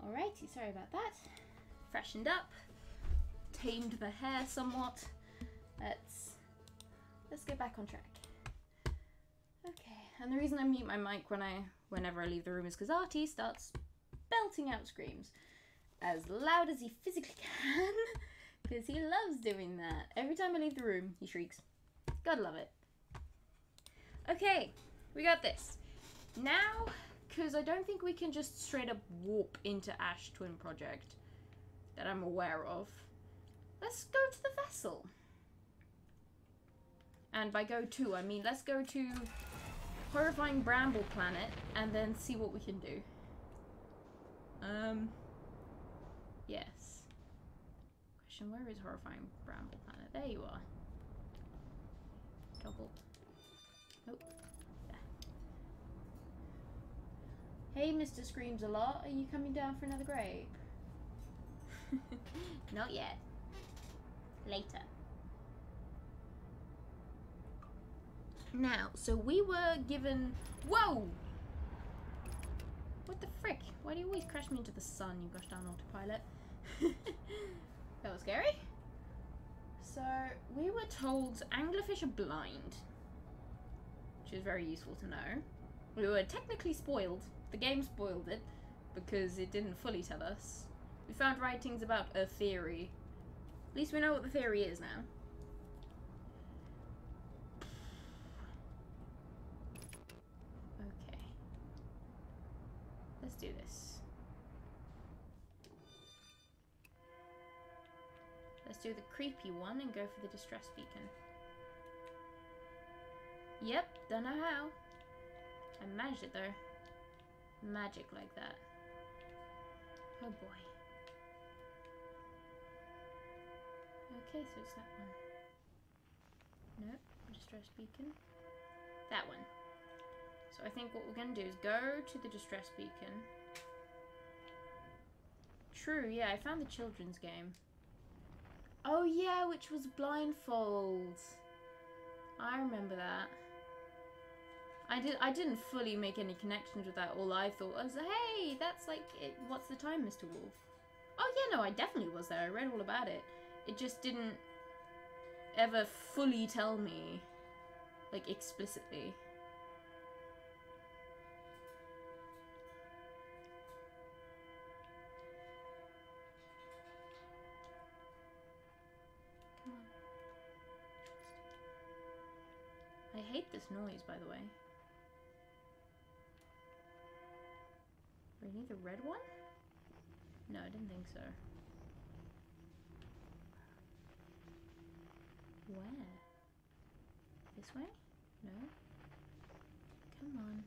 Alrighty, sorry about that. Freshened up, tamed the hair somewhat. Let's get back on track. Okay, and the reason I mute my mic whenever I leave the room is because Artie starts belting out screams as loud as he physically can, because he loves doing that. Every time I leave the room, he shrieks. Gotta love it. Okay, we got this. Now, because I don't think we can just straight up warp into Ash Twin Project that I'm aware of, let's go to the vessel. And by go to, I mean let's go to Horrifying Bramble Planet and then see what we can do. Yes. Question, where is Horrifying Bramble Planet? There you are. Double. Nope. Hey, Mr. Screams a Lot, are you coming down for another grape? Not yet. Later. Now, so we were given... Whoa! What the frick? Why do you always crash me into the sun, you gosh darn autopilot? That was scary. So, we were told anglerfish are blind. which is very useful to know. We were technically spoiled. The game spoiled it because it didn't fully tell us. We found writings about a theory. At least we know what the theory is now. Okay. Let's do this. Let's do the creepy one and go for the distress beacon. Yep, don't know how. I managed it though. Magic like that. Oh boy. Okay, so it's that one. Nope, distress beacon. That one. So I think what we're gonna do is go to the distress beacon. True, yeah, I found the children's game. Oh yeah, which was blindfold. I remember that. I didn't fully make any connections with that. All I thought was, hey, that's like, what's the time, Mr. Wolf? Oh yeah, no, I definitely was there. I read all about it. It just didn't ever fully tell me, like, explicitly. Come on. I hate this noise, by the way. Really? The red one? No, I didn't think so. Where? This way? No? Come on.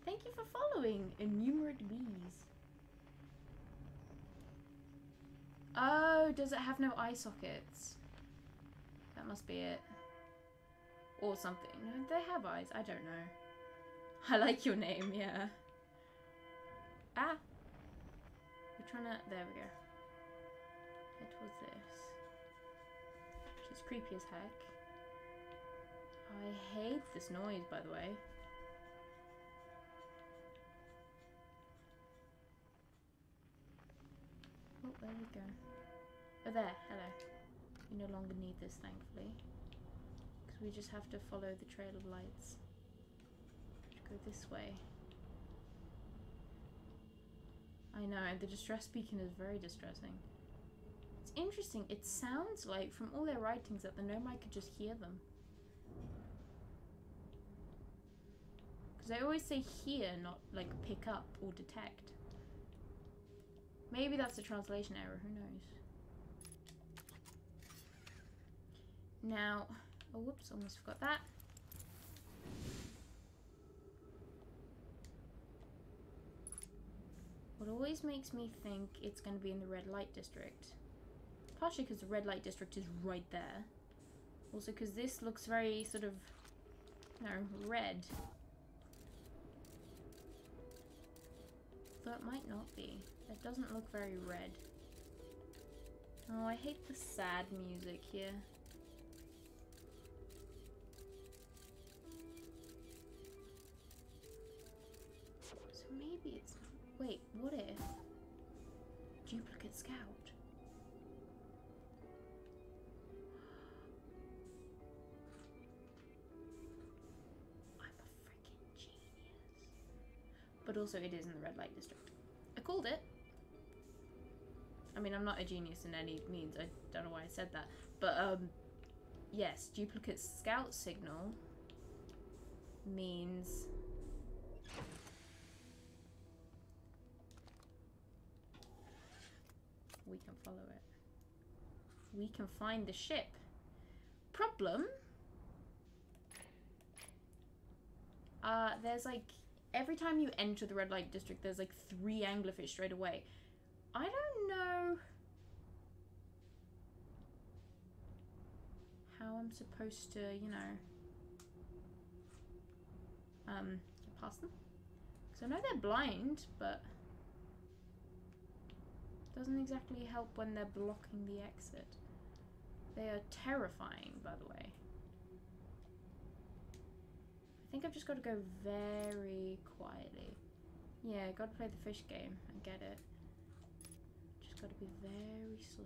Thank you for following, Innumerate Bees. Oh, does it have no eye sockets? That must be it. Or something. No, they have eyes. I don't know. I like your name, yeah. Ah! We're trying to... There we go. Head towards this. She's creepy as heck. I hate this noise, by the way. Oh, there we go. Oh, there. Hello. We no longer need this, thankfully. Because we just have to follow the trail of lights. Go this way. I know, the distress beacon is very distressing. It's interesting, it sounds like from all their writings that the Nomai could just hear them. Because they always say hear, not like pick up or detect. Maybe that's a translation error, who knows. Now, oh whoops, almost forgot that. What always makes me think it's going to be in the red light district. Partially because the red light district is right there. Also because this looks very sort of, you know, red. Though it might not be. It doesn't look very red. Oh, I hate the sad music here. So maybe it's... Wait, what if? Duplicate Scout. I'm a freaking genius. But also it is in the red light district. I called it. I mean, I'm not a genius in any means. I don't know why I said that. But, yes, duplicate Scout signal means... we can follow it. We can find the ship. Problem? There's like, every time you enter the red light district, there's like 3 anglerfish straight away. I don't know how I'm supposed to, you know, get past them. Because I know they're blind, but doesn't exactly help when they're blocking the exit. They are terrifying, by the way. I think I've just got to go very quietly. Yeah, got to play the fish game. I get it. Just got to be very slow.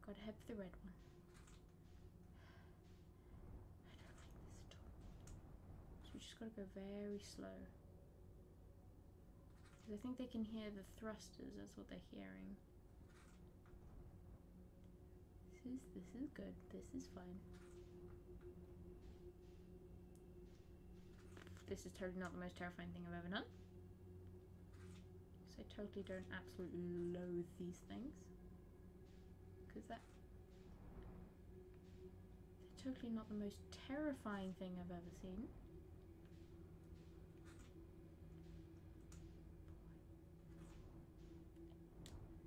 Gotta head for the red one. I don't like this at all. So we just gotta go very slow. Because I think they can hear the thrusters, that's what they're hearing. This is good. This is fine. This is totally not the most terrifying thing I've ever done. So I totally don't absolutely loathe these things. Because they're totally not the most terrifying thing I've ever seen.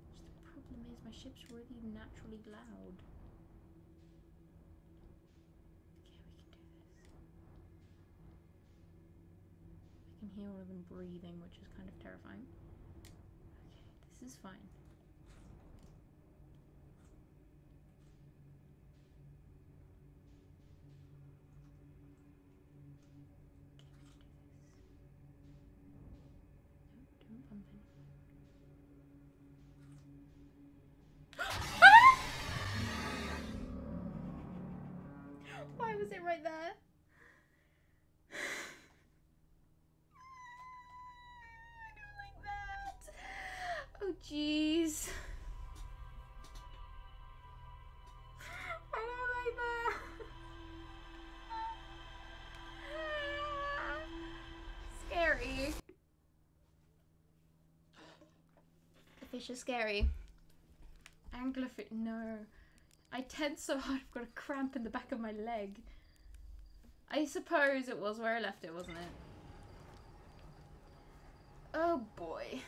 Just the problem is my ship's really naturally loud. I can hear all of them breathing, which is kind of terrifying. Okay, this is fine. Okay, we can do this. No, don't bump it. Why was it right there? Oh jeez. I don't like that. Scary. The fish is scary. Anglerfish, no. I tense so hard I've got a cramp in the back of my leg. I suppose it was where I left it, wasn't it? Oh boy.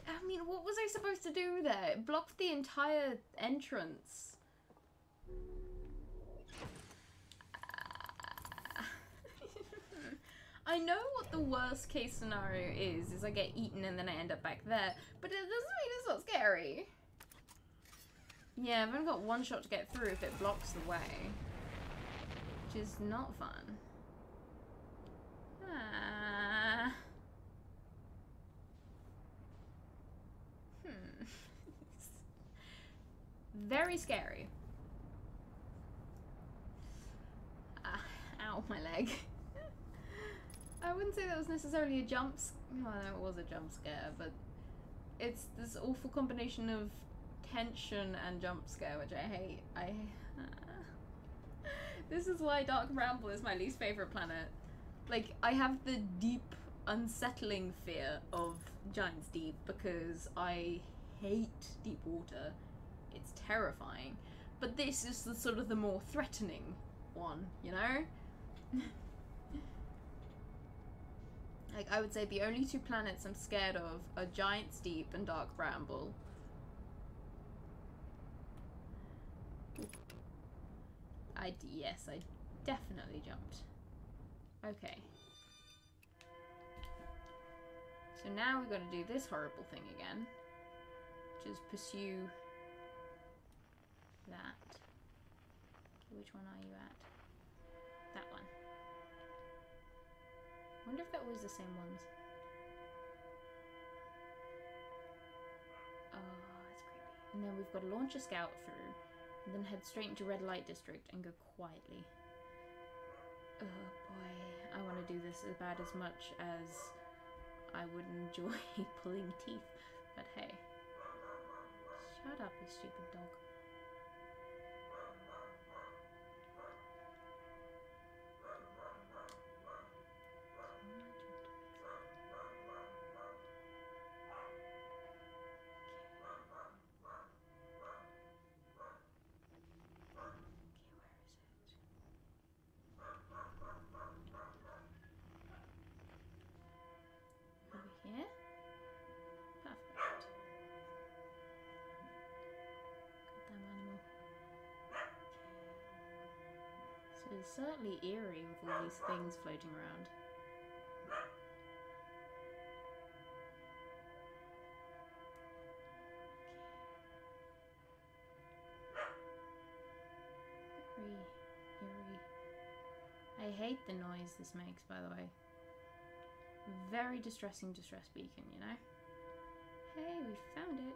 I mean, what was I supposed to do there? It blocked the entire entrance. I know what the worst case scenario is I get eaten and then I end up back there, but it doesn't mean it's not scary. Yeah, I've only got one shot to get through if it blocks the way, which is not fun. Ah. Very scary. Ow, my leg. I wouldn't say that was necessarily a jump scare. Well, it was a jump scare, but it's this awful combination of tension and jump scare, which I hate. This is why Dark Bramble is my least favorite planet. Like, I have the deep, unsettling fear of Giant's Deep because I hate deep water. It's terrifying, but this is the sort of the more threatening one, you know? Like, I would say the only two planets I'm scared of are Giant's Deep and Dark Bramble. Yes, I definitely jumped. Okay. So now we've got to do this horrible thing again, which is pursue that. Okay, which one are you at? That one. I wonder if they're always the same ones. Oh, that's creepy. And then we've got to launch a scout through, and then head straight into Red Light District and go quietly. Oh boy, I want to do this about as much as I would enjoy pulling teeth, but hey. Shut up, you stupid dog. It's certainly eerie with all these things floating around. Very eerie. I hate the noise this makes, by the way. Very distressing distress beacon, you know? Hey, we found it.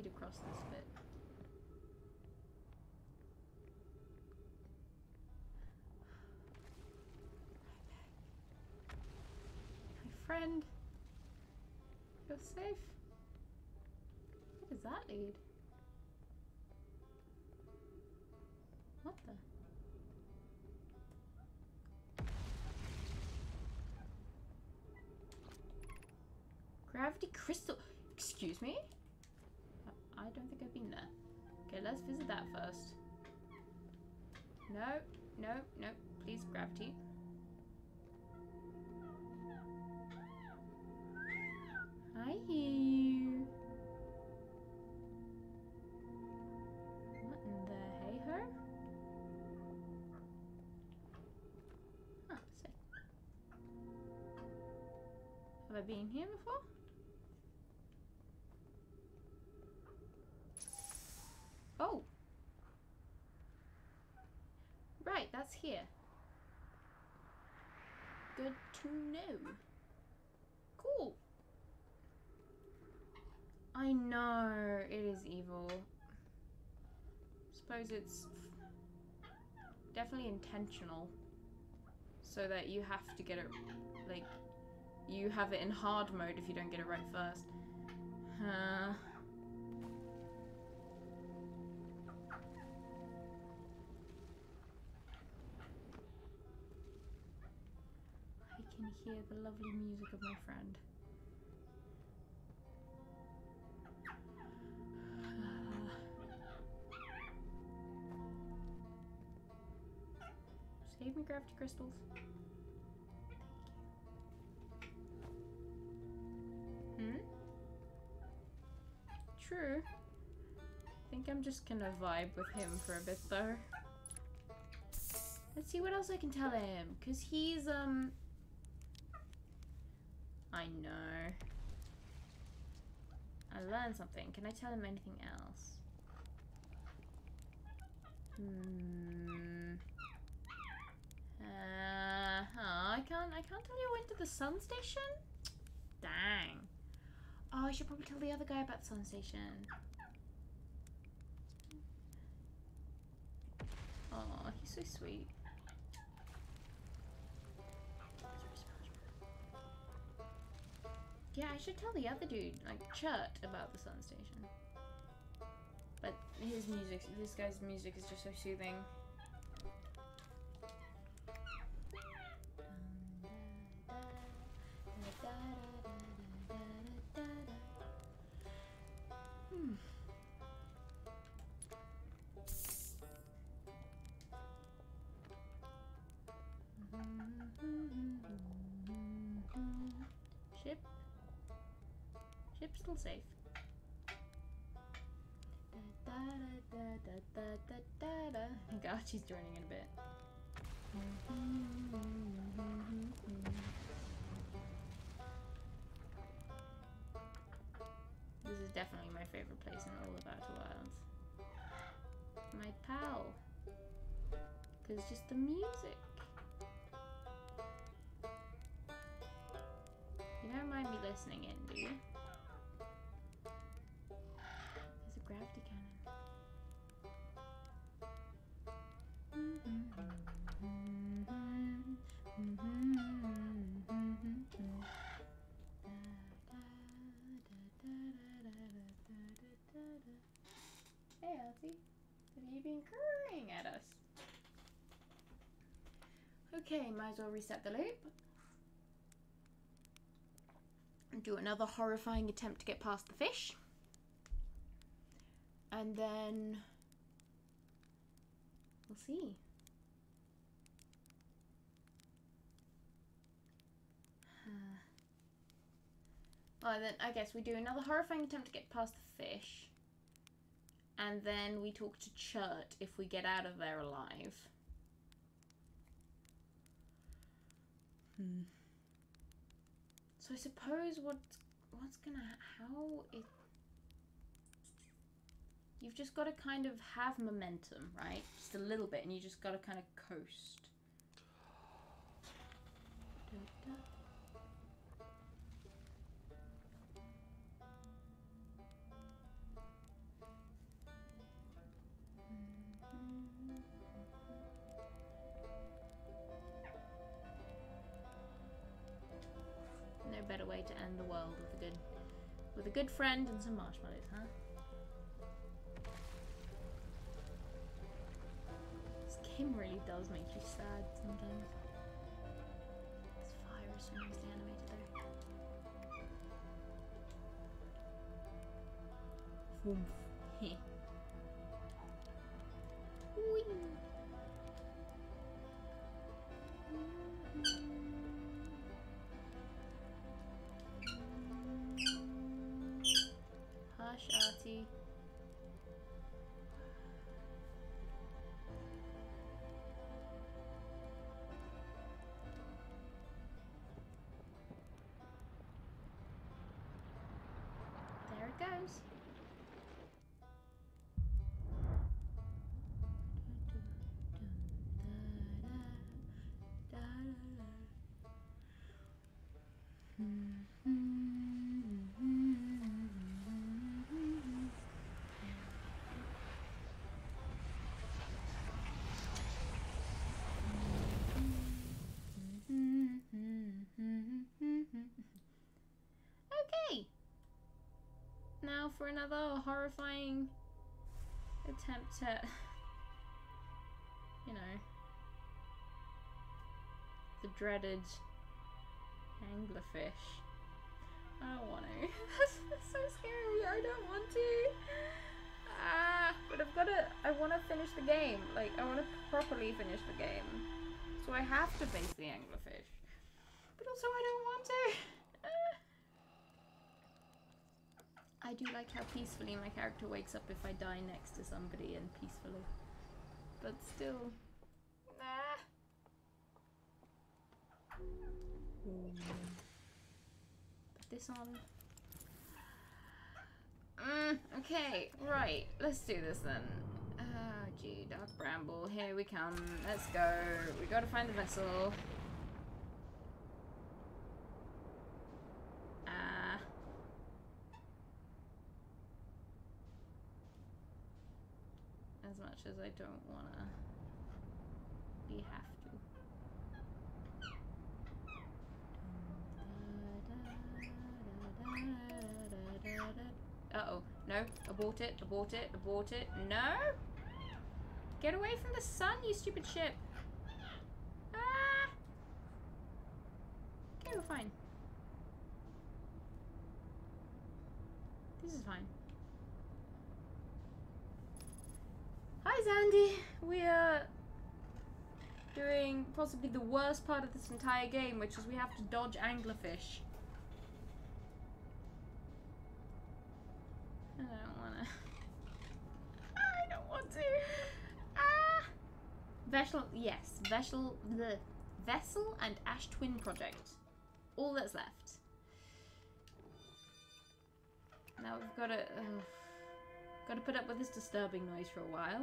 lead across this bit? My friend. You're safe. Where does that lead? What the? Gravity crystal. Excuse me? I don't think I've been there. Okay, let's visit that first. No, no, no. Please, gravity. I hear you. What in the hey-ho? Huh, sick. Have I been here before? Oh! Right, that's here. Good to know. Cool. I know it is evil. Suppose it's definitely intentional. So that you have to get it, like, you have it in hard mode if you don't get it right first. I can hear the lovely music of my friend. Save me, gravity crystals. Hmm? True. I think I'm just gonna vibe with him for a bit though. Let's see what else I can tell him, cause he's I know. I learned something. Can I tell him anything else? I can't tell you I went to the sun station? Dang. Oh, I should probably tell the other guy about the sun station. Oh, he's so sweet. Yeah, I should tell the other dude, like Chert, about the sun station. But his music, this guy's music is just so soothing. Ship? Ship's still safe. God, she's joining in a bit. This is definitely my favorite place in all of Outer Wilds. My pal. Because just the music. You don't mind me listening in, do you? There's a gravity cannon. Hey, Elsie. What have you been curring at us? Okay, might as well reset the loop. And do another horrifying attempt to get past the fish. And then we'll see. Well, then I guess we do another horrifying attempt to get past the fish. And then we talk to Chert if we get out of there alive. So I suppose what's gonna how it you've just got to kind of have momentum, right? Just a little bit, and you just got to kind of coast. way to end the world with a good friend and some marshmallows, huh? This game really does make you sad sometimes. This fire is so nicely animated though. Woof. Heh. Whee. Hush, Artie. There it goes. Okay. Now for another horrifying attempt at, you know, the dreaded anglerfish. I don't want to. That's so scary. I don't want to. But I want to finish the game. Like, I want to properly finish the game. So I have to face the anglerfish. But also I don't want to. I do like how peacefully my character wakes up if I die next to somebody and peacefully. But still. Put this on. Okay, right. Let's do this then. Gee, Dark Bramble. Here we come. Let's go. We gotta find the vessel. As much as I don't wanna have to. Uh-oh. No. Abort it. Abort it. Abort it. No! Get away from the sun, you stupid ship! Ah! Okay, we're fine. This is fine. Hi, Zandy! We are doing possibly the worst part of this entire game, which is we have to dodge anglerfish. I don't wanna. I don't want to. Vessel, yes. The Vessel and Ash Twin Project. All that's left. Now we've got to put up with this disturbing noise for a while.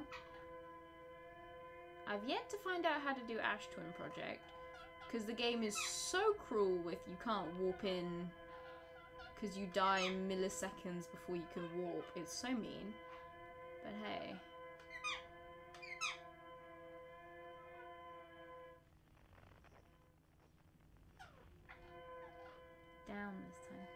I've yet to find out how to do Ash Twin Project, because the game is so cruel with you can't warp in because you die milliseconds before you can warp. It's so mean. But hey. Down this time.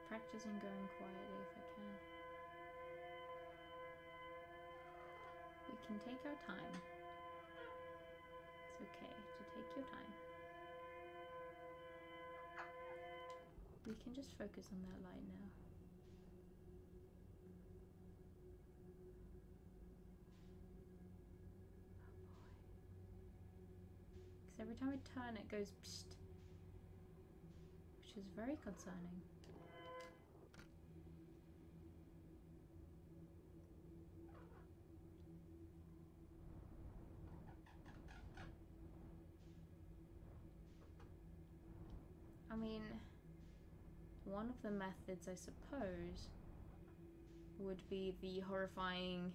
Practicing going quietly if I can. We can take our time. It's okay to take your time. We can just focus on that light now. Because every time I turn it goes psst, which is very concerning. I mean, one of the methods, I suppose, would be the horrifying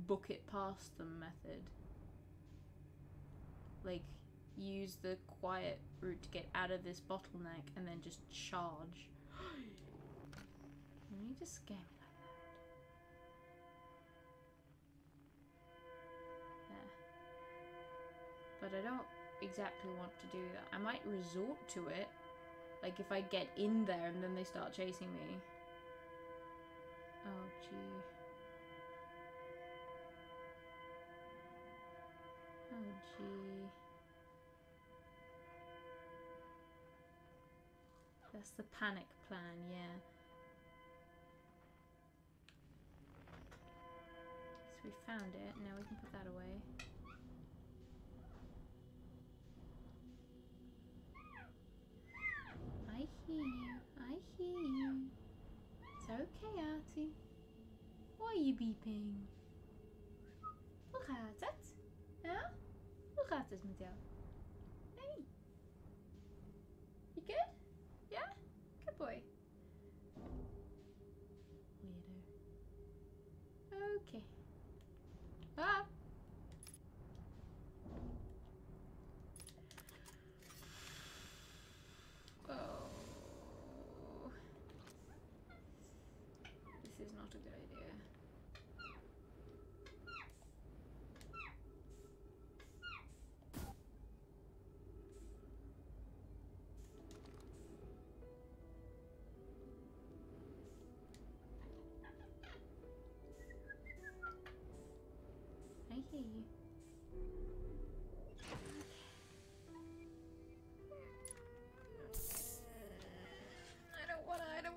book it past them method. Like, use the quiet route to get out of this bottleneck and then just charge. You need to scare me like that. There. But I don't exactly want to do that. I might resort to it. Like if I get in there and then they start chasing me. Oh, gee. Oh, gee. That's the panic plan, yeah. So we found it. Now we can put that away. I hear you. I hear you. It's okay, Artie. Why are you beeping? Hoe gaat het? Ja? Hoe gaat het met jou? Hey. You good? Yeah? Good boy. Weirdo. Okay. Ah! Oh. This is not a good idea. I hear you.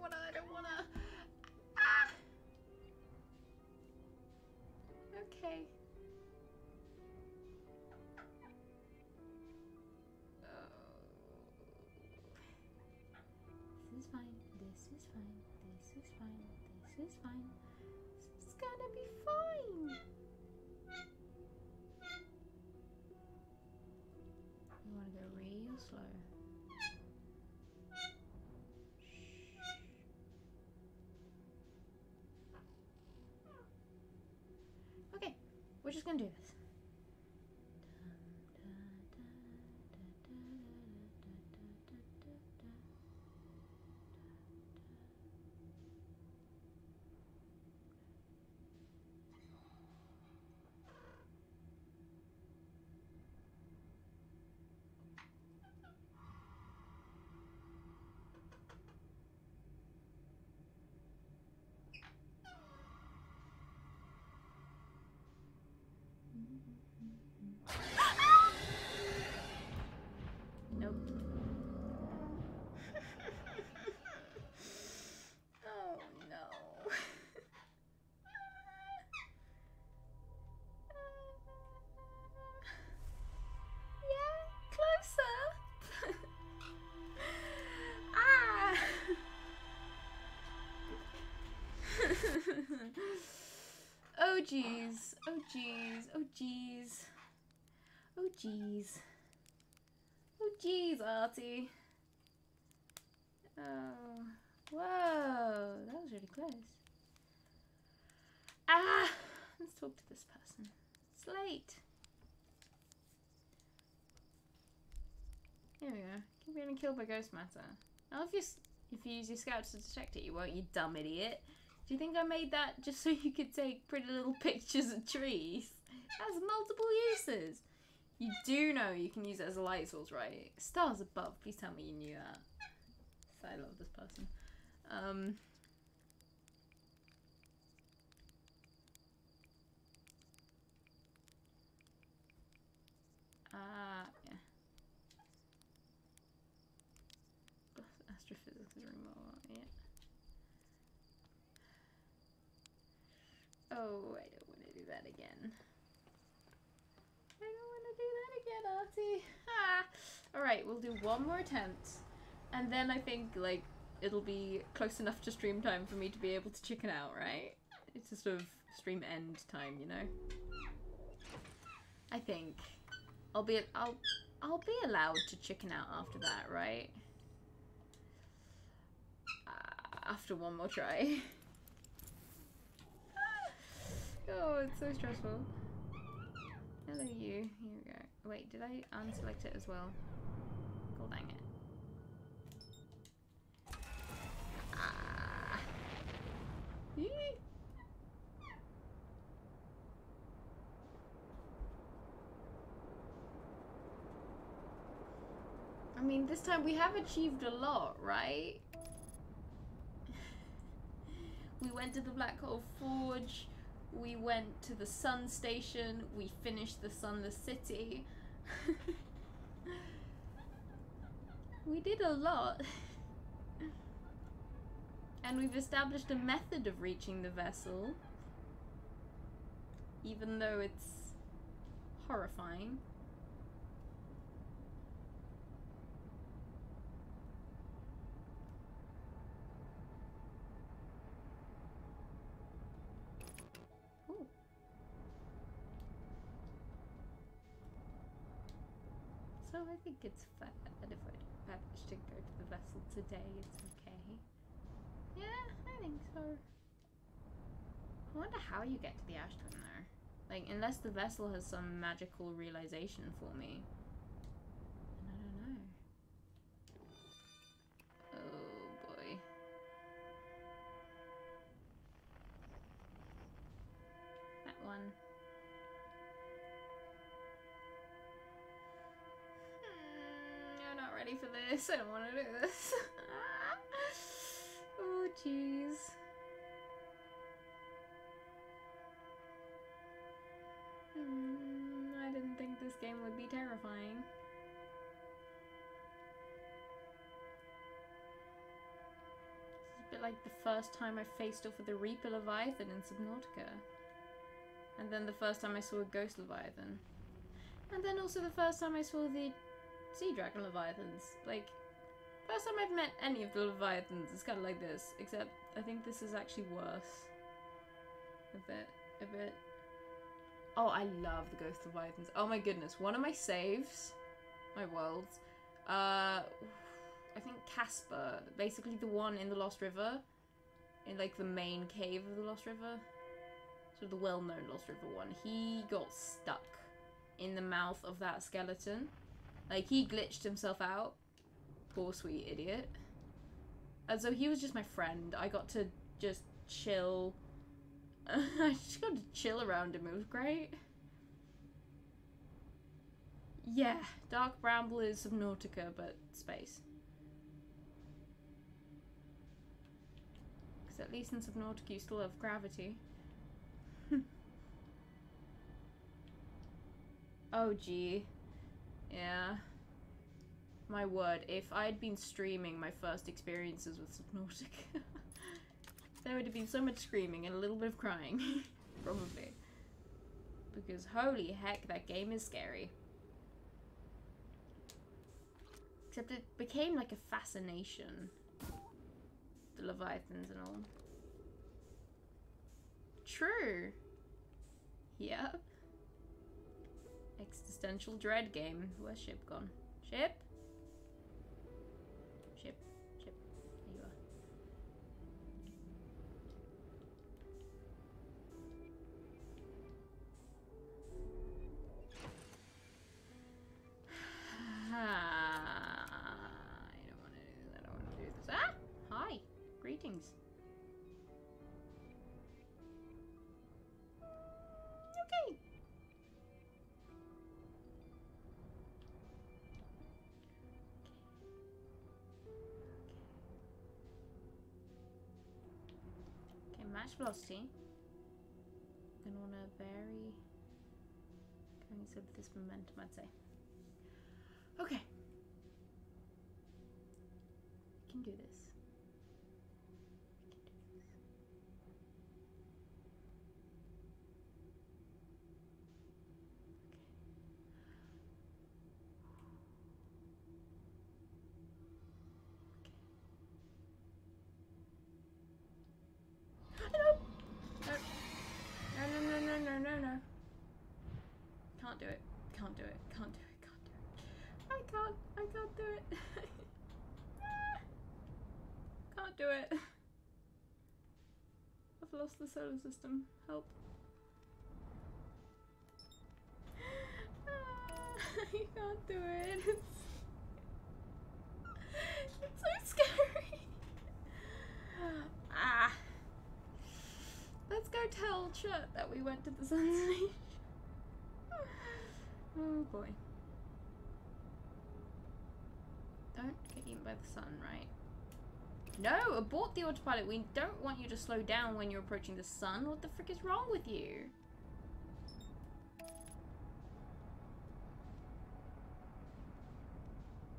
I don't wanna. Ah! Okay. Oh. This is fine. This is fine. This is fine. This is fine. It's gonna be fine. You wanna go real slow. Okay, we're just gonna do this. Nope. Oh no. Yeah, closer. Ah. Oh jeez. Oh jeez. Oh jeez. Oh jeez. Oh jeez, Artie. Oh. Whoa. That was really close. Ah! Let's talk to this person. It's late. Here we go. Keep getting killed by ghost matter. Now if you use your scouts to detect it, you won't, you dumb idiot. Do you think I made that just so you could take pretty little pictures of trees? It has multiple uses. You do know you can use it as a light source, right? Stars above. Please tell me you knew that. I love this person. Yeah. Astrophysics is remote, yeah. Oh, I don't want to do that again. I don't want to do that again, Artie. Ah! Alright, we'll do one more attempt. And then I think, like, it'll be close enough to stream time for me to be able to chicken out, right? It's a sort of stream end time, you know? I think. I'll be allowed to chicken out after that, right? After one more try. Oh, it's so stressful. Hello, you. Here we go. Wait, did I unselect it as well? God dang it. Ah. Yee. mean, this time we have achieved a lot, right? We went to the Black Hole Forge, we went to the Sun Station, we finished the Sunless City. We did a lot. And we've established a method of reaching the vessel. Even though it's horrifying. Ooh. So I think it's fair that if I manage to go to the vessel today, it's okay. Yeah, I think so. I wonder how you get to the Ash Twin there. Like, unless the vessel has some magical realization for me. And I don't know. Oh boy. That one. I'm not ready for this. I don't want to do this. Oh jeez. I didn't think this game would be terrifying. It's a bit like the first time I faced off with a Reaper Leviathan in Subnautica. And then the first time I saw a Ghost Leviathan. And then also the first time I saw the Sea Dragon Leviathans. Like, first time I've met any of the Leviathans, it's kind of like this. Except, I think this is actually worse. A bit. Oh, I love the Ghost Leviathans. Oh my goodness. One of my saves, my worlds, I think Casper, basically the one in the Lost River, in like the main cave of the Lost River, so the well-known Lost River one, he got stuck in the mouth of that skeleton. Like, he glitched himself out. Poor sweet idiot. And so he was just my friend. I got to just chill. I just got to chill around him. It was great. Yeah, Dark Bramble is Subnautica, but space. Because at least in Subnautica you still have gravity. Oh gee. Yeah. My word, if I'd been streaming my first experiences with Subnautica, there would have been so much screaming and a little bit of crying. Probably. Because holy heck, that game is scary. Except it became like a fascination. The Leviathans and all. True. Yep. Existential dread game. Where's Ship gone? Ship? Ship. There you are. I don't want to do this. I don't want to do this. Ah! Hi. Greetings. Okay. Okay, match velocity. Gonna want to vary. Going so this momentum, I'd say. Okay. We can do this. No. Can't do it. Can't do it. I can't do it. Can't do it. I've lost the solar system. Help. I can't do it. It's so scary. Let's go tell Chut that we went to the Sun Station. Oh boy. Oh by the sun, right? No, abort the autopilot. We don't want you to slow down when you're approaching the sun. What the frick is wrong with you?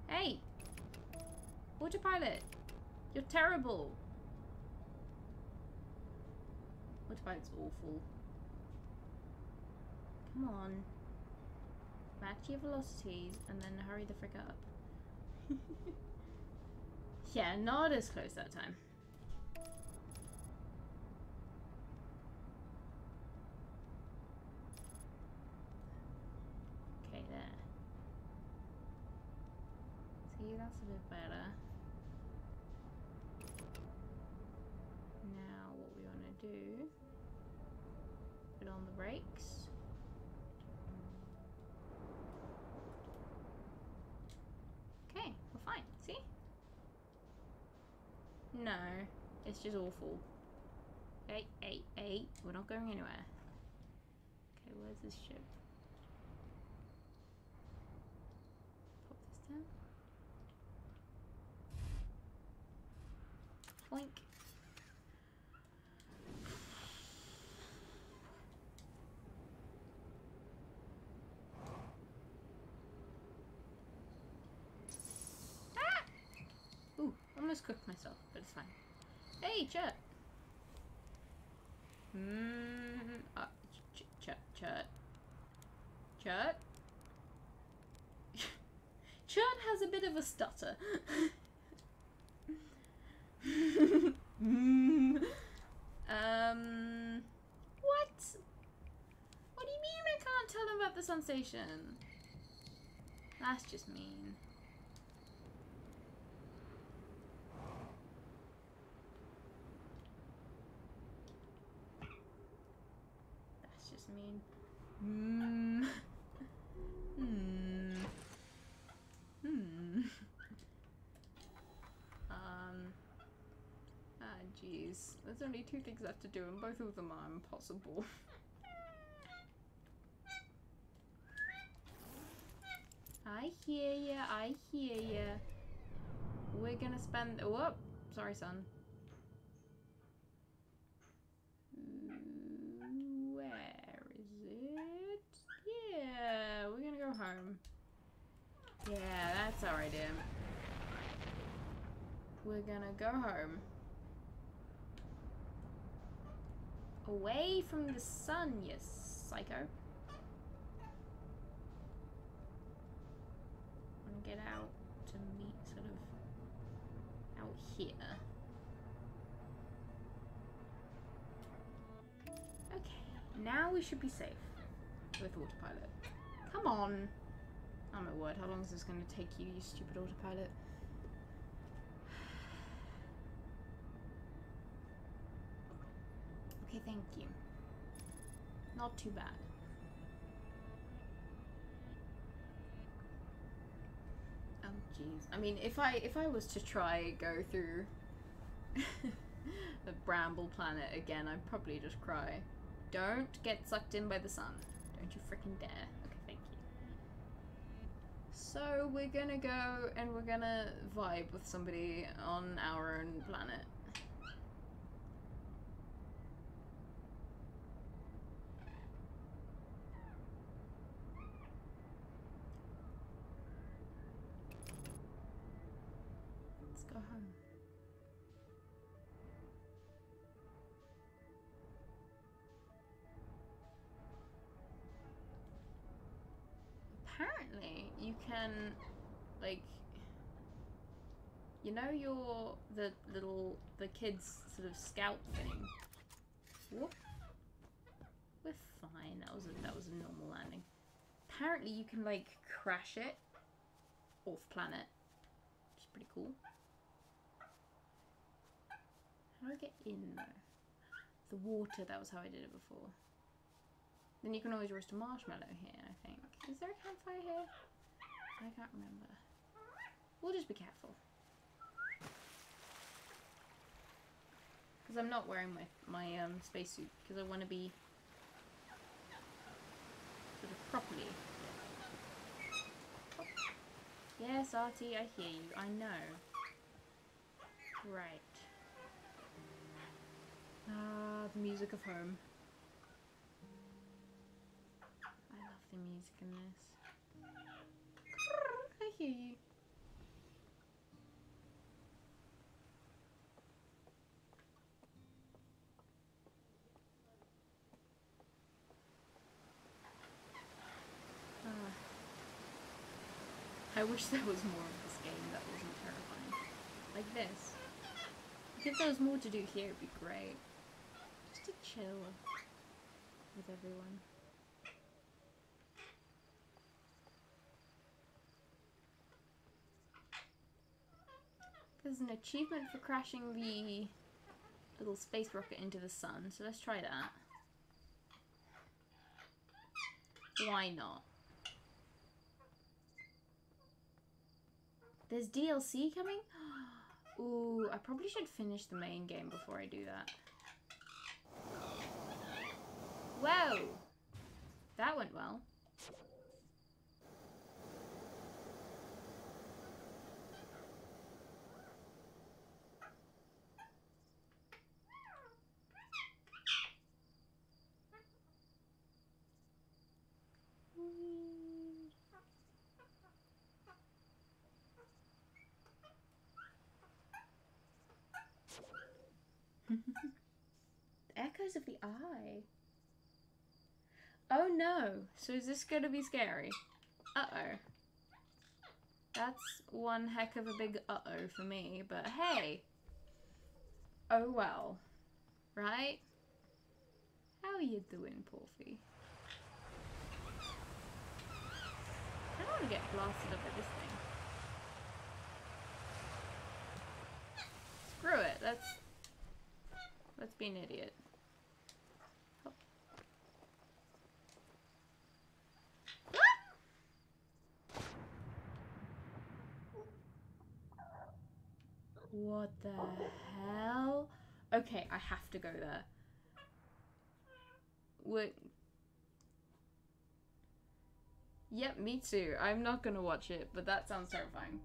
Hey! Autopilot! You're terrible! Autopilot's awful. Come on. Match your velocities and then hurry the frick up. Yeah, not as close that time. Okay, there. See, that's a bit better. Now, what we want to do, put on the brakes. Okay, we're fine. See? No, it's just awful. Hey, we're not going anywhere. Okay, where's this ship? Pop this down. Boink. Ah! Ooh, almost cooked myself, but it's fine. Hey, Chut! Chut? Chut has a bit of a stutter. What? What do you mean I can't tell them about the sun station? That's just mean. That's just mean. Jeez. There's only 2 things I have to do and both of them are impossible. I hear ya, I hear ya. We're gonna spend... Whoop! Sorry, son. Where is it? Yeah, we're gonna go home. Yeah, that's our idea. We're gonna go home. Away from the sun, you psycho. Wanna get out to meet sort of out here. Okay, now we should be safe with autopilot. Come on. Oh my word, how long is this gonna take you, you stupid autopilot? Okay, thank you. Not too bad. Oh jeez. I mean, if I was to try go through the Bramble Planet again, I'd probably just cry. Don't get sucked in by the sun. Don't you freaking dare. Okay, thank you. So we're gonna go and we're gonna vibe with somebody on our own planet. Go home. Apparently, you can, like, you know, the kids sort of scout thing. Whoop. We're fine. That was a normal landing. Apparently, you can like crash it off planet, which is pretty cool. How do I get in though? The water, that was how I did it before. Then you can always roast a marshmallow here, I think. Is there a campfire here? I can't remember. We'll just be careful. Because I'm not wearing my spacesuit, because I want to be sort of properly. Oh. Yes, Artie, I hear you. I know. Right. Ah, the music of home. I love the music in this. I hear you. I wish there was more of this game that wasn't terrifying. Like this. If there was more to do here, it'd be great. Just to chill with everyone. There's an achievement for crashing the little space rocket into the sun, so let's try that. Why not? There's DLC coming? Ooh, I probably should finish the main game before I do that. Whoa! That went well. Echoes of the Eye. Oh no! So is this gonna be scary? Uh-oh. That's one heck of a big uh-oh for me, but hey! Oh well. Right? How you doing, Porfy? I don't want to get blasted up at this thing. Screw it, let's be an idiot. Oh. What the hell? Okay, I have to go there. What? Yep, me too. I'm not gonna watch it, but that sounds terrifying.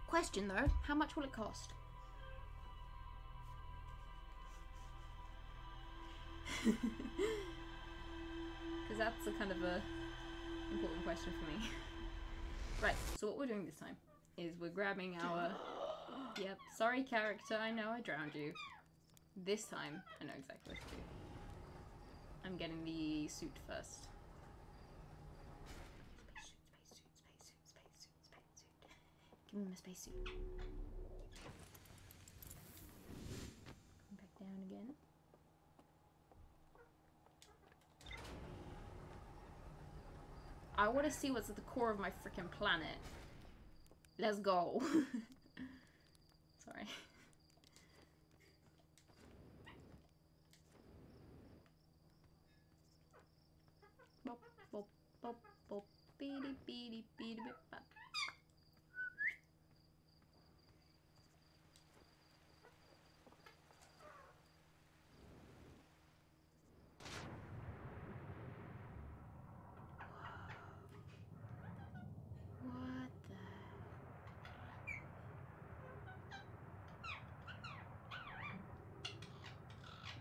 Question though, how much will it cost? Because that's a kind of a important question for me. Right, so what we're doing this time is we're grabbing our... Yep, sorry character, I know I drowned you. This time, I know exactly what to do. I'm getting the suit first. Spacesuit. Give me my spacesuit. Come back down again. I want to see what's at the core of my freaking planet. Let's go. Sorry. Bop, bop, bop, bop, beady, beady, beady, bip, bop.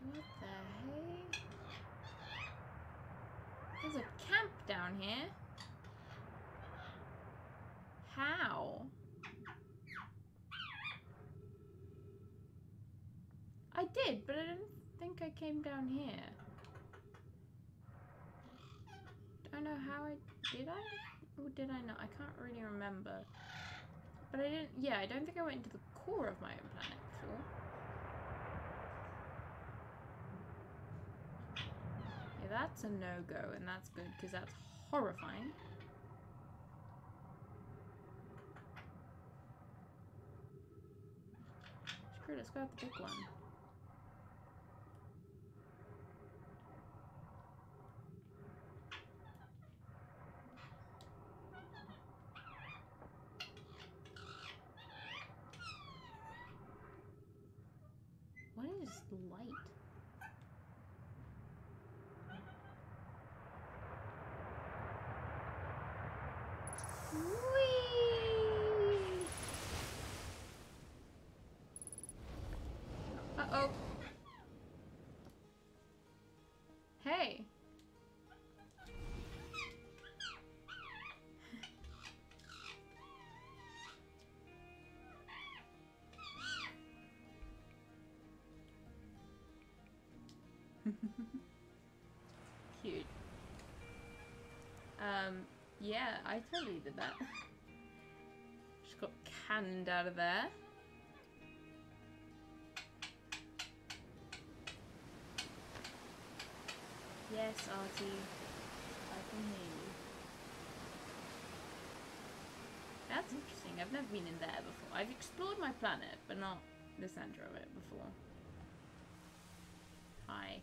What the heck? There's a camp down here. How? I did, but I didn't think I came down here. Don't know how I... Did I? Or did I not? I can't really remember. But I didn't... Yeah, I don't think I went into the core of my own planet before. Yeah, that's a no-go, and that's good, because that's horrifying. Screw it, let's go with the big one. What is light? Whee! Uh-oh. Hey. Cute. Yeah, I totally did that. Just got canned out of there. Yes, Artie. I can hear you. That's interesting. I've never been in there before. I've explored my planet, but not the center of it before. Hi.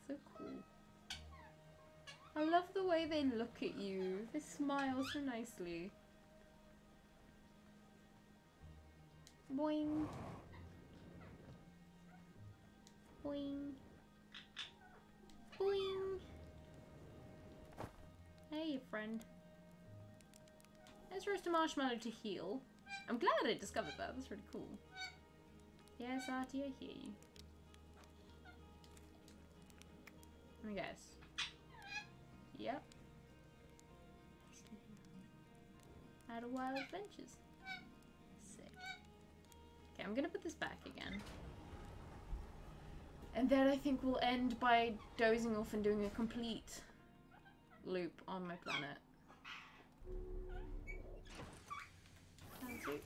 So cool. I love the way they look at you. They smile so nicely. Boing. Boing. Boing. Hey, friend. Let's roast a marshmallow to heal. I'm glad I discovered that. That's really cool. Yes, Artie, I hear you. Let me guess. Yep. Out of Wild Adventures. Sick. Okay, I'm gonna put this back again. And then I think we'll end by dozing off and doing a complete loop on my planet. Sounds it.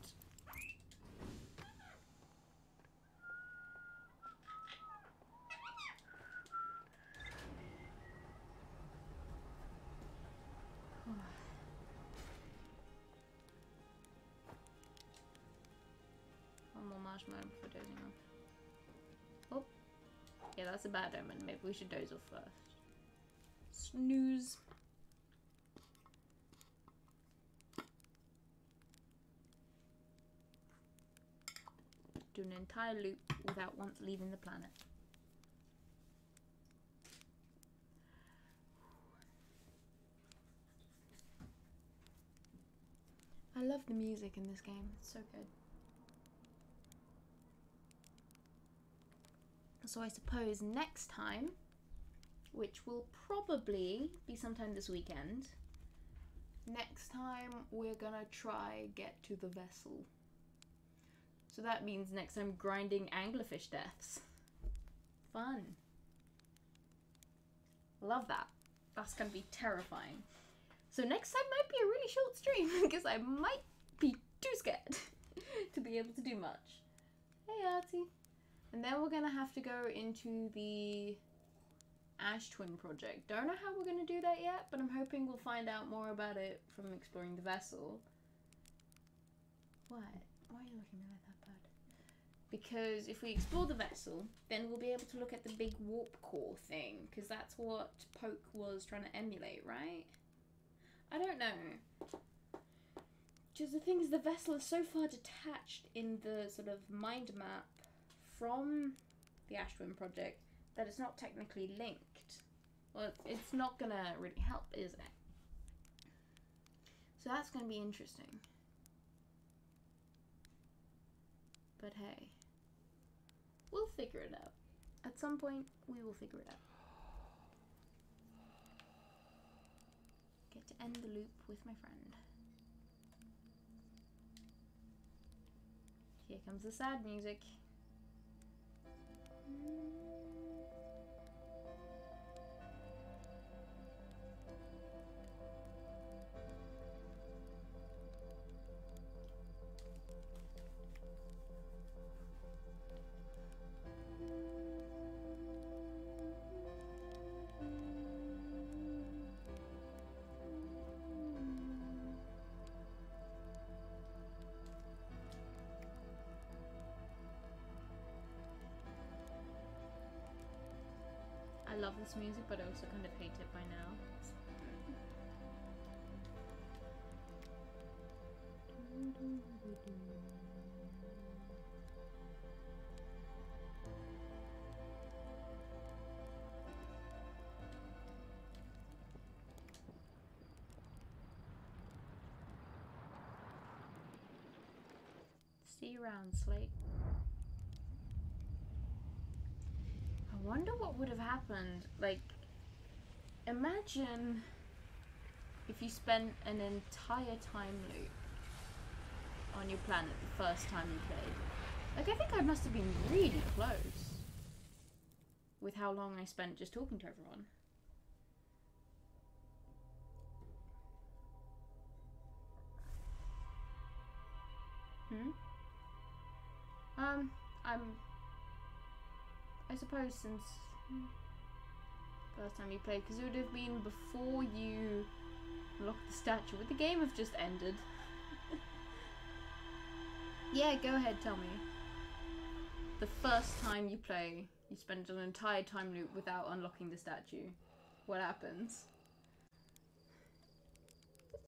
One more marshmallow before dozing off. Oh. Yeah, that's a bad omen. Maybe we should doze off first. Snooze. Do an entire loop without once leaving the planet. I love the music in this game. It's so good. So I suppose next time, which will probably be sometime this weekend, next time we're gonna try get to the vessel. So that means next time grinding anglerfish deaths. Fun. Love that. That's gonna be terrifying. So next time might be a really short stream because I might be too scared to be able to do much. Hey Artie. And then we're gonna have to go into the Ash Twin project. Don't know how we're gonna do that yet, but I'm hoping we'll find out more about it from exploring the vessel. What? Why are you looking at me like that, bud? Because if we explore the vessel, then we'll be able to look at the big warp core thing, because that's what Poke was trying to emulate, right? I don't know. Because the thing is, the vessel is so far detached in the sort of mind map from the Ash Twin project that it's not technically linked. Well, it's not gonna really help, is it? So that's gonna be interesting. But hey, we'll figure it out. At some point, we will figure it out. Get to end the loop with my friend. Here comes the sad music. I love this music, but I also kind of hate it by now. See you around, Slate. wonder what would have happened. Like, imagine if you spent an entire time loop on your planet the first time you played. Like, I think I must have been really close with how long I spent just talking to everyone. I suppose since first time you played, because it would have been before you unlocked the statue. Would the game have just ended? Yeah, go ahead, tell me. The first time you play, you spend an entire time loop without unlocking the statue. What happens?